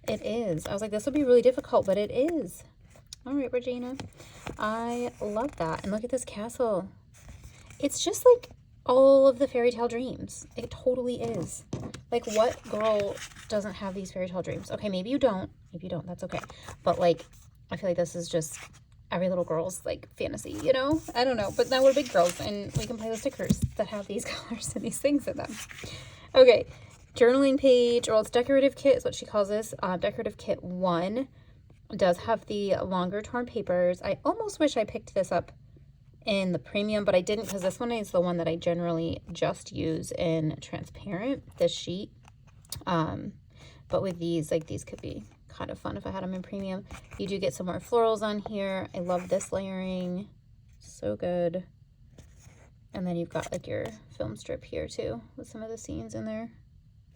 It is. I was like, this would be really difficult, but it is. All right, Regina. I love that. And look at this castle. It's just like all of the fairy tale dreams. It totally is. Like, what girl doesn't have these fairy tale dreams? Okay, maybe you don't. Maybe you don't. That's okay. But, like, I feel like this is just every little girl's, like, fantasy, you know? I don't know. But now we're big girls, and we can play with stickers that have these colors and these things in them. Okay. Journaling page, well, it's decorative kit is what she calls this. Decorative kit 1 does have the longer torn papers. I almost wish I picked this up in the premium, but I didn't because this one is the one that I generally just use in transparent, this sheet. But with these, like, these could be kind of fun if I had them in premium. You do get some more florals on here. I love this layering. So good. And then you've got, like, your film strip here too with some of the scenes in there.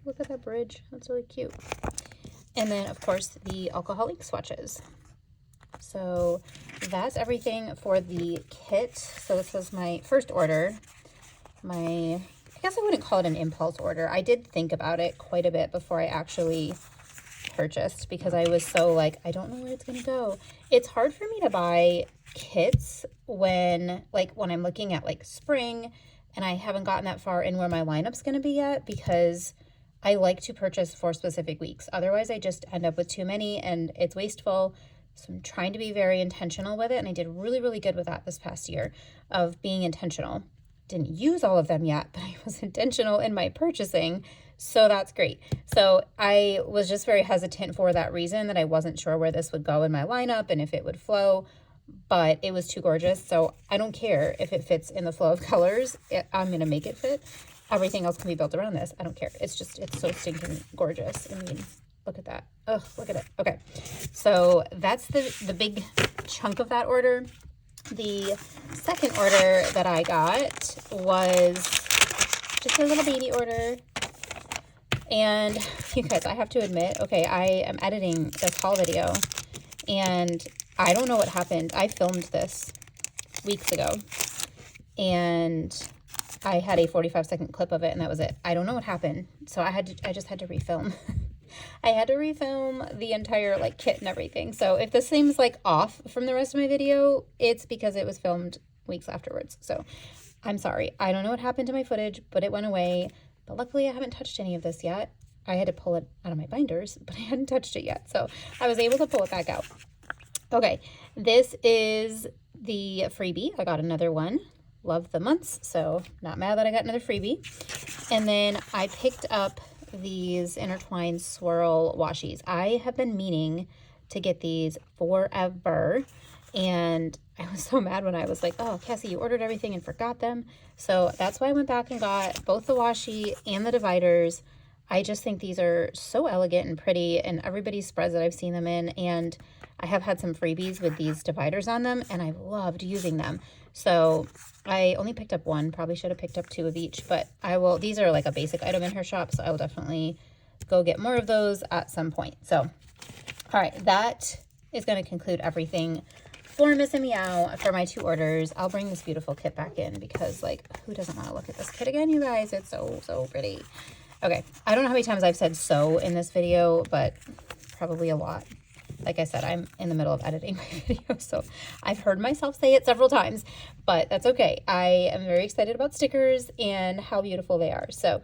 Look at that bridge. That's really cute. And then, of course, the alcohol ink swatches. So that's everything for the kit. So this was my first order. I guess I wouldn't call it an impulse order. I did think about it quite a bit before I actually purchased because I was so like, I don't know where it's going to go. It's hard for me to buy kits when I'm looking at like spring and I haven't gotten that far in where my lineup's going to be yet because I like to purchase for specific weeks. Otherwise, I just end up with too many and it's wasteful. So I'm trying to be very intentional with it. And I did really, really good with that this past year of being intentional. Didn't use all of them yet, but I was intentional in my purchasing. So that's great. So I was just very hesitant for that reason that I wasn't sure where this would go in my lineup and if it would flow, but it was too gorgeous. So I don't care if it fits in the flow of colors. I'm going to make it fit. Everything else can be built around this. I don't care. It's just, it's so stinking gorgeous. I mean, look at that. Oh, look at it. Okay. So that's the big chunk of that order. The second order that I got was just a little baby order. And you guys, I have to admit, okay, I am editing this haul video and I don't know what happened. I filmed this weeks ago and I had a 45-second clip of it and that was it. I don't know what happened. So I just had to refilm. I had to refilm the entire like kit and everything. So if this seems like off from the rest of my video, it's because it was filmed weeks afterwards. So I'm sorry. I don't know what happened to my footage, but it went away. But luckily I haven't touched any of this yet. I had to pull it out of my binders, but I hadn't touched it yet. So I was able to pull it back out. Okay, this is the freebie. I got another one. Love the months, so not mad that I got another freebie. And then I picked up these intertwined swirl washies. I have been meaning to get these forever, and I was so mad when I was like, oh, Cassie, you ordered everything and forgot them. So that's why I went back and got both the washi and the dividers. I just think these are so elegant and pretty, and everybody's spreads that I've seen them in, and I have had some freebies with these dividers on them, and I've loved using them. So I only picked up one, probably should have picked up 2 of each, but I will, these are like a basic item in her shop, so I will definitely go get more of those at some point. So, all right, that is going to conclude everything for Miss and Meow for my 2 orders. I'll bring this beautiful kit back in because, like, who doesn't want to look at this kit again, you guys? It's so, so pretty. Okay, I don't know how many times I've said so in this video, but probably a lot. Like I said, I'm in the middle of editing my video, so I've heard myself say it several times, but that's okay. I am very excited about stickers and how beautiful they are. So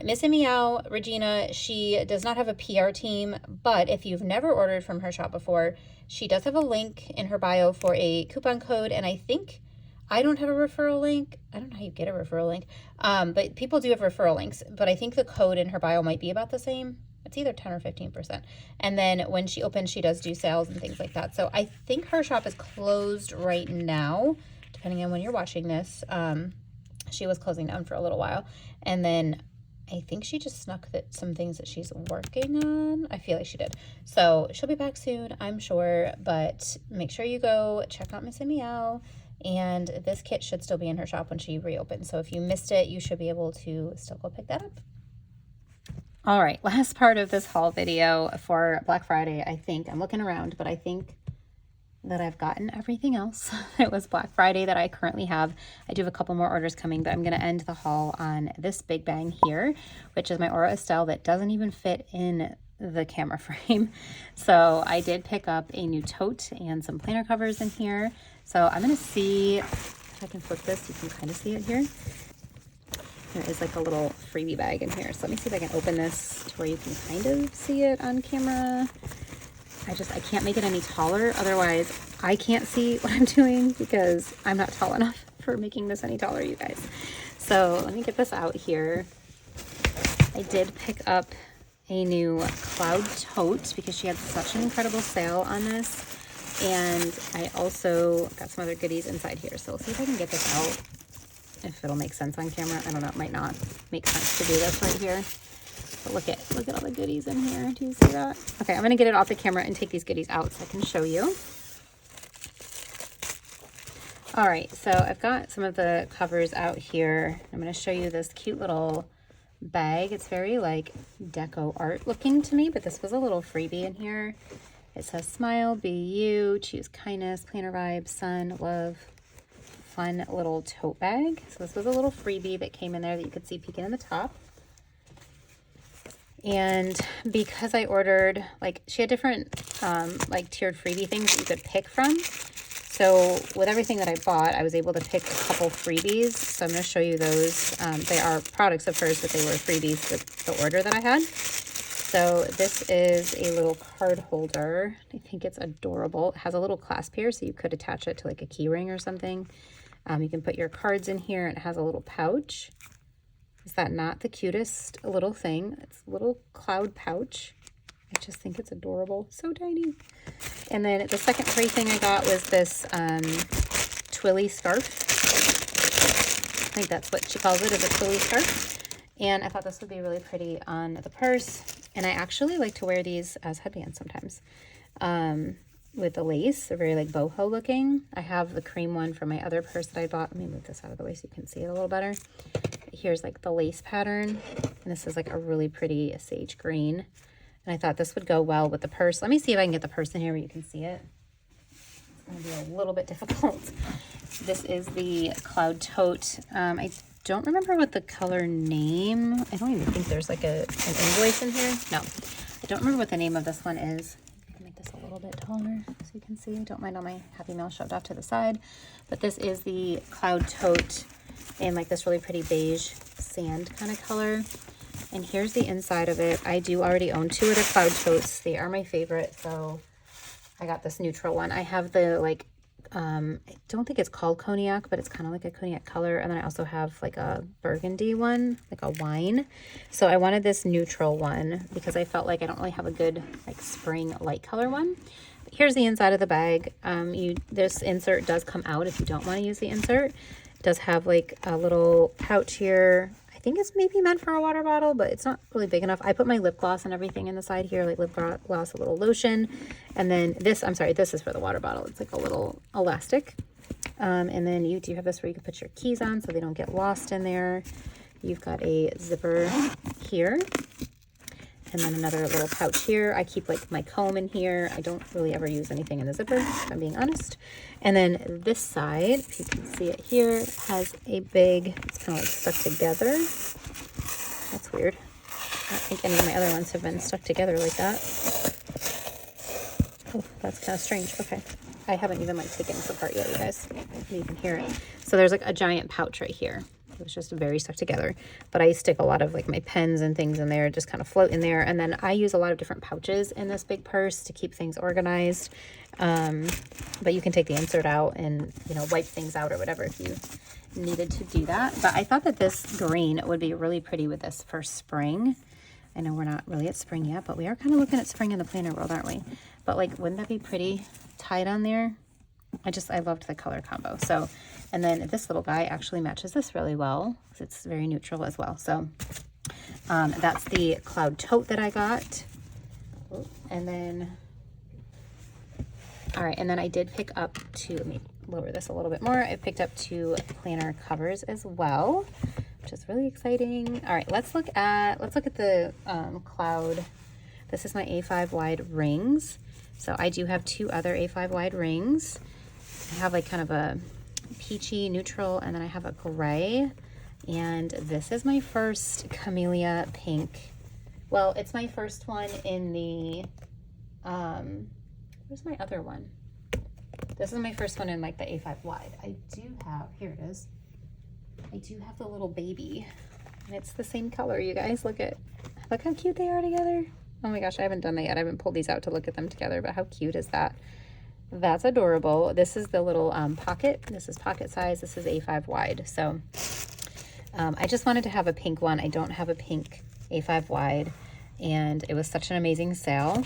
Miss and Meow, Regina, she does not have a PR team, but if you've never ordered from her shop before, she does have a link in her bio for a coupon code, and I think I don't have a referral link. I don't know how you get a referral link, but people do have referral links, but I think the code in her bio might be about the same. It's either 10 or 15%. And then when she opens, she does do sales and things like that. So I think her shop is closed right now, depending on when you're watching this. She was closing down for a little while. And then I think she just snuck some things that she's working on. I feel like she did. So she'll be back soon, I'm sure. But make sure you go check out Miss and Meow. And this kit should still be in her shop when she reopens. So if you missed it, you should be able to still go pick that up. All right, last part of this haul video for Black Friday. I think, I'm looking around, but I think that I've gotten everything else. It was Black Friday that I currently have. I do have a couple more orders coming, but I'm gonna end the haul on this big bang here, which is my Aura Estelle that doesn't even fit in the camera frame. So I did pick up a new tote and some planner covers in here. So I'm gonna see if I can flip this. You can kind of see it here. There is like a little freebie bag in here. So let me see if I can open this to where you can kind of see it on camera. I can't make it any taller. Otherwise, I can't see what I'm doing because I'm not tall enough for making this any taller, you guys. So let me get this out here. I did pick up a new cloud tote because she had such an incredible sale on this. And I also got some other goodies inside here. So let's see if I can get this out. If it'll make sense on camera. I don't know, it might not make sense to do this right here. But look at all the goodies in here. Do you see that? Okay, I'm gonna get it off the camera and take these goodies out so I can show you. All right, so I've got some of the covers out here. I'm gonna show you this cute little bag. It's very like deco art looking to me, but this was a little freebie in here. It says smile, be you, choose kindness, planner vibes, sun, love. Fun little tote bag. So this was a little freebie that came in there that you could see peeking in the top. And because I ordered, like, she had different like tiered freebie things that you could pick from. So with everything that I bought, I was able to pick a couple freebies. So I'm going to show you those. They are products of hers, but they were freebies with the order that I had. So this is a little card holder. I think it's adorable. It has a little clasp here, so you could attach it to like a key ring or something. You can put your cards in here. It has a little pouch. Is that not the cutest little thing? It's a little cloud pouch. I just think it's adorable. So tiny. And then the second free thing I got was this twilly scarf. I think that's what she calls it, is a twilly scarf. And I thought this would be really pretty on the purse. And I actually like to wear these as headbands sometimes. With the lace. They're very like boho looking. I have the cream one from my other purse that I bought. Let me move this out of the way so you can see it a little better. Here's like the lace pattern. And this is like a really pretty sage green. And I thought this would go well with the purse. Let me see if I can get the purse in here where you can see it. It's going to be a little bit difficult. This is the cloud tote. I don't remember what the color name. I don't even think there's like an invoice in here. No, I don't remember what the name of this one is. This a little bit taller so you can see. Don't mind all my Happy Mail shoved off to the side. But this is the cloud tote in like this really pretty beige sand kind of color. And here's the inside of it. I do already own two other cloud totes. They are my favorite, so I got this neutral one. I have the like I don't think it's called cognac, but it's kind of like a cognac color. And then I also have like a burgundy one, like a wine. So I wanted this neutral one because I felt like I don't really have a good like spring light color one. But here's the inside of the bag. This insert does come out if you don't want to use the insert. It does have like a little pouch here. I think it's maybe meant for a water bottle, but it's not really big enough. I put my lip gloss and everything in the side here, like lip gloss, a little lotion. And then this, I'm sorry, this is for the water bottle. It's like a little elastic. And then you do have this where you can put your keys on so they don't get lost in there. You've got a zipper here. And then another little pouch here. I keep like my comb in here. I don't really ever use anything in the zipper, if I'm being honest. And then this side, if you can see it here, has a big, it's kind of like stuck together. That's weird. I don't think any of my other ones have been stuck together like that. Oh, that's kind of strange. Okay. I haven't even like taken this apart yet, you guys. You can hear it. So there's like a giant pouch right here. It was just very stuck together, but I stick a lot of like my pens and things in there, just kind of float in there. And then I use a lot of different pouches in this big purse to keep things organized. But you can take the insert out and, you know, wipe things out or whatever if you needed to do that. But I thought that this green would be really pretty with this for spring. I know we're not really at spring yet, but we are kind of looking at spring in the planner world, aren't we? But like, wouldn't that be pretty tied on there? I loved the color combo. So, and then this little guy actually matches this really well because it's very neutral as well. So that's the cloud tote that I got. And then, all right, and then I did pick up two, let me lower this a little bit more. I picked up two planner covers as well. which is really exciting. All right, let's look at the cloud. This is my A5 wide rings. So I do have 2 other A5 wide rings. I have like kind of a peachy neutral, and then I have a gray. And this is my first camellia pink. Well, it's my first one in the, where's my other one? This is my first one in like the A5 wide. I do have, here it is. I do have the little baby, and it's the same color, you guys. Look how cute they are together. Oh my gosh, I haven't done that yet. I haven't pulled these out to look at them together, but how cute is that? That's adorable. This is the little pocket. This is pocket size. This is A5 wide. So I just wanted to have a pink one. I don't have a pink A5 wide, and it was such an amazing sale.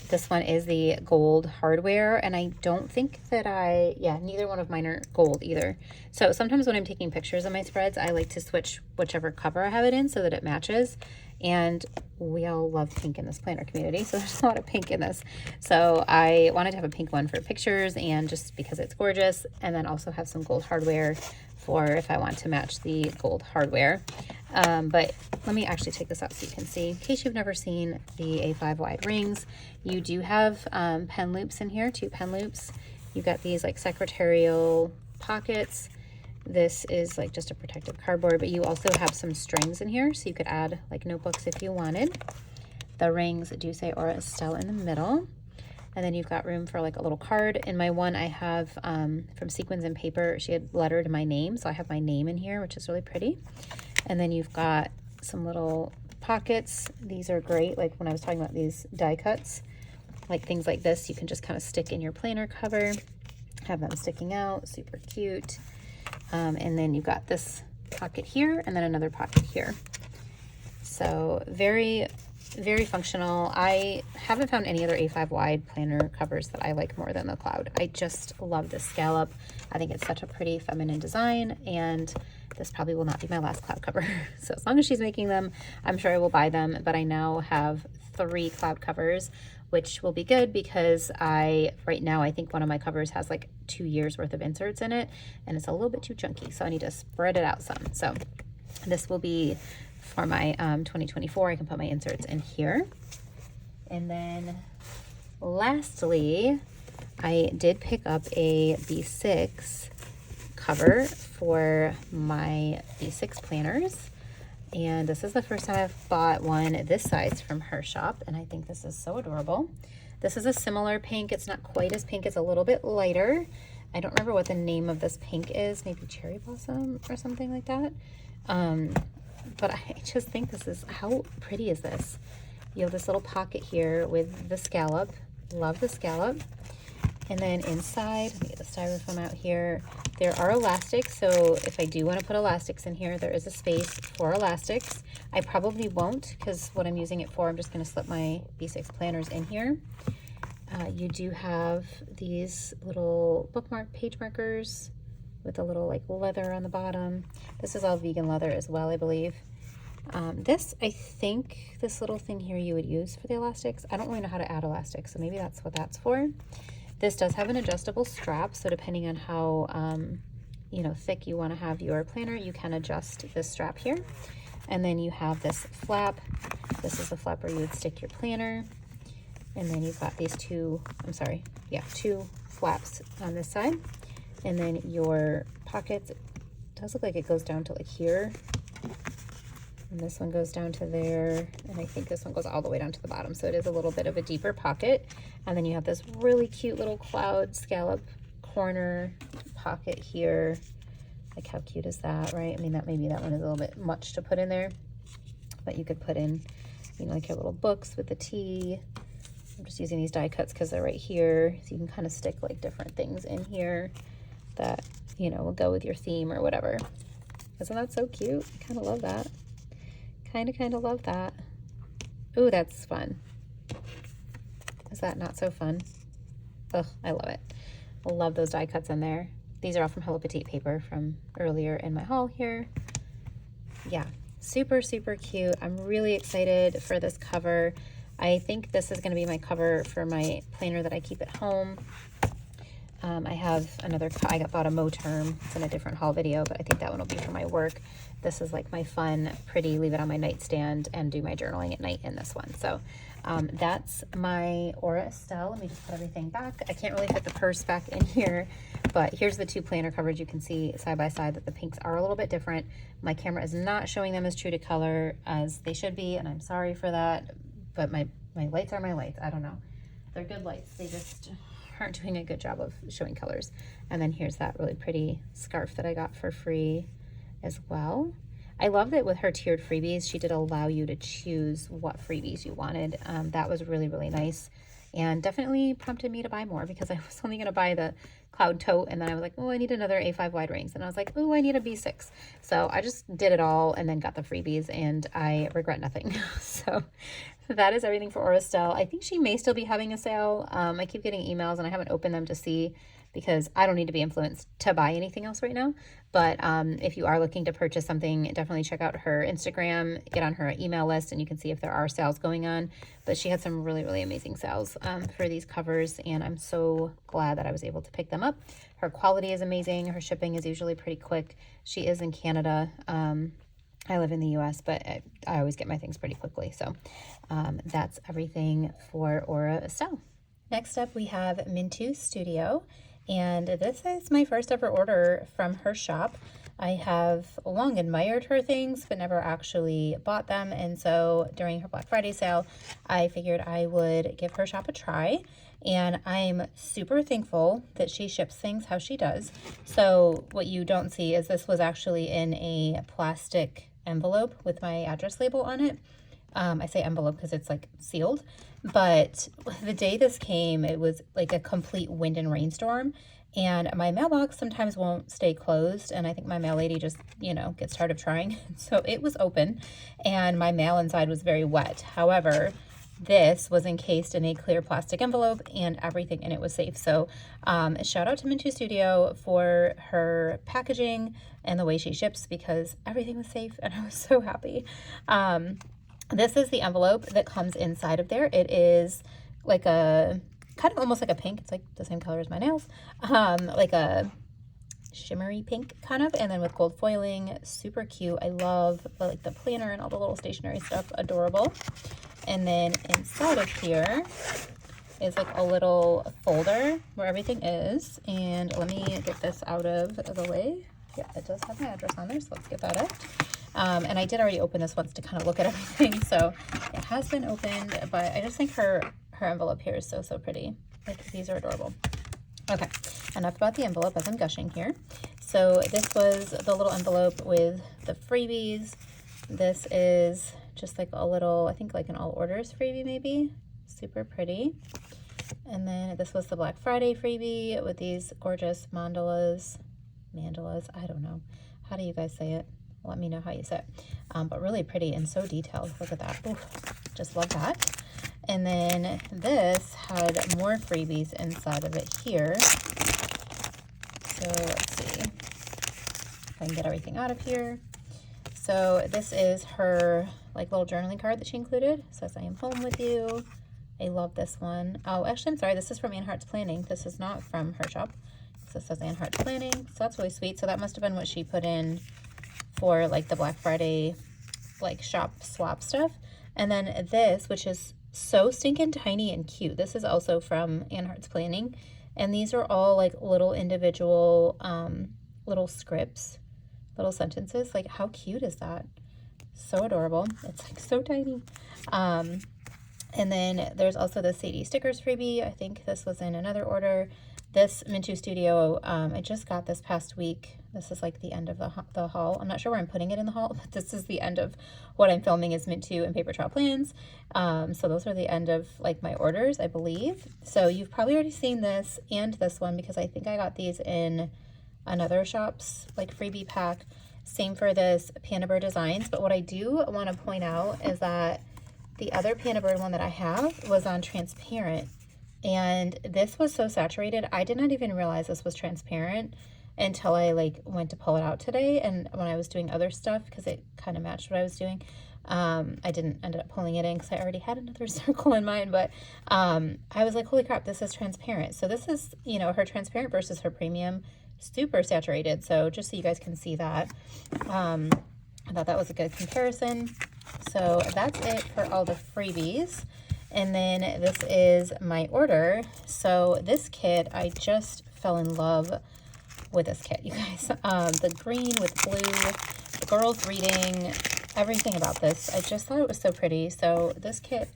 This one is the gold hardware, and I don't think that neither one of mine are gold either. So sometimes when I'm taking pictures of my spreads, I like to switch whichever cover I have it in so that it matches. And we all love pink in this planner community, so there's a lot of pink in this. So I wanted to have a pink one for pictures, and just because it's gorgeous, and then also have some gold hardware for if I want to match the gold hardware. But let me actually take this out so you can see. In case you've never seen the A5 wide rings, you do have pen loops in here, 2 pen loops. You've got these like secretarial pockets. This is like just a protective cardboard, but you also have some strings in here, so you could add like notebooks if you wanted. The rings do say Aura Estelle in the middle. And then you've got room for like a little card. In my one I have from Sequins and Paper, she had lettered my name, so I have my name in here, which is really pretty. And then you've got some little pockets. These are great, like when I was talking about these die cuts, like things like this, you can just kind of stick in your planner cover, have them sticking out, super cute. And then you've got this pocket here, and then another pocket here. So very, very functional. I haven't found any other A5 wide planner covers that I like more than the cloud. I just love this scallop. I think it's such a pretty feminine design, and this probably will not be my last cloud cover. So as long as she's making them, I'm sure I will buy them. But I now have 3 cloud covers, which will be good because right now I think one of my covers has like 2 years worth of inserts in it, and it's a little bit too chunky, so I need to spread it out some. So this will be for my 2024. I can put my inserts in here. And then lastly, I did pick up a B6 cover for my B6 planners. And this is the first time I've bought one this size from her shop, and I think this is so adorable. This is a similar pink. It's not quite as pink. It's a little bit lighter. I don't remember what the name of this pink is. Maybe Cherry Blossom or something like that. But I just think this is, how pretty is this? You have this little pocket here with the scallop. Love the scallop. And then inside, let me get the styrofoam out here. There are elastics, so if I do want to put elastics in here, there is a space for elastics. I probably won't, because what I'm using it for, I'm just going to slip my B6 planners in here. You do have these little bookmark page markers with a little like leather on the bottom. This is all vegan leather as well, I believe. This, I think this little thing here you would use for the elastics. I don't really know how to add elastics, so maybe that's what that's for. This does have an adjustable strap, so depending on how thick you want to have your planner, you can adjust this strap here. And then you have this flap. This is the flap where you would stick your planner. And then you've got these two flaps on this side. And then your pockets, it does look like it goes down to like here. And this one goes down to there, and I think this one goes all the way down to the bottom, so it is a little bit of a deeper pocket. And then you have this really cute little cloud scallop corner pocket here. Like, how cute is that, right? I mean, maybe that one is a little bit much to put in there, but you could put in, like your little books with the T. I'm just using these die cuts because they're right here, so you can kind of stick like different things in here that, will go with your theme or whatever. Isn't that so cute? I kind of love that. Kind of love that. Ooh, that's fun. Is that not so fun? Ugh, I love it. I love those die cuts in there. These are all from Hello Petite paper from earlier in my haul here. Yeah, super, super cute. I'm really excited for this cover. I think this is going to be my cover for my planner that I keep at home. I have another, I bought a Mo term. It's in a different haul video, but I think that one will be for my work. This is like my fun, pretty, leave it on my nightstand and do my journaling at night in this one. So that's my Aura Estelle. Let me just put everything back. I can't really fit the purse back in here, but here's the two planner covers. You can see side by side that the pinks are a little bit different. My camera is not showing them as true to color as they should be, and I'm sorry for that, but my lights are my lights. I don't know. They're good lights. They just aren't doing a good job of showing colors. And then here's that really pretty scarf that I got for free as well. I love that with her tiered freebies, she did allow you to choose what freebies you wanted. That was really, really nice, and definitely prompted me to buy more, because I was only going to buy the cloud tote, and then I was like, oh, I need another A5 wide rings, and I was like, oh, I need a B6. So I just did it all and then got the freebies, and I regret nothing. So that is everything for Aura Estelle. I think she may still be having a sale. I keep getting emails and I haven't opened them to see, because I don't need to be influenced to buy anything else right now. But if you are looking to purchase something, definitely check out her Instagram, get on her email list, and you can see if there are sales going on. But she had some really, really amazing sales for these covers, and I'm so glad that I was able to pick them up. Her quality is amazing. Her shipping is usually pretty quick. She is in Canada. I live in the US, but I always get my things pretty quickly. So that's everything for Aura Estelle. Next up, we have Mintu Studio. And this is my first ever order from her shop. I have long admired her things, but never actually bought them. And so during her Black Friday sale, I figured I would give her shop a try. And I'm super thankful that she ships things how she does. So what you don't see is this was actually in a plastic envelope with my address label on it. I say envelope because it's like sealed, but the day this came, it was like a complete wind and rainstorm, and my mailbox sometimes won't stay closed, and I think my mail lady just, you know, gets tired of trying. So it was open and my mail inside was very wet. However, this was encased in a clear plastic envelope and everything in it was safe. So shout out to Mintu Studio for her packaging and the way she ships, because everything was safe and I was so happy. This is the envelope that comes inside of there. It is like a kind of almost like a pink. It's like the same color as my nails. Like a shimmery pink kind of, and then with gold foiling. Super cute. I love like the planner and all the little stationery stuff. Adorable. And then inside of here is like a little folder where everything is. And let me get this out of the way. Yeah, it does have my address on there, so let's get that out. And I did already open this once to kind of look at everything, so it has been opened, but I just think her envelope here is so, so pretty. Like, these are adorable. Okay, enough about the envelope as I'm gushing here. So this was the little envelope with the freebies. This is just like a little, I think like an all orders freebie maybe. Super pretty. And then this was the Black Friday freebie with these gorgeous mandalas, I don't know. How do you guys say it? Let me know how you say it. But really pretty and so detailed. Look at that. Ooh, just love that. And then this had more freebies inside of it here. So let's see if I can get everything out of here. So this is her like little journaling card that she included. It says, I am home with you. I love this one. Oh, actually, I'm sorry. This is from Ann Hart's Planning. This is not from her shop. So it says Ann Hart's Planning. So that's really sweet. So that must have been what she put in for like the Black Friday like shop swap stuff. And then this, which is so stinking tiny and cute. This is also from Ann Hart's Planning. And these are all like little individual little scripts, little sentences. Like, how cute is that? So adorable. It's like so tiny. And then there's also the Saucy Stickers freebie. I think this was in another order. This Mintu Studio, I just got this past week. This is like the end of the haul. I'm not sure where I'm putting it in the haul, but this is the end of what I'm filming is Mintu and Papertrail Plans. So those are the end of like my orders, I believe. So you've probably already seen this and this one, because I think I got these in another shop's like freebie pack. Same for this Panda Bird Designs. But what I do want to point out is that the other Panda Bird one that I have was on transparent. And this was so saturated, I did not even realize this was transparent until I like went to pull it out today, and when I was doing other stuff, because it kind of matched what I was doing. I didn't end up pulling it in because I already had another circle in mine, but I was like, holy crap, this is transparent. So this is, you know, her transparent versus her premium, super saturated. So just so you guys can see that, I thought that was a good comparison. So that's it for all the freebies. And then this is my order. So this kit, I just fell in love with this kit, you guys. The green with blue, the girls reading, everything about this. I just thought it was so pretty. So this kit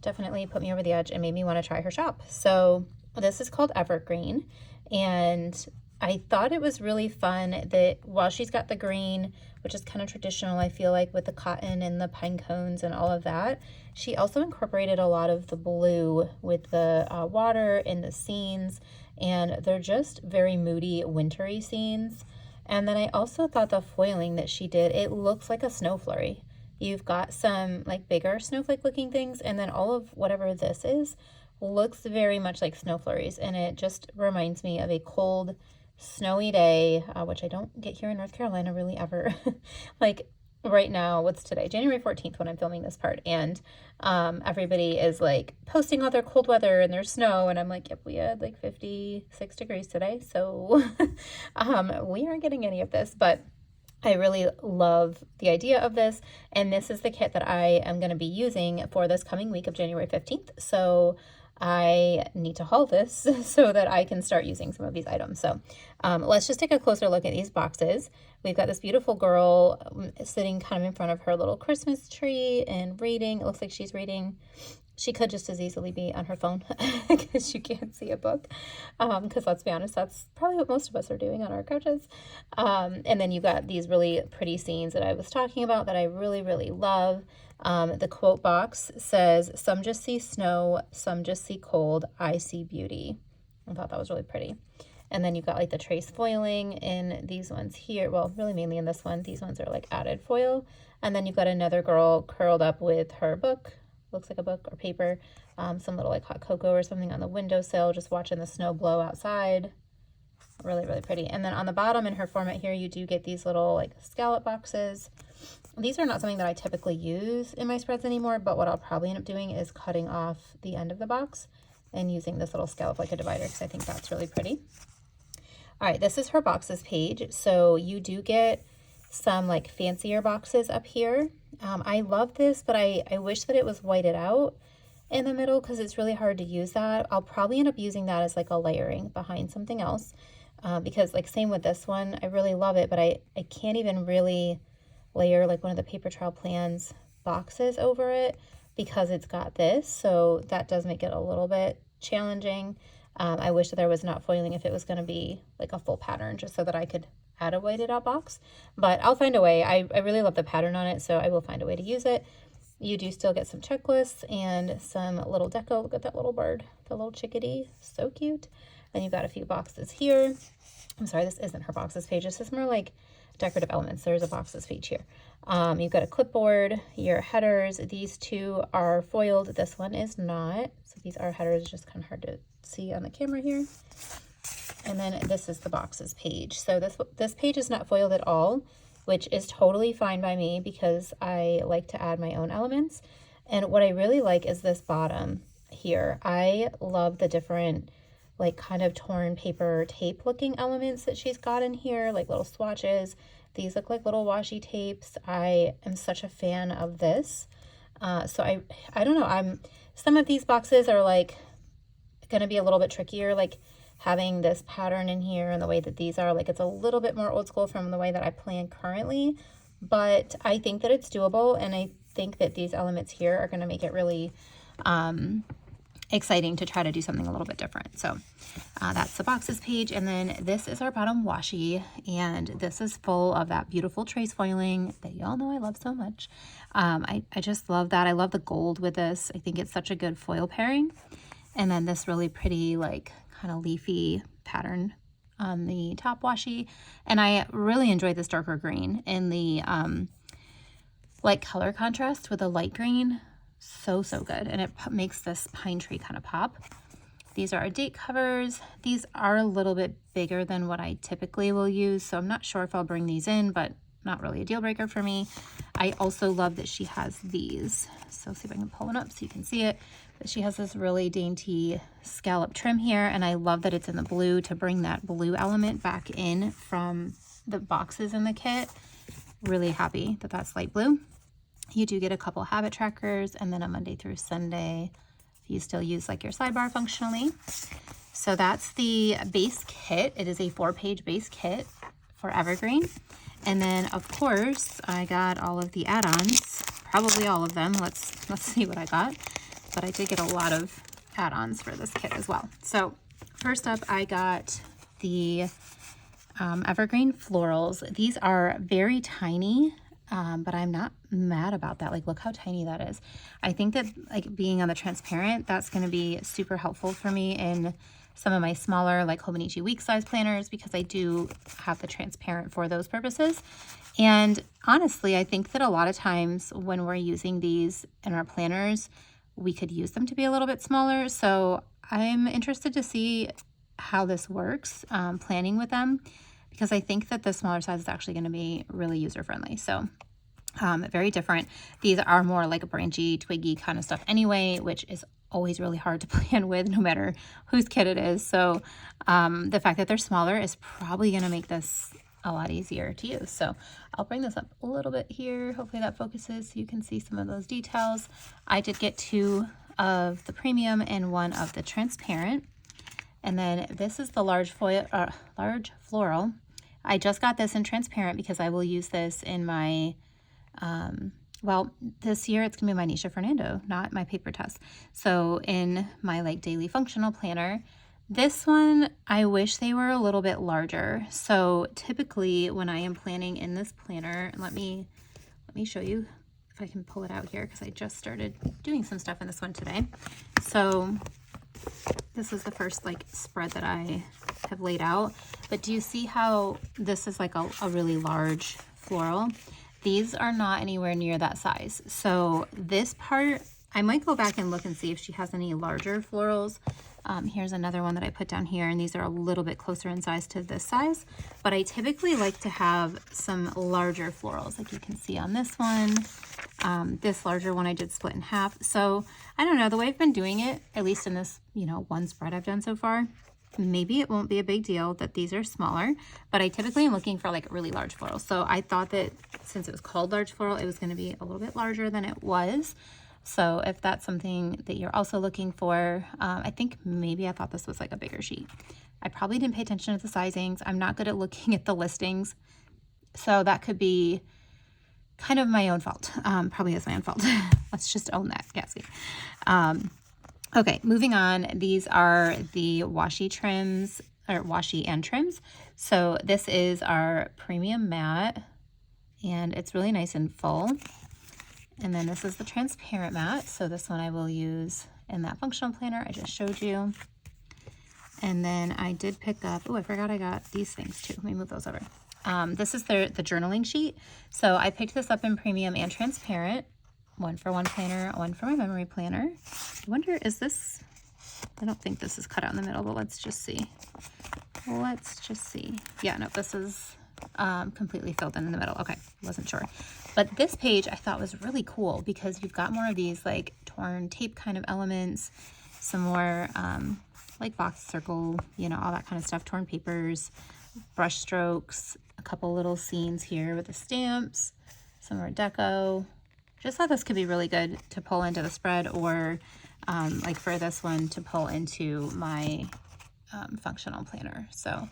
definitely put me over the edge and made me want to try her shop. So this is called Evergreen, and I thought it was really fun that while she's got the green, which is kind of traditional, I feel like, with the cotton and the pine cones and all of that, she also incorporated a lot of the blue with the water and the scenes, and they're just very moody, wintry scenes. And then I also thought the foiling that she did, it looks like a snow flurry. You've got some like bigger snowflake looking things, and then all of whatever this is looks very much like snow flurries, and it just reminds me of a cold, snowy day, which I don't get here in North Carolina really ever. Like right now, what's today? January 14th when I'm filming this part, and everybody is like posting all their cold weather and their snow, and I'm like, yep, we had like 56 degrees today, so we aren't getting any of this, but I really love the idea of this, and this is the kit that I am going to be using for this coming week of January 15th, so I need to haul this so that I can start using some of these items. So let's just take a closer look at these boxes. We've got this beautiful girl sitting kind of in front of her little Christmas tree and reading. It looks like she's reading. She could just as easily be on her phone because you can't see a book. Because let's be honest, that's probably what most of us are doing on our couches. And then you've got these really pretty scenes that I was talking about that I really, really love. The quote box says, "Some just see snow, some just see cold, I see beauty." I thought that was really pretty. And then you've got like the trace foiling in these ones here. Well, really mainly in this one. These ones are like added foil. And then you've got another girl curled up with her book. Looks like a book or paper. Some little like hot cocoa or something on the windowsill, just watching the snow blow outside. Really, really pretty. And then on the bottom in her format here, you do get these little like scallop boxes. These are not something that I typically use in my spreads anymore, but what I'll probably end up doing is cutting off the end of the box and using this little scallop like a divider, because I think that's really pretty. All right, this is her boxes page. So you do get some like fancier boxes up here. I love this, but I wish that it was whited out in the middle because it's really hard to use that. I'll probably end up using that as like a layering behind something else because like same with this one, I really love it, but I can't even really layer like one of the Papertrail Plans boxes over it because it's got this, so that does make it a little bit challenging. I wish that there was not foiling if it was going to be like a full pattern, just so that I could add a whited out box, but I'll find a way. I really love the pattern on it, so I will find a way to use it. You do still get some checklists and some little deco. Look at that little bird, the little chickadee, so cute. Then you've got a few boxes here. I'm sorry, this isn't her boxes page. This is more like decorative elements. There's a boxes page here. You've got a clipboard, your headers. These two are foiled. This one is not. So these are headers, just kind of hard to see on the camera here. And then this is the boxes page. So this page is not foiled at all, which is totally fine by me because I like to add my own elements. And what I really like is this bottom here. I love the different like kind of torn paper tape looking elements that she's got in here, like little swatches. These look like little washi tapes. I am such a fan of this. So I don't know, some of these boxes are like gonna be a little bit trickier, like having this pattern in here and the way that these are, like it's a little bit more old school from the way that I plan currently, but I think that it's doable, and I think that these elements here are going to make it really exciting to try to do something a little bit different. So that's the boxes page, and then this is our bottom washi, and this is full of that beautiful trace foiling that y'all know I love so much. I just love that. I love the gold with this. I think it's such a good foil pairing. And then this really pretty like kind of leafy pattern on the top washi, and I really enjoyed this darker green in the like color contrast with a light green. So good, and it makes this pine tree kind of pop. These are our date covers. These are a little bit bigger than what I typically will use, so I'm not sure if I'll bring these in, but not really a deal breaker for me. I also love that she has these. So see if I can pull it up so you can see it. But she has this really dainty scallop trim here, and I love that it's in the blue to bring that blue element back in from the boxes in the kit. Really happy that that's light blue. You do get a couple habit trackers and then a Monday through Sunday if you still use like your sidebar functionally. So that's the base kit. It is a 4-page base kit for Evergreen. And then of course I got all of the add-ons, probably all of them. Let's see what I got. But I did get a lot of add-ons for this kit as well. So first up, I got the Evergreen Florals. These are very tiny, but I'm not mad about that. Like, look how tiny that is. I think that like being on the transparent, that's going to be super helpful for me in some of my smaller like Hobonichi week size planners, because I do have the transparent for those purposes. And honestly, I think that a lot of times when we're using these in our planners, we could use them to be a little bit smaller. So I'm interested to see how this works planning with them, because I think that the smaller size is actually going to be really user friendly. So very different. These are more like a branchy, twiggy kind of stuff anyway, which is always really hard to plan with no matter whose kit it is. So the fact that they're smaller is probably going to make this a lot easier to use. So I'll bring this up a little bit here. Hopefully that focuses so you can see some of those details. I did get 2 of the premium and 1 of the transparent. And then this is the large floral. I just got this in transparent because I will use this in my, well, this year it's gonna be my Nisha Fernando, not my paper test. So in my like daily functional planner, this one, I wish they were a little bit larger. So typically when I am planning in this planner, let me show you if I can pull it out here, because I just started doing some stuff in this one today. So this is the first like spread that I have laid out. But do you see how this is like a really large floral? These are not anywhere near that size. So this part, I might go back and look and see if she has any larger florals. Here's another one that I put down here, and these are a little bit closer in size to this size, but I typically like to have some larger florals, like you can see on this one. This larger one I did split in half. So I don't know, the way I've been doing it, at least in this, one spread I've done so far, maybe it won't be a big deal that these are smaller, but I typically am looking for like really large florals. So I thought that since it was called large floral, it was going to be a little bit larger than it was. So if that's something that you're also looking for, I think maybe I thought this was like a bigger sheet. I probably didn't pay attention to the sizings. I'm not good at looking at the listings. So that could be kind of my own fault. Probably is my own fault. Let's just own that, Cassie. Okay, moving on. These are the washi trims, or washi and trims. So this is our premium matte, and it's really nice and full. And then this is the transparent matte. So this one I will use in that functional planner I just showed you. And then I did pick up, oh, I forgot I got these things too. Let me move those over. This is the journaling sheet. So I picked this up in premium and transparent. One for one planner, one for my memory planner. I wonder, is this, I don't think this is cut out in the middle, but let's just see. Let's just see. Yeah, no, this is completely filled in the middle. Okay, wasn't sure. But this page I thought was really cool because you've got more of these like torn tape kind of elements, some more like box circle, all that kind of stuff, torn papers, brush strokes, a couple little scenes here with the stamps, some more deco. Just thought this could be really good to pull into the spread, or like for this one to pull into my functional planner. So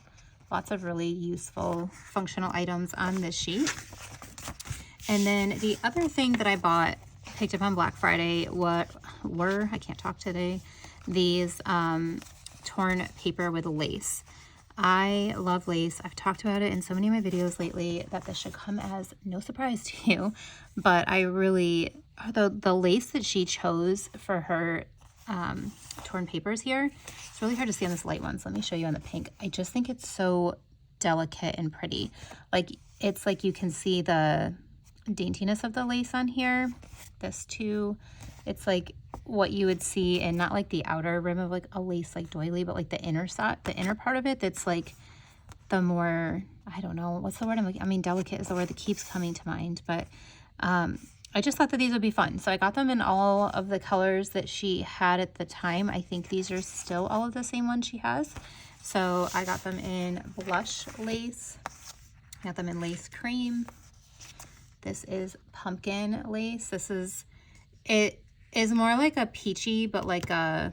lots of really useful functional items on this sheet. And then the other thing that I picked up on Black Friday, I can't talk today, these torn paper with lace. I love lace. I've talked about it in so many of my videos lately that this should come as no surprise to you, but I really, the lace that she chose for her torn papers here, it's really hard to see on this light one, so let me show you on the pink. I just think it's so delicate and pretty. Like, it's like you can see the daintiness of the lace on here. This too, it's like what you would see in not like the outer rim of like a lace like doily, but like the inner side, the inner part of it, that's like the more I don't know, what's the word I'm looking, I mean, delicate is the word that keeps coming to mind, but I just thought that these would be fun. So I got them in all of the colors that she had at the time. I think these are still all of the same ones she has. So I got them in blush lace. I got them in lace cream. This is pumpkin lace. It is more like a peachy, but like a,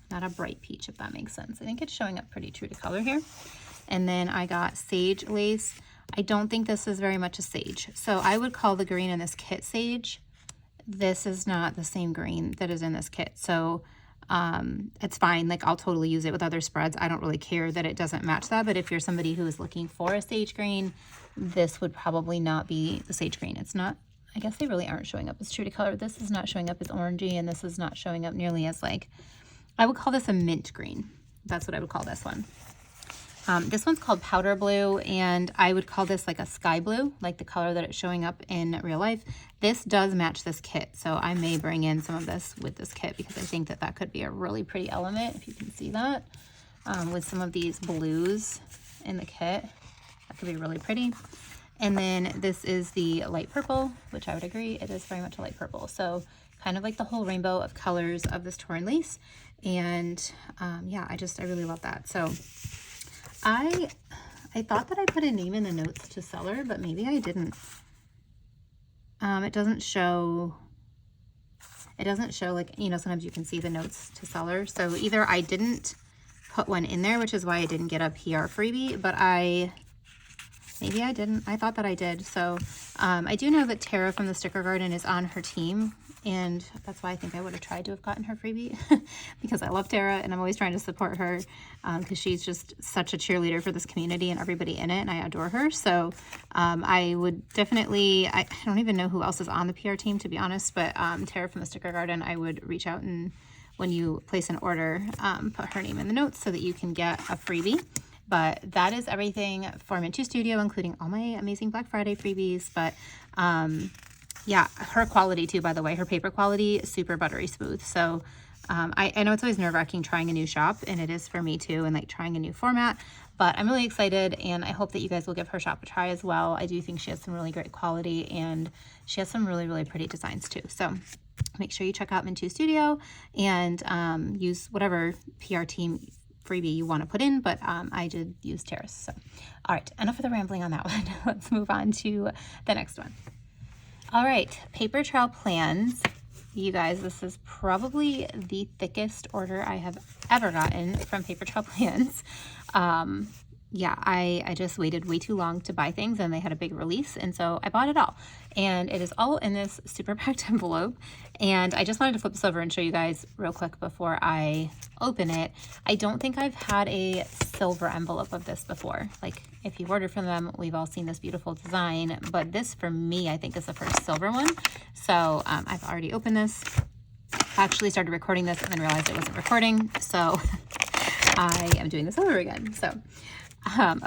not a bright peach, if that makes sense. I think it's showing up pretty true to color here. And then I got sage lace. I don't think this is very much a sage. So I would call the green in this kit sage. This is not the same green that is in this kit. So it's fine. Like, I'll totally use it with other spreads. I don't really care that it doesn't match that. But if you're somebody who is looking for a sage green, this would probably not be the sage green. It's not, I guess they really aren't showing up as true to color. This is not showing up as orangey, and this is not showing up nearly as, like, I would call this a mint green. That's what I would call this one. This one's called powder blue, and I would call this like a sky blue, like the color that it's showing up in real life. This does match this kit, so I may bring in some of this with this kit because I think that that could be a really pretty element, if you can see that, with some of these blues in the kit. That could be really pretty. And then this is the light purple, which I would agree, it is very much a light purple. So kind of like the whole rainbow of colors of this torn lace. And yeah, I really love that. So I thought that I put a name in the notes to seller, but maybe I didn't. It doesn't show, like, you know, sometimes you can see the notes to seller. So either I didn't put one in there, which is why I didn't get a PR freebie, but maybe I didn't. I thought that I did. So I do know that Tara from the Sticker Garden is on her team, and that's why I think I would have tried to have gotten her freebie because I love Tara and I'm always trying to support her because she's just such a cheerleader for this community and everybody in it, and I adore her. So I would definitely, I don't even know who else is on the PR team, to be honest, but Tara from the Sticker Garden, I would reach out and when you place an order, put her name in the notes so that you can get a freebie. But that is everything for Mintu Studio, including all my amazing Black Friday freebies. But yeah, her quality too, by the way, her paper quality, super buttery smooth. So I know it's always nerve-wracking trying a new shop, and it is for me too, and like trying a new format. But I'm really excited, and I hope that you guys will give her shop a try as well. I do think she has some really great quality, and she has some really, really pretty designs too. So make sure you check out Mintu Studio and use whatever PR team freebie you want to put in, but I did use Tara's. So all right, enough of the rambling on that one. Let's move on to the next one. All right, Papertrail Plans. You guys, this is probably the thickest order I have ever gotten from Papertrail Plans. Yeah, I just waited way too long to buy things, and they had a big release, and so I bought it all. And it is all in this super packed envelope, and I just wanted to flip this over and show you guys real quick before I open it. I don't think I've had a silver envelope of this before. Like, if you've ordered from them, we've all seen this beautiful design, but this for me, I think, is the first silver one. So I've already opened this. I actually started recording this and then realized it wasn't recording, so I am doing this over again. So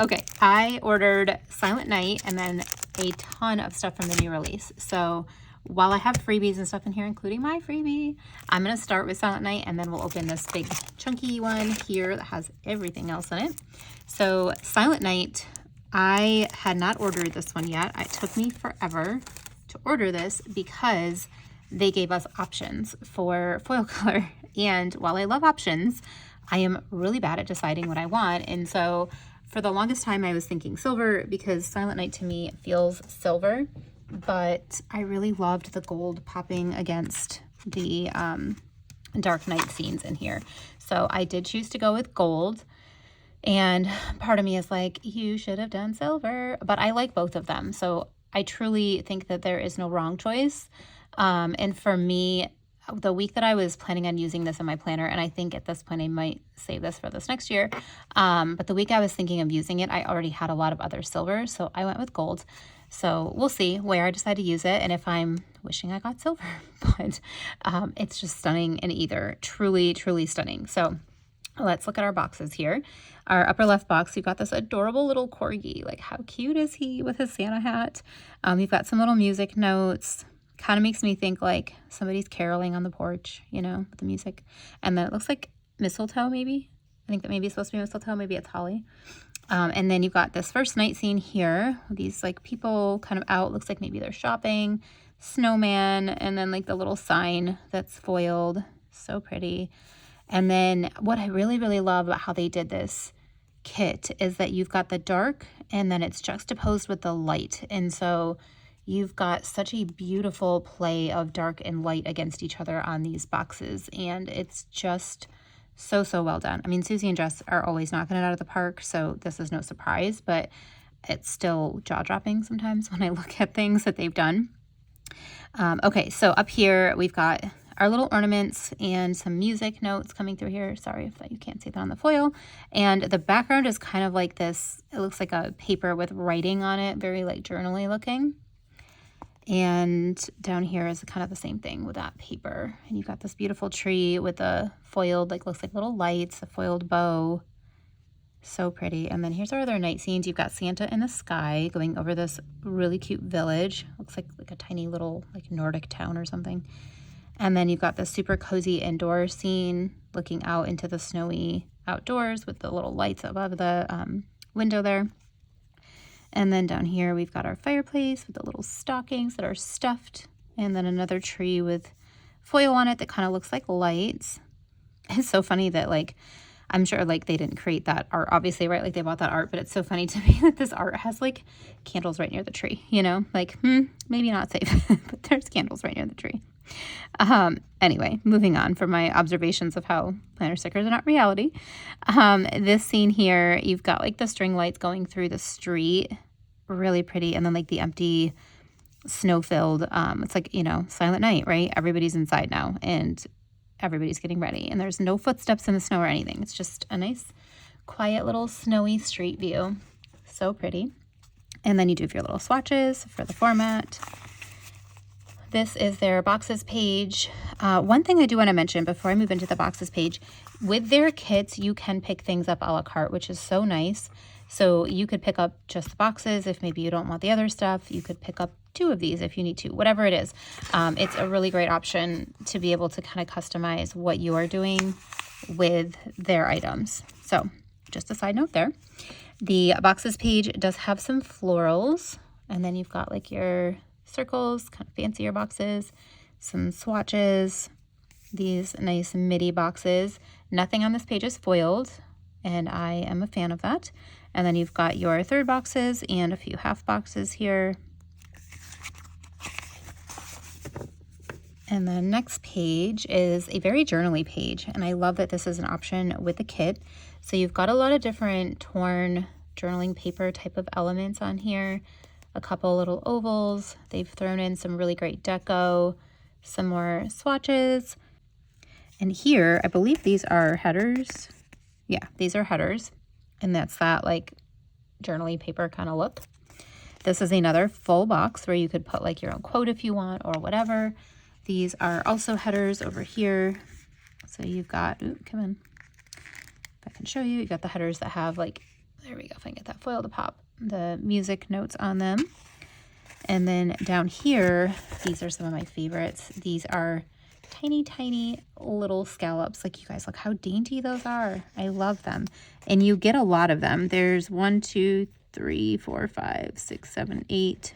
okay, I ordered Silent Night and then a ton of stuff from the new release. So while I have freebies and stuff in here, including my freebie, I'm going to start with Silent Night, and then we'll open this big chunky one here that has everything else in it. So Silent Night, I had not ordered this one yet. It took me forever to order this because they gave us options for foil color. And while I love options, I am really bad at deciding what I want. And so for the longest time, I was thinking silver because Silent Night to me feels silver, but I really loved the gold popping against the dark night scenes in here. So I did choose to go with gold, and part of me is like, you should have done silver, but I like both of them. So I truly think that there is no wrong choice. And for me, the week that I was planning on using this in my planner, and I think at this point I might save this for this next year, but the week I was thinking of using it, I already had a lot of other silvers, so I went with gold. So we'll see where I decide to use it and if I'm wishing I got silver, but it's just stunning in either. Truly, truly stunning. So let's look at our boxes here. Our upper left box, we've got this adorable little corgi. Like, how cute is he with his Santa hat? We've got some little music notes. Kind of makes me think like somebody's caroling on the porch, you know, with the music. And then it looks like mistletoe maybe. I think that maybe it's supposed to be mistletoe, maybe it's holly. And then you've got this first night scene here. These like people kind of out, looks like maybe they're shopping, snowman, and then like the little sign that's foiled. So pretty. And then what I really, really love about how they did this kit is that you've got the dark and then it's juxtaposed with the light. And so you've got such a beautiful play of dark and light against each other on these boxes. And it's just so, so well done. I mean, Susie and Jess are always knocking it out of the park, so this is no surprise, but it's still jaw-dropping sometimes when I look at things that they've done. Okay, so up here we've got our little ornaments and some music notes coming through here. Sorry if you can't see that on the foil. And the background is kind of like this. It looks like a paper with writing on it, very like journaly looking. And down here is kind of the same thing with that paper. And you've got this beautiful tree with a foiled, like looks like little lights, a foiled bow. So pretty. And then here's our other night scenes. You've got Santa in the sky going over this really cute village. Looks like a tiny little like Nordic town or something. And then you've got this super cozy indoor scene looking out into the snowy outdoors with the little lights above the window there. And then down here we've got our fireplace with the little stockings that are stuffed, and then another tree with foil on it that kind of looks like lights. It's so funny that like, I'm sure like they didn't create that art obviously, right? Like they bought that art, but it's so funny to me that this art has like candles right near the tree, you know, like maybe not safe, but there's candles right near the tree. Anyway, moving on from my observations of how planner stickers are not reality. This scene here, you've got like the string lights going through the street, really pretty. And then like the empty snow-filled, it's like, you know, silent night, right? Everybody's inside now and everybody's getting ready and there's no footsteps in the snow or anything. It's just a nice, quiet little snowy street view. So pretty. And then you do your little swatches for the format. This is their boxes page. One thing I do want to mention before I move into the boxes page, with their kits, you can pick things up a la carte, which is so nice. So you could pick up just the boxes if maybe you don't want the other stuff. You could pick up 2 of these if you need to, whatever it is. It's a really great option to be able to kind of customize what you are doing with their items. So just a side note there. The boxes page does have some florals, and then you've got like your circles, kind of fancier boxes, some swatches, these nice midi boxes. Nothing on this page is foiled, and I am a fan of that. And then you've got your third boxes and a few half boxes here. And the next page is a very journaly page, and I love that this is an option with the kit. So you've got a lot of different torn journaling paper type of elements on here. A couple little ovals. They've thrown in some really great deco, some more swatches. And here, I believe these are headers. Yeah, these are headers. And that's that like journaly paper kind of look. This is another full box where you could put like your own quote if you want or whatever. These are also headers over here. So you've got, ooh, come in. If I can show you, you got the headers that have like, there we go, if I can get that foil to pop, the music notes on them. And then down here, these are some of my favorites. These are tiny, tiny little scallops. Like, you guys, look how dainty those are. I love them. And you get a lot of them. There's 1, 2, 3, 4, 5, 6, 7, 8,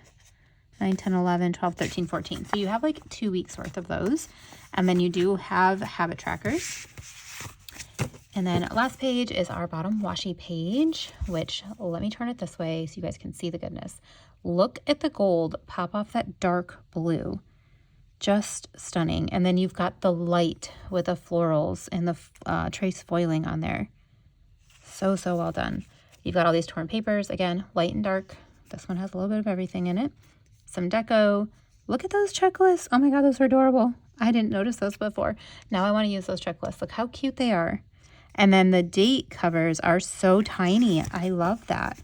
9, 10, 11, 12, 13, 14. So you have like 2 weeks worth of those. And then you do have habit trackers. And then last page is our bottom washi page, which, let me turn it this way so you guys can see the goodness. Look at the gold pop off that dark blue. Just stunning. And then you've got the light with the florals and the trace foiling on there. So, so well done. You've got all these torn papers, again, light and dark. This one has a little bit of everything in it. Some deco. Look at those checklists. Oh my God, those are adorable. I didn't notice those before. Now I want to use those checklists. Look how cute they are. And then the date covers are so tiny. I love that.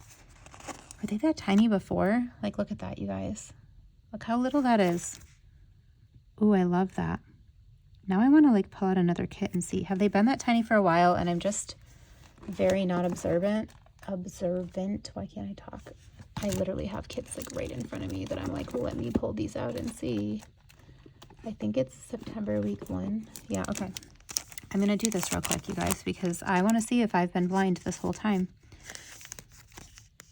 Were they that tiny before? Like, look at that, you guys. Look how little that is. Ooh, I love that. Now I want to like pull out another kit and see. Have they been that tiny for a while? And I'm just very not observant. Why can't I talk? I literally have kits like right in front of me that I'm like, let me pull these out and see. I think it's September week 1. Yeah, okay. I'm going to do this real quick, you guys, because I want to see if I've been blind this whole time.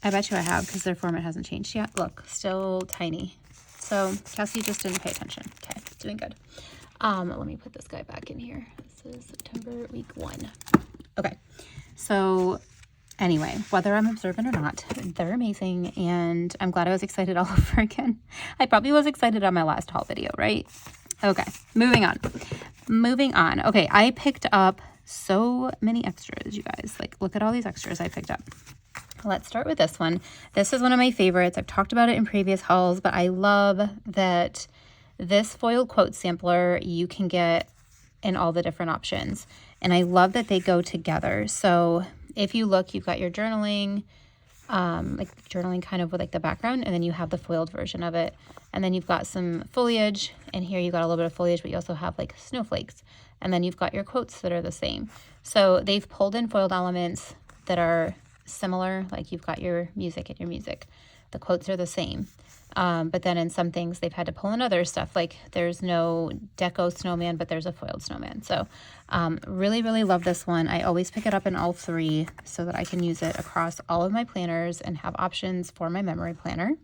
I bet you I have, because their format hasn't changed yet. Look, still tiny. So Cassie just didn't pay attention. Okay, doing good. Let me put this guy back in here. This is September week 1. Okay, so anyway, whether I'm observant or not, they're amazing, and I'm glad I was excited all over again. I probably was excited on my last haul video, right? Okay, moving on. Okay, I picked up so many extras, you guys. Like, look at all these extras I picked up. Let's start with this one. This is one of my favorites. I've talked about it in previous hauls, but I love that this foiled quote sampler you can get in all the different options. And I love that they go together. So if you look, you've got your journaling, like journaling kind of with like the background, and then you have the foiled version of it. And then you've got some foliage, and here you've got a little bit of foliage, but you also have like snowflakes. And then you've got your quotes that are the same. So they've pulled in foiled elements that are similar, like you've got your music and your music. The quotes are the same. But then in some things they've had to pull in other stuff, like there's no deco snowman, but there's a foiled snowman. So really, really love this one. I always pick it up in all 3 so that I can use it across all of my planners and have options for my memory planner.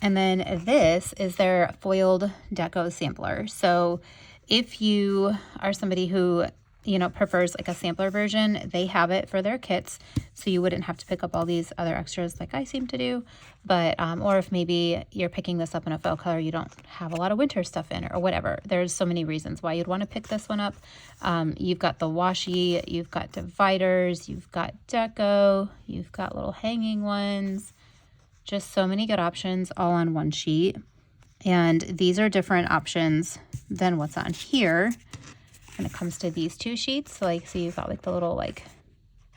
And then this is their foiled deco sampler. So if you are somebody who prefers like a sampler version, they have it for their kits, so you wouldn't have to pick up all these other extras like I seem to do. But or if maybe you're picking this up in a fall color, you don't have a lot of winter stuff in it or whatever. There's so many reasons why you'd want to pick this one up. You've got the washi, you've got dividers, you've got deco, you've got little hanging ones. Just so many good options all on one sheet. And these are different options than what's on here when it comes to these 2 sheets. So you've got like the little, like,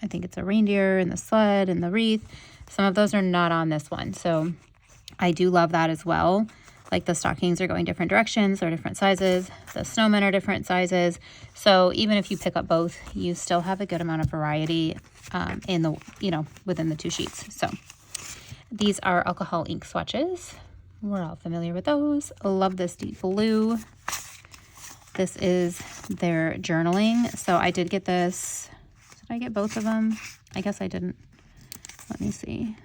I think it's a reindeer and the sled and the wreath. Some of those are not on this one. So I do love that as well. Like the stockings are going different directions, they're different sizes. The snowmen are different sizes. So even if you pick up both, you still have a good amount of variety in the, within the 2 sheets. So these are alcohol ink swatches. We're all familiar with those. I love this deep blue. This is their journaling. So I did get this. Did I get both of them? I guess I didn't. Let me see.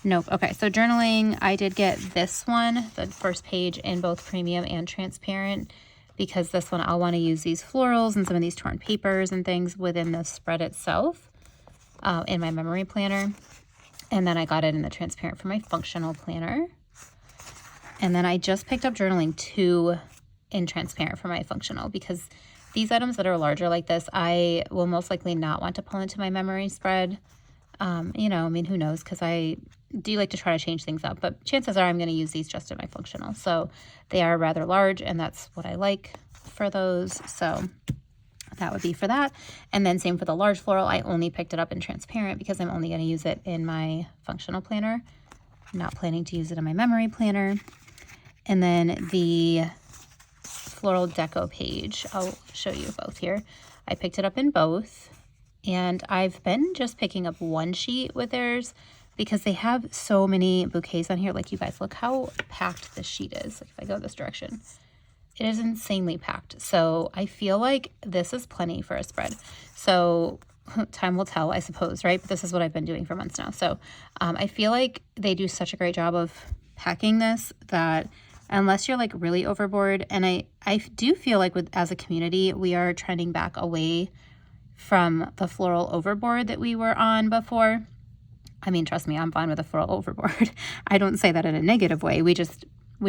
Nope. Okay, so journaling, I did get this one, the first page, in both premium and transparent, because this one I'll want to use these florals and some of these torn papers and things within the spread itself in my memory planner. And then I got it in the transparent for my functional planner. And then I just picked up journaling 2 in transparent for my functional, because these items that are larger like this, I will most likely not want to pull into my memory spread. I mean, who knows, because I do like to try to change things up, but chances are I'm going to use these just in my functional. So they are rather large, and that's what I like for those. So that would be for that. And then same for the large floral. I only picked it up in transparent because I'm only going to use it in my functional planner. I'm not planning to use it in my memory planner. And then the floral deco page, I'll show you both here. I picked it up in both, and I've been just picking up 1 sheet with theirs because they have so many bouquets on here. Like, you guys, look how packed this sheet is. Like, if I go this direction, it is insanely packed. So I feel like this is plenty for a spread. So time will tell, I suppose, right? But this is what I've been doing for months now. So I feel like they do such a great job of packing this that unless you're like really overboard, and I do feel like as a community, we are trending back away from the floral overboard that we were on before. I mean, trust me, I'm fine with a floral overboard. I don't say that in a negative way. We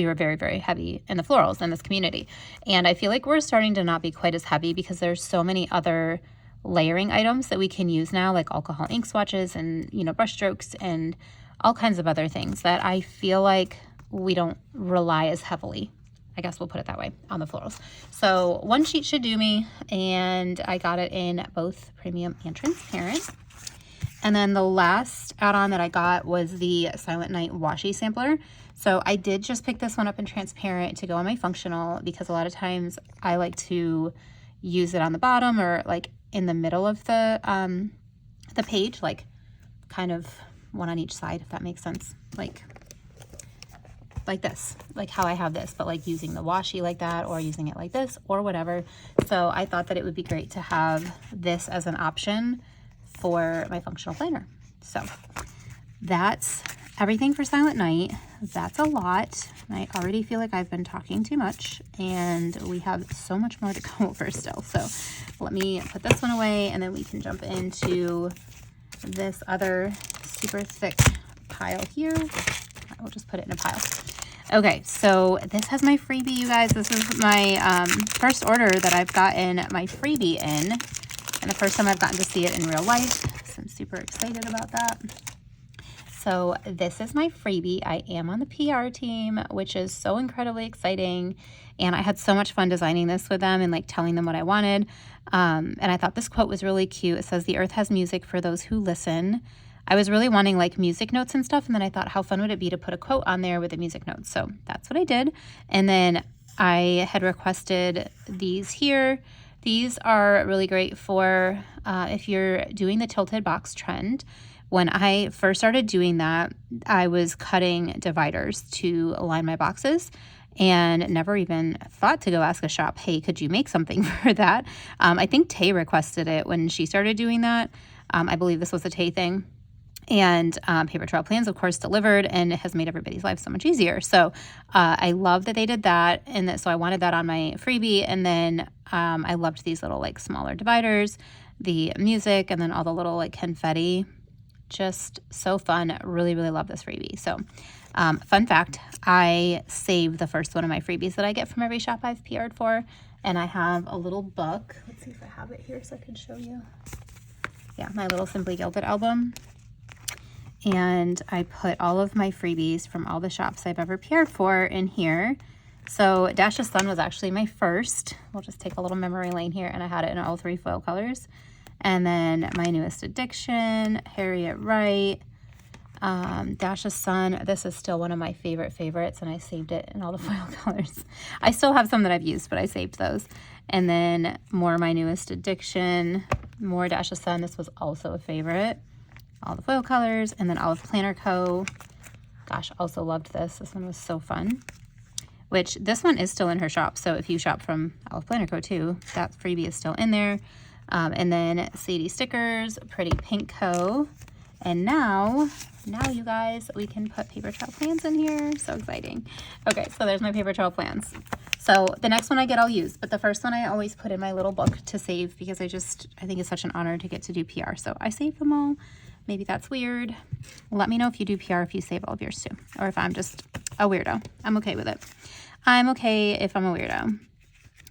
were very, very heavy in the florals in this community. And I feel like we're starting to not be quite as heavy because there's so many other layering items that we can use now, like alcohol ink swatches and, brush strokes and all kinds of other things that I feel like we don't rely as heavily, I guess we'll put it that way, on the florals. So 1 sheet should do me, and I got it in both premium and transparent. And then the last add-on that I got was the Silent Night washi sampler. So I did just pick this one up in transparent to go on my functional, because a lot of times I like to use it on the bottom or like in the middle of the page, like kind of one on each side, if that makes sense. Like, like this, like how I have this, but like using the washi like that or using it like this or whatever. So I thought that it would be great to have this as an option for my functional planner. So that's everything for Silent Night. That's a lot. I already feel like I've been talking too much, and we have so much more to go over still. So let me put this one away, and then we can jump into this other super thick pile here. I will just put it in a pile. Okay, so this has my freebie, you guys. This is my first order that I've gotten my freebie in, and the first time I've gotten to see it in real life. So I'm super excited about that. So this is my freebie. I am on the PR team, which is so incredibly exciting. And I had so much fun designing this with them and like telling them what I wanted. And I thought this quote was really cute. It says, "The earth has music for those who listen." I was really wanting like music notes and stuff. And then I thought, how fun would it be to put a quote on there with the music notes? So that's what I did. And then I had requested these here. These are really great for if you're doing the tilted box trend. When I first started doing that, I was cutting dividers to align my boxes and never even thought to go ask a shop, hey, could you make something for that? I think Tay requested it when she started doing that. I believe this was a Tay thing. And Papertrail Plans, of course, delivered, and it has made everybody's life so much easier. So I love that they did that, and so I wanted that on my freebie. And then I loved these little like smaller dividers, the music, and then all the little like confetti. Just so fun. Really, really love this freebie. So fun fact, I save the first one of my freebies that I get from every shop I've PR'd for, and I have a little book. Let's see if I have it here so I can show you. Yeah, my little Simply Gilded album. And I put all of my freebies from all the shops I've ever PR'd for in here. So Dash of Sun was actually my first. We'll just take a little memory lane here, and I had it in all 3 foil colors. And then My Newest Addiction, Harriet Wright, Dash of Sun. This is still one of my favorites, and I saved it in all the foil colors. I still have some that I've used, but I saved those. And then more My Newest Addiction, more Dash of Sun. This was also a favorite. All the foil colors, and then Olive Planner Co. Gosh, also loved this. This one was so fun. Which this one is still in her shop, so if you shop from Olive Planner Co. too, that freebie is still in there. And then Saucy Stickers, Pretty Pink Co. And now you guys, we can put Papertrail Plans in here. So exciting. Okay, so there's my Papertrail Plans. So the next one I get, I'll use, but the first one I always put in my little book to save because I think it's such an honor to get to do PR. So I save them all. Maybe that's weird. Let me know if you do PR, if you save all of yours too, or if I'm just a weirdo. I'm okay with it. I'm okay if I'm a weirdo.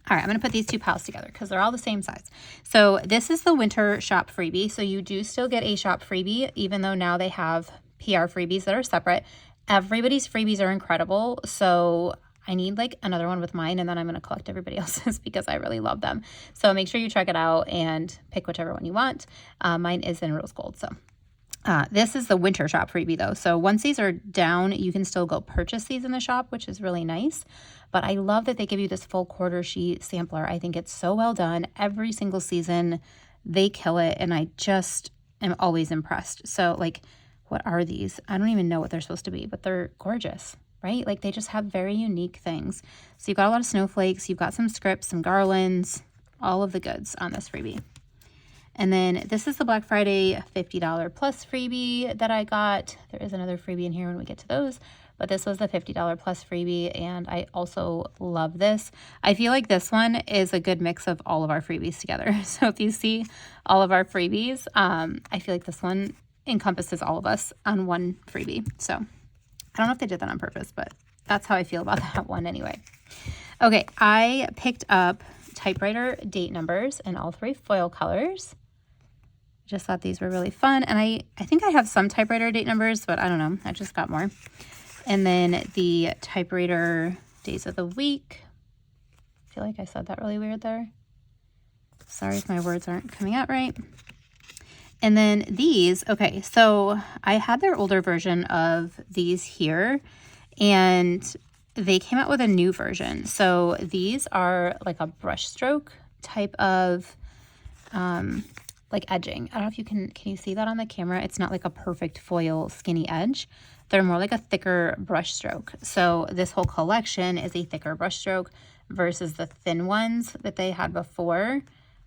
All right, I'm going to put these 2 piles together because they're all the same size. So this is the winter shop freebie. So you do still get a shop freebie, even though now they have PR freebies that are separate. Everybody's freebies are incredible. So I need like another one with mine, and then I'm going to collect everybody else's because I really love them. So make sure you check it out and pick whichever one you want. Mine is in rose gold. So this is the winter shop freebie though. So once these are down, you can still go purchase these in the shop, which is really nice. But I love that they give you this full quarter sheet sampler. I think it's so well done. Every single season they kill it, and I just am always impressed. So like, what are these? I don't even know what they're supposed to be, but they're gorgeous, right? Like they just have very unique things. So you've got a lot of snowflakes, you've got some scripts, some garlands, all of the goods on this freebie. And then this is the Black Friday $50 plus freebie that I got. There is another freebie in here when we get to those, but this was the $50 plus freebie, and I also love this. I feel like this one is a good mix of all of our freebies together. So if you see all of our freebies, I feel like this one encompasses all of us on one freebie. So I don't know if they did that on purpose, but that's how I feel about that one anyway. Okay, I picked up typewriter date numbers in all 3 foil colors. Just thought these were really fun. And I think I have some typewriter date numbers, but I don't know. I just got more. And then the typewriter days of the week. I feel like I said that really weird there. Sorry if my words aren't coming out right. And then these, okay, so I had their older version of these here, and they came out with a new version. So these are like a brush stroke type of like edging. I don't know if you can you see that on the camera? It's not like a perfect foil skinny edge, they're more like a thicker brush stroke. So this whole collection is a thicker brush stroke versus the thin ones that they had before.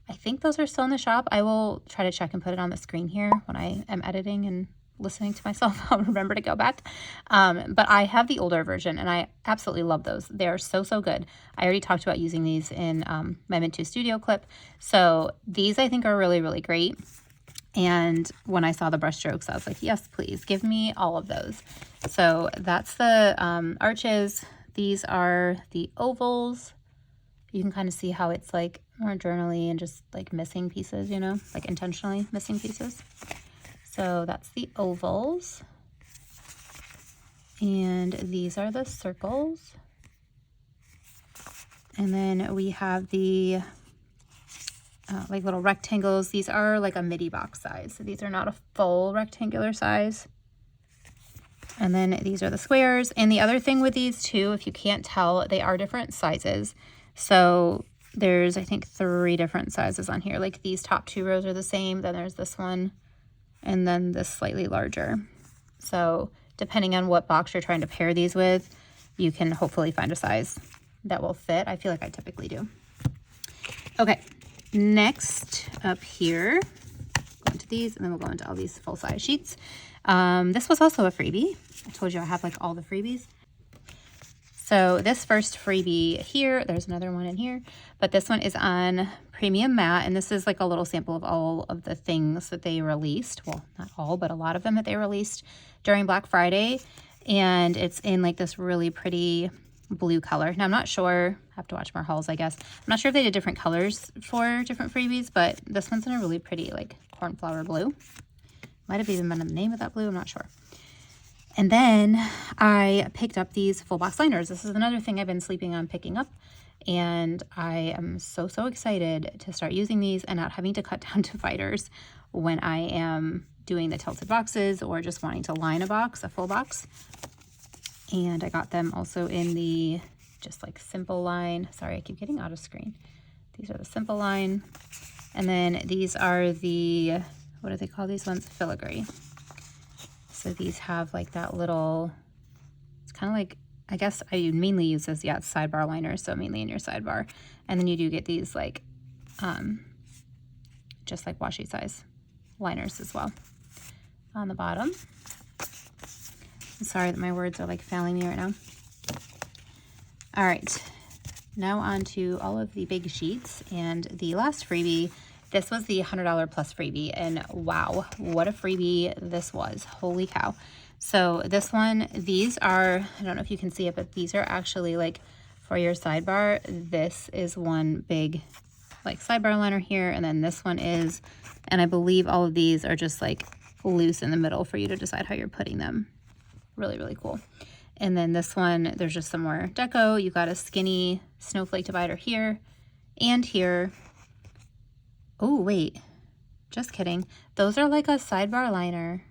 I think those are still in the shop. I will try to check and put it on the screen here when I am editing and listening to myself. I'll remember to go back. But I have the older version and I absolutely love those. They are so, so good. I already talked about using these in my Mintu Studio clip. So these I think are really, really great. And when I saw the brush strokes, I was like, yes, please give me all of those. So that's the arches. These are the ovals. You can kind of see how it's like more journally and just like missing pieces, you know, like intentionally missing pieces. So that's the ovals. And these are the circles. And then we have the like little rectangles. These are like a midi box size. So these are not a full rectangular size. And then these are the squares. And the other thing with these too, if you can't tell, they are different sizes. So there's, I think, 3 different sizes on here. Like these top 2 rows are the same. Then there's this one and then this slightly larger. So depending on what box you're trying to pair these with, you can hopefully find a size that will fit. I feel like I typically do. Okay, next up here, go into these and then we'll go into all these full-size sheets. This was also a freebie. I told you I have like all the freebies. So this first freebie here, there's another one in here, but this one is on premium matte, and this is like a little sample of all of the things that they released. Well, not all, but a lot of them that they released during Black Friday, and it's in like this really pretty blue color. Now I'm not sure, I have to watch more hauls, I guess. I'm not sure if they did different colors for different freebies, but this one's in a really pretty like cornflower blue. Might have even been the name of that blue, I'm not sure. And then I picked up these full box liners. This is another thing I've been sleeping on picking up. And I am so, so excited to start using these and not having to cut down dividers when I am doing the tilted boxes or just wanting to line a box, a full box. And I got them also in the just like simple line. Sorry, I keep getting out of screen. These are the simple line. And then these are the, what do they call these ones? Filigree. So these have like that little, it's kind of like, I guess I mainly use this, yeah, it's sidebar liners, so mainly in your sidebar. And then you do get these like, just like washi size liners as well on the bottom. I'm sorry that my words are like failing me right now. All right, now on to all of the big sheets and the last freebie. This was the $100 plus freebie, and wow, what a freebie this was. Holy cow. So this one, these are, I don't know if you can see it, but these are actually like for your sidebar. This is one big like sidebar liner here, and then this one is, and I believe all of these are just like loose in the middle for you to decide how you're putting them. Really, really cool. And then this one, there's just some more deco. You got a skinny snowflake divider here and here. Oh, wait, just kidding. Those are like a sidebar liner.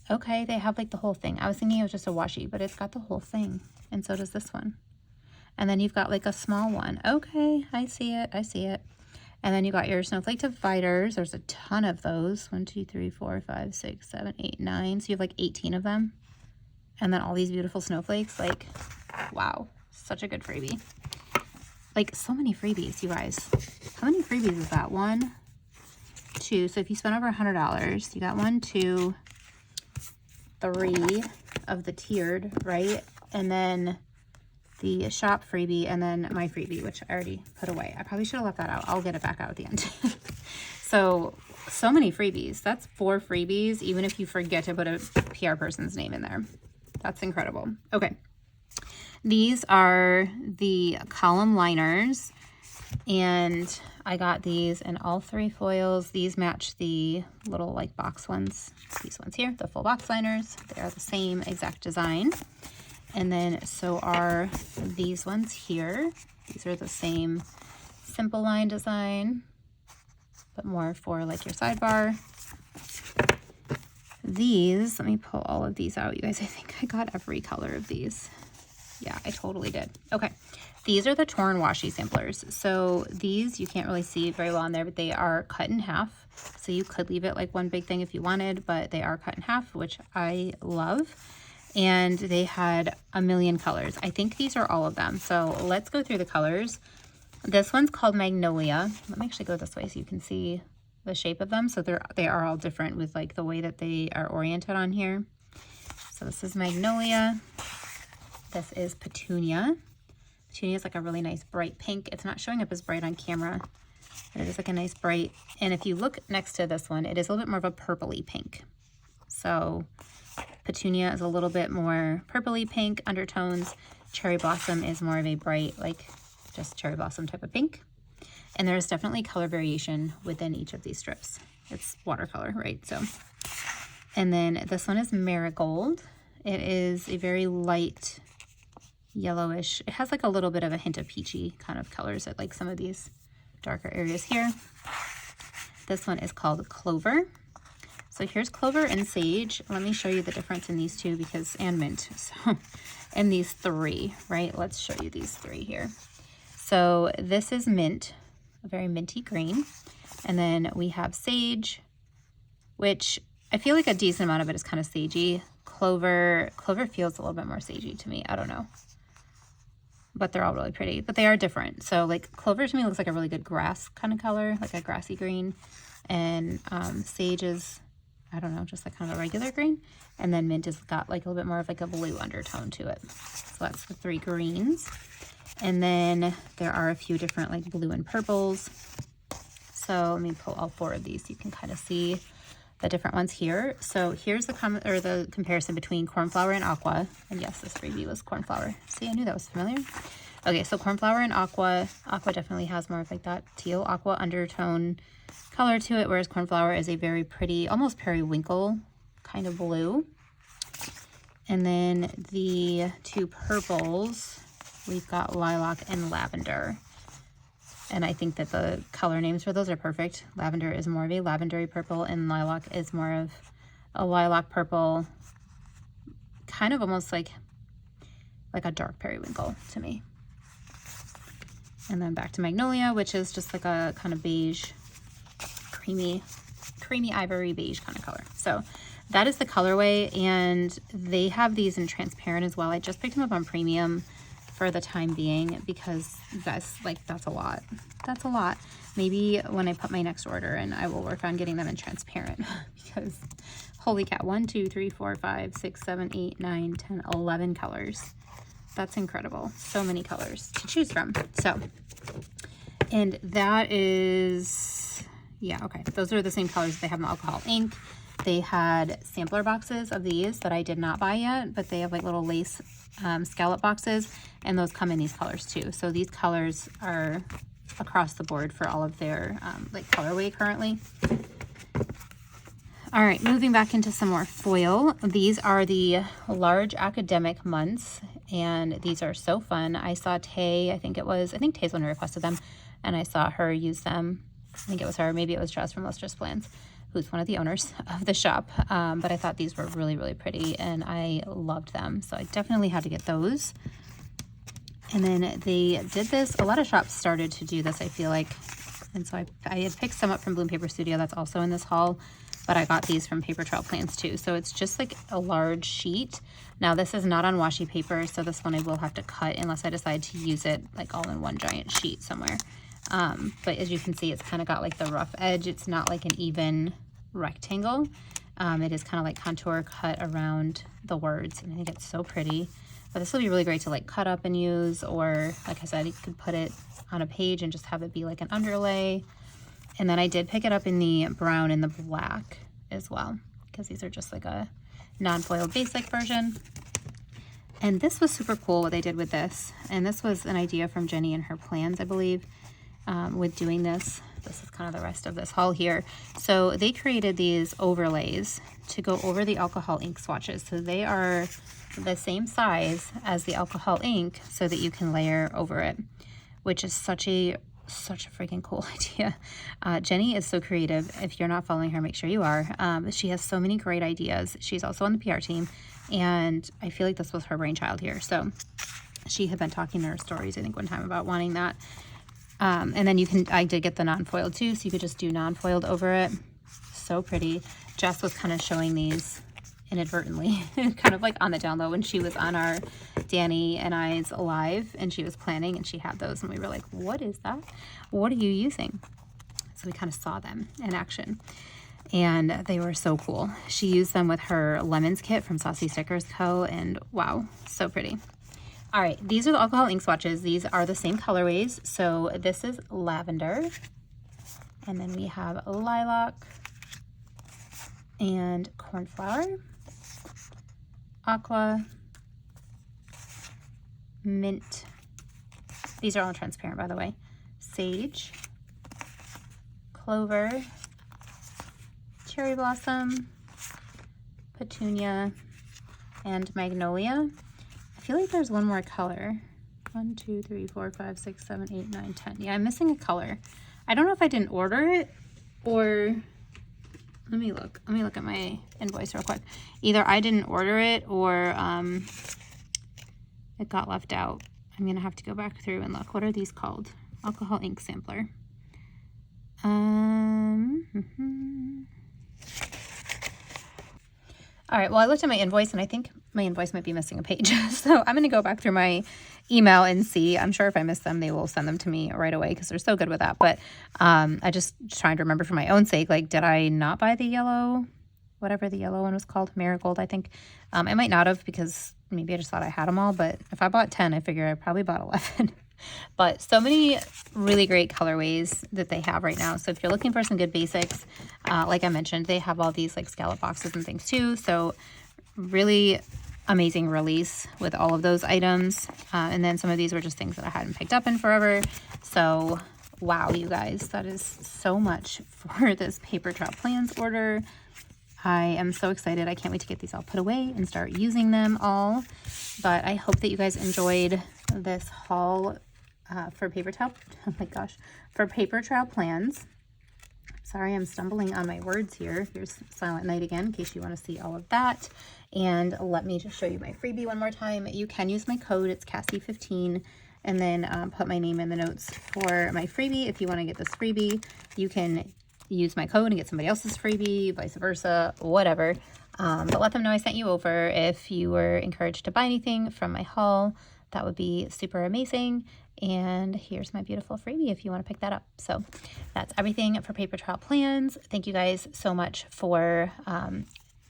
Okay, they have like the whole thing. I was thinking it was just a washi, but it's got the whole thing. And so does this one. And then you've got like a small one. Okay, I see it, I see it. And then you got your snowflake dividers. There's a ton of those. 1, 2, 3, 4, 5, 6, 7, 8, 9. So you have like 18 of them. And then all these beautiful snowflakes. Like, wow, such a good freebie. Like so many freebies, you guys. How many freebies is that? 1, 2. So if you spend over $100, you got 1, 2, 3 of the tiered, right? And then the shop freebie, and then my freebie, which I already put away. I probably should have left that out. I'll get it back out at the end. So many freebies. That's 4 freebies, even if you forget to put a PR person's name in there. That's incredible. Okay. These are the column liners, and I got these in all 3 foils. These match the little like box ones. These ones here, the full box liners. They are the same exact design. And then so are these ones here. These are the same simple line design, but more for like your sidebar. These, let me pull all of these out, you guys. I think I got every color of these. Yeah, I totally did. Okay, these are the torn washi samplers. So these you can't really see very well on there, but they are cut in half. So you could leave it like one big thing if you wanted, but they are cut in half, which I love. And they had a million colors. I think these are all of them. So let's go through the colors. This one's called Magnolia. Let me actually go this way so you can see the shape of them. So they are all different with like the way that they are oriented on here. So this is Magnolia. This is Petunia. Petunia is like a really nice bright pink. It's not showing up as bright on camera, but it is like a nice bright. And if you look next to this one, it is a little bit more of a purpley pink. So Petunia is a little bit more purpley pink undertones. Cherry Blossom is more of a bright, like just cherry blossom type of pink. And there's definitely color variation within each of these strips. It's watercolor, right? So, and then this one is Marigold. It is a very light yellowish. It has like a little bit of a hint of peachy kind of colors at like some of these darker areas here. This one is called Clover. So here's Clover and Sage. Let me show you the difference in these two because, and Mint. So, and these three, right? Let's show you these three here. So this is Mint, a very minty green. And then we have Sage, which I feel like a decent amount of it is kind of sagey. Clover feels a little bit more sagey to me. I don't know. But they're all really pretty, but they are different. So like Clover to me looks like a really good grass kind of color, like a grassy green. And Sage is, I don't know, just like kind of a regular green. And then Mint has got like a little bit more of like a blue undertone to it. So that's the three greens. And then there are a few different like blue and purples. So let me pull all four of these so you can kind of see the different ones here. So here's the comparison between Cornflower and Aqua. And yes, this freebie was Cornflower. See, I knew that was familiar. Okay, so Cornflower and Aqua. Aqua definitely has more of like that teal aqua undertone color to it, whereas Cornflower is a very pretty, almost periwinkle kind of blue. And then the two purples, we've got Lilac and Lavender. And I think that the color names for those are perfect. Lavender is more of a lavendery purple, and Lilac is more of a lilac purple, kind of almost like a dark periwinkle to me. And then back to Magnolia, which is just like a kind of beige, creamy ivory beige kind of color. So that is the colorway, and they have these in transparent as well. I just picked them up on premium for the time being because that's a lot. That's a lot. Maybe when I put my next order in, I will work on getting them in transparent because holy cow, 1, 2, 3, 4, 5, 6, 7, 8, 9, 10, 11 colors. That's incredible. So many colors to choose from. So, and that is, yeah, okay. Those are the same colors they have in the alcohol ink. They had sampler boxes of these that I did not buy yet, but they have like little lace scallop boxes, and those come in these colors too. So these colors are across the board for all of their like colorway currently. All right, moving back into some more foil. These are the large academic months, and these are so fun. I saw Tay, I think Tay's one who requested them, and I saw her use them. I think it was her, maybe it was Jess from Lustrous Plans, who's one of the owners of the shop. But I thought these were really, really pretty, and I loved them. So I definitely had to get those. And then they did this, a lot of shops started to do this, I feel like. And so I had picked some up from Bloom Paper Studio that's also in this haul, but I got these from Papertrail Plans too. So it's just like a large sheet. Now this is not on washi paper, so this one I will have to cut unless I decide to use it like all in one giant sheet somewhere. But as you can see, it's kind of got like the rough edge. It's not like an even rectangle. It is kind of like contour cut around the words, and I think it's so pretty. But this will be really great to like cut up and use, or like I said, you could put it on a page and just have it be like an underlay. And then I did pick it up in the brown and the black as well, because these are just like a non-foil basic version. And this was super cool what they did with this. And this was an idea from Jenny and her plans, I believe, with doing this. This is kind of the rest of this haul here. So they created these overlays to go over the alcohol ink swatches. So they are the same size as the alcohol ink so that you can layer over it, which is such a freaking cool idea. Jenny is so creative. If you're not following her, make sure you are. She has so many great ideas. She's also on the PR team, and I feel like this was her brainchild here. So She had been talking in her stories, I think, one time about wanting that. And then I did get the non-foiled too, so you could just do non-foiled over it. So pretty. Jess was kind of showing these inadvertently, kind of like on the down low when she was on our Danny and I's live, and she was planning and she had those, and we were like, what is that? What are you using? So we kind of saw them in action, and they were so cool. She used them with her lemons kit from Saucy Stickers Co, and wow, so pretty. All right, these are the alcohol ink swatches. These are the same colorways. So this is lavender, and then we have lilac and cornflower, aqua, mint. These are all transparent, by the way. Sage, clover, cherry blossom, petunia, and magnolia. I feel like there's one more color. 1, 2, 3, 4, 5, 6, 7, 8, 9, 10. Yeah, I'm missing a color. I don't know if I didn't order it or... Let me look at my invoice real quick. Either I didn't order it or it got left out. I'm gonna have to go back through and look. What are these called? Alcohol ink sampler. All right, well, I looked at my invoice and I think my invoice might be missing a page. So I'm gonna go back through my email and see. I'm sure if I miss them, they will send them to me right away because they're so good with that. But I just trying to remember for my own sake, like, did I not buy the yellow, whatever the yellow one was called, Marigold, I think. I might not have because maybe I just thought I had them all, but if I bought 10, I figure I probably bought 11. But so many really great colorways that they have right now. So if you're looking for some good basics, like I mentioned, they have all these like scallop boxes and things too. So really amazing release with all of those items. And then some of these were just things that I hadn't picked up in forever. So wow, you guys, that is so much for this Papertrail Plans order. I am so excited. I can't wait to get these all put away and start using them all. But I hope that you guys enjoyed this haul for Papertrail. Oh my gosh, for Papertrail Plans. Sorry, I'm stumbling on my words here. Here's Silent Night again, in case you want to see all of that. And let me just show you my freebie one more time. You can use my code. It's Cassie15. And then put my name in the notes for my freebie. If you want to get this freebie, you can use my code and get somebody else's freebie, vice versa, whatever. But let them know I sent you over. If you were encouraged to buy anything from my haul, that would be super amazing. And here's my beautiful freebie if you want to pick that up. So that's everything for Papertrail Plans. Thank you guys so much for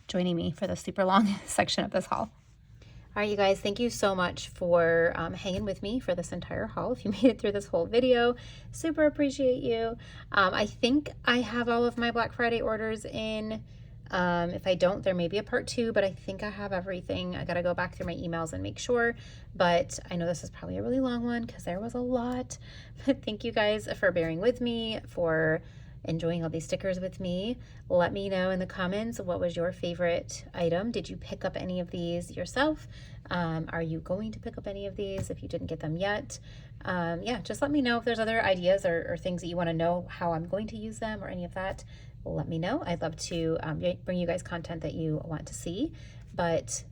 joining me for the super long section of this haul. All right, you guys, thank you so much for hanging with me for this entire haul. If you made it through this whole video, super appreciate you. I think I have all of my Black Friday orders in. If I don't, there may be a part 2, but I think I have everything. I got to go back through my emails and make sure, but I know this is probably a really long one because there was a lot. But thank you guys for bearing with me, for enjoying all these stickers with me. Let me know in the comments, what was your favorite item? Did you pick up any of these yourself? Are you going to pick up any of these if you didn't get them yet? Yeah, just let me know if there's other ideas or things that you want to know how I'm going to use them or any of that. Let me know. I'd love to bring you guys content that you want to see. But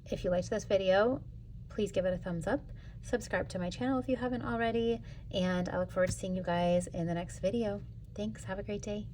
if you liked this video, please give it a thumbs up. Subscribe to my channel if you haven't already. And I look forward to seeing you guys in the next video. Thanks. Have a great day.